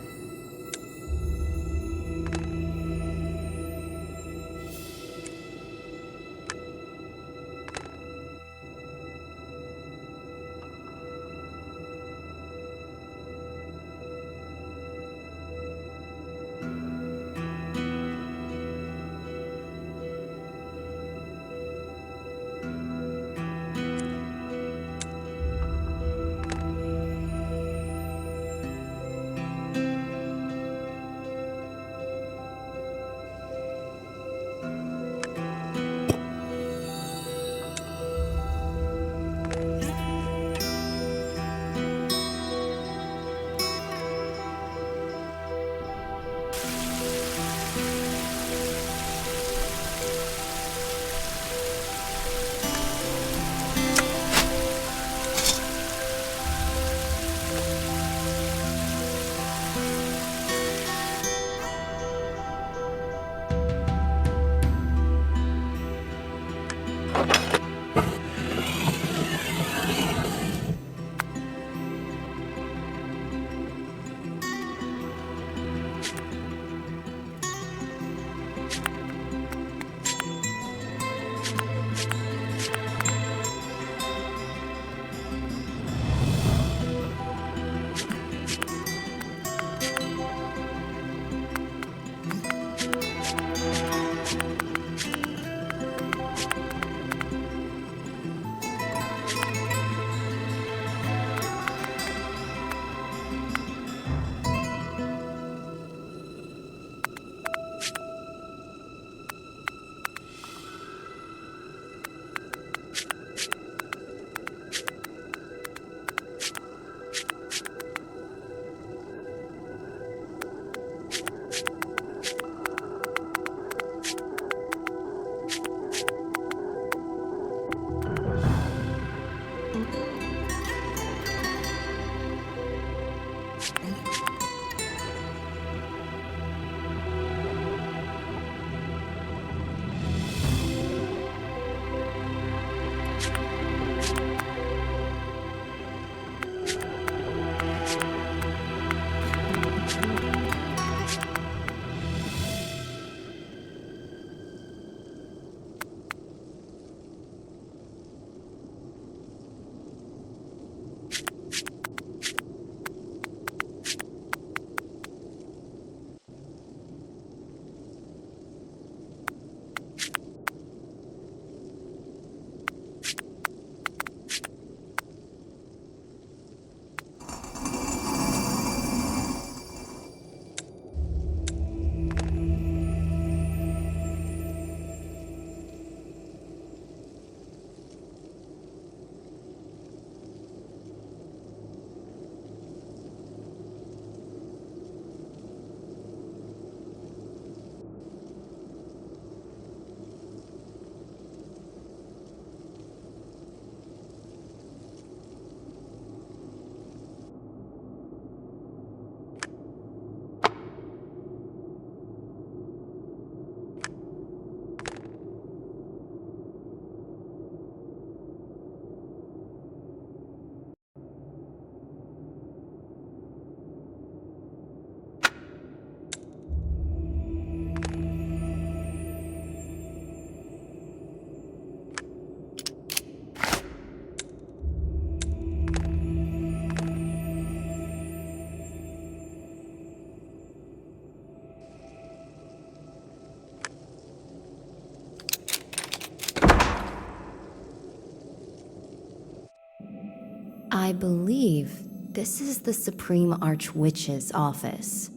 I believe this is the Supreme Archwitch's office,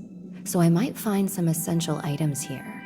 so I might find some essential items here.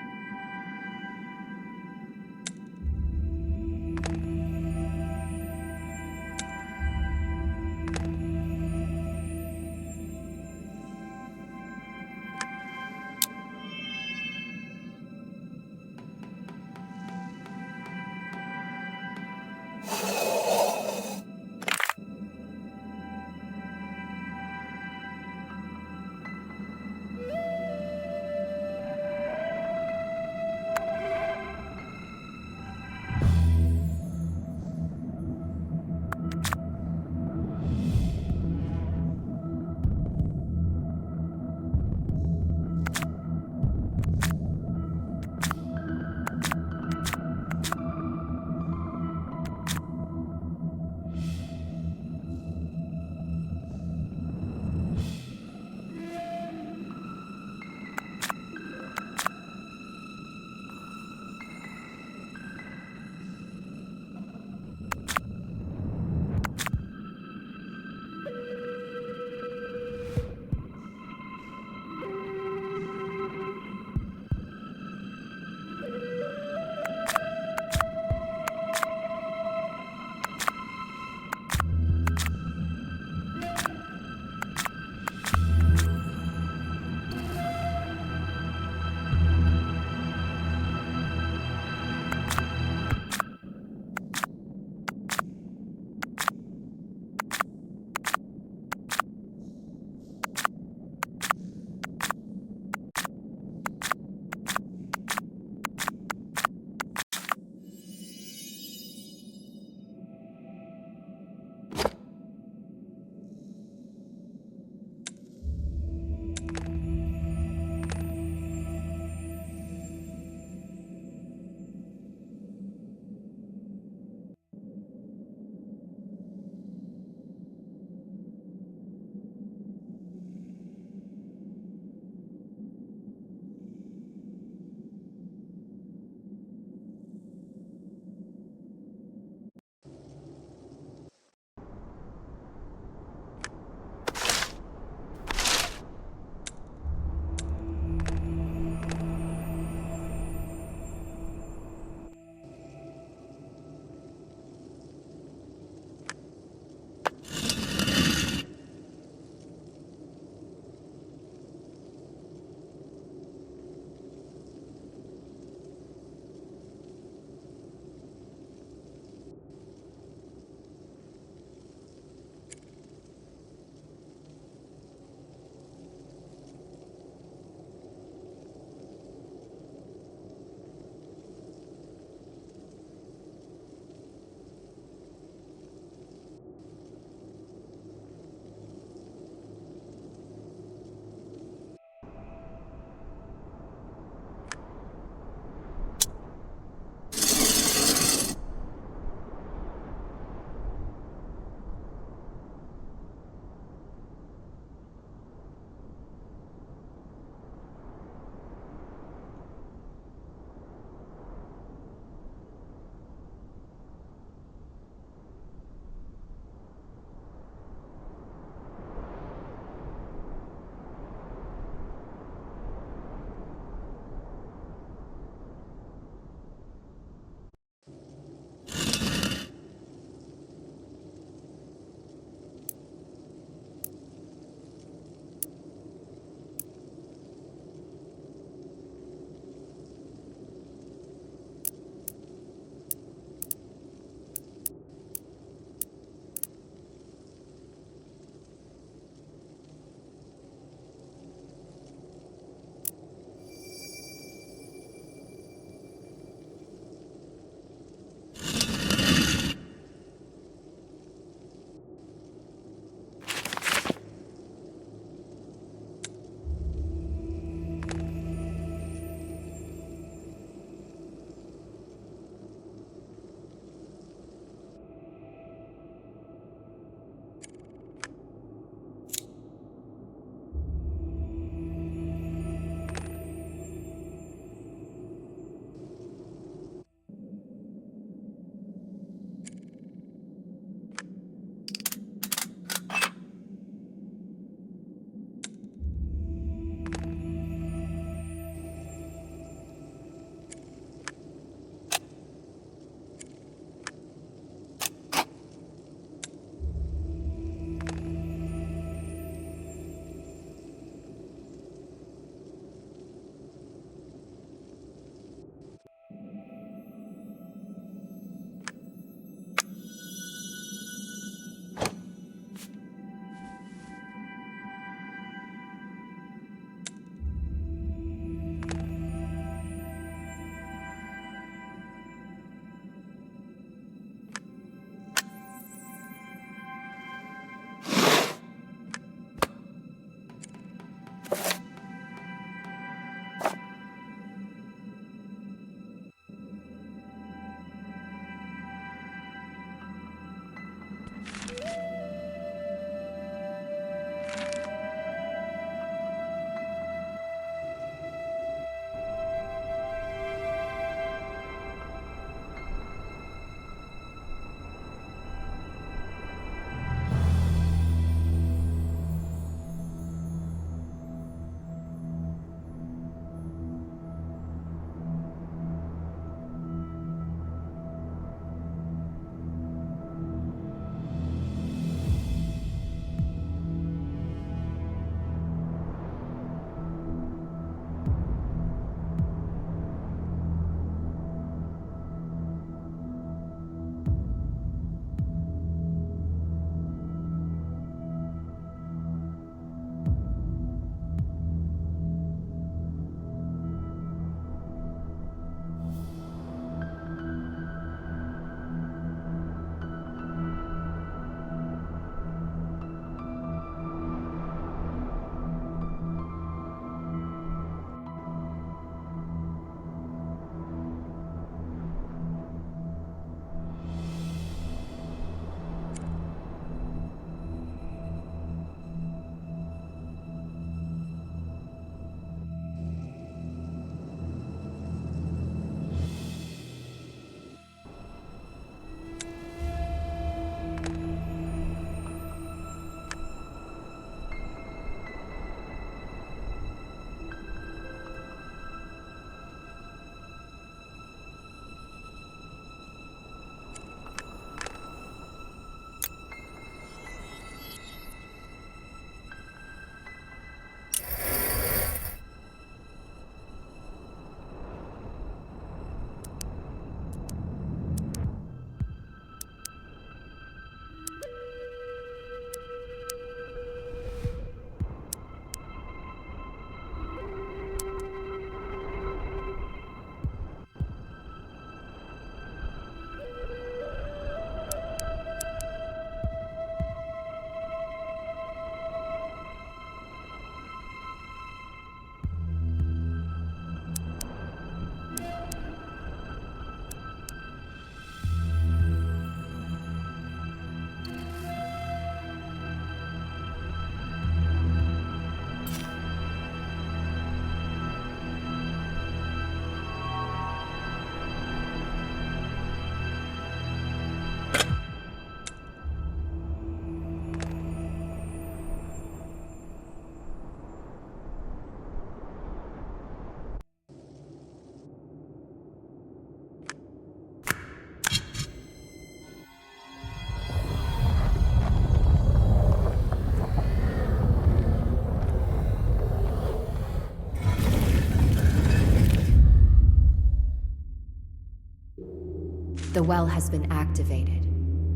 The well has been activated.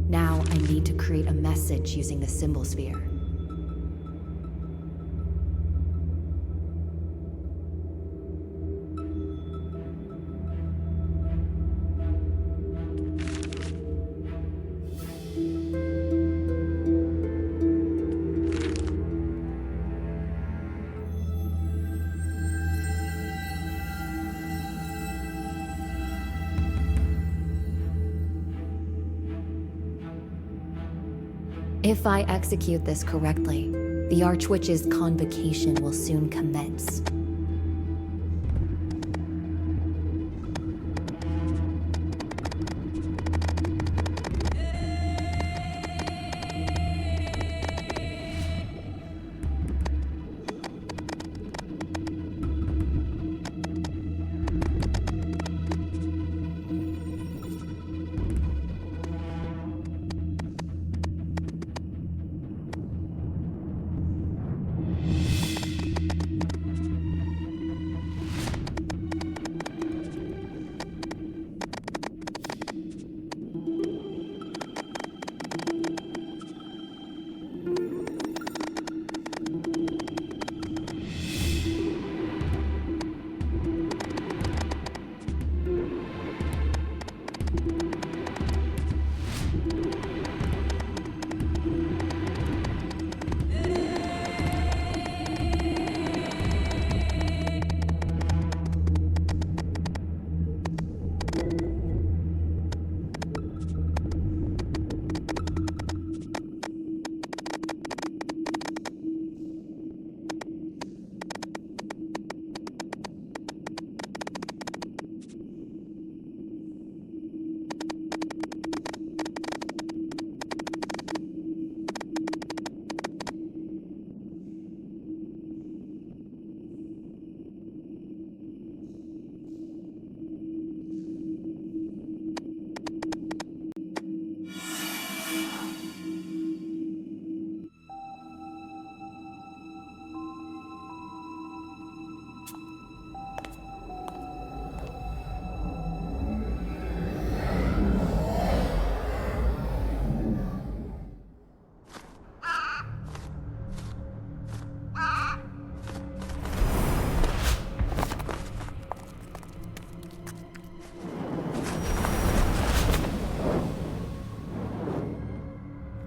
Now I need to create a message using the symbol sphere. If I execute this correctly, the Archwitch's convocation will soon commence.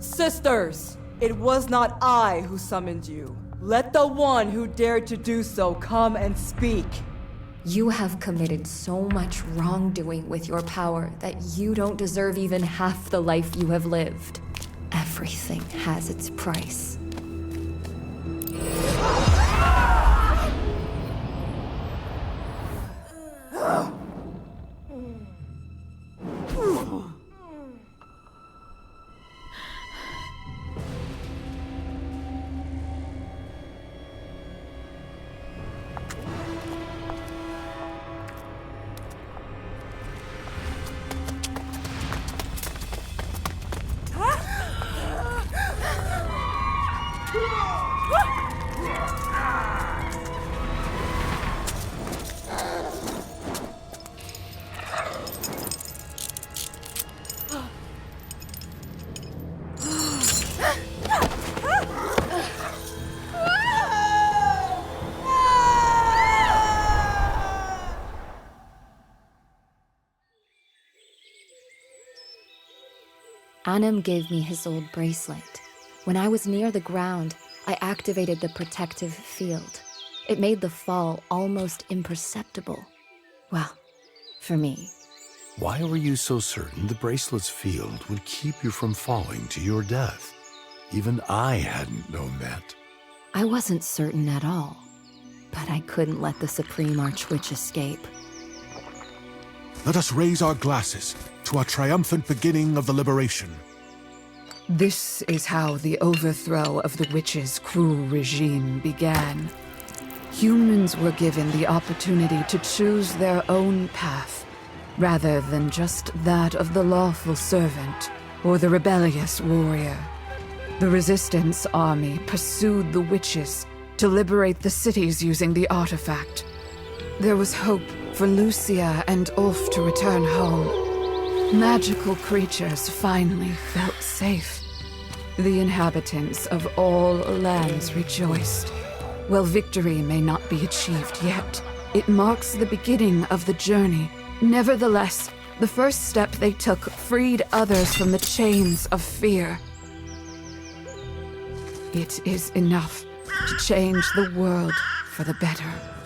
Sisters, it was not I who summoned you. Let the one who dared to do so come and speak. You have committed so much wrongdoing with your power that you don't deserve even half the life you have lived. Everything has its price. Anim gave me his old bracelet. When I was near the ground, I activated the protective field. It made the fall almost imperceptible. Well, for me. Why were you so certain the bracelet's field would keep you from falling to your death? Even I hadn't known that. I wasn't certain at all, but I couldn't let the Supreme Archwitch escape. Let us raise our glasses to our triumphant beginning of the liberation. This is how the overthrow of the witch's cruel regime began. Humans were given the opportunity to choose their own path, rather than just that of the lawful servant or the rebellious warrior. The Resistance army pursued the witches to liberate the cities using the artifact. There was hope for Lucia and Ulf to return home. Magical creatures finally felt safe. The inhabitants of all lands rejoiced. While victory may not be achieved yet, it marks the beginning of the journey. Nevertheless, the first step they took freed others from the chains of fear. It is enough to change the world for the better.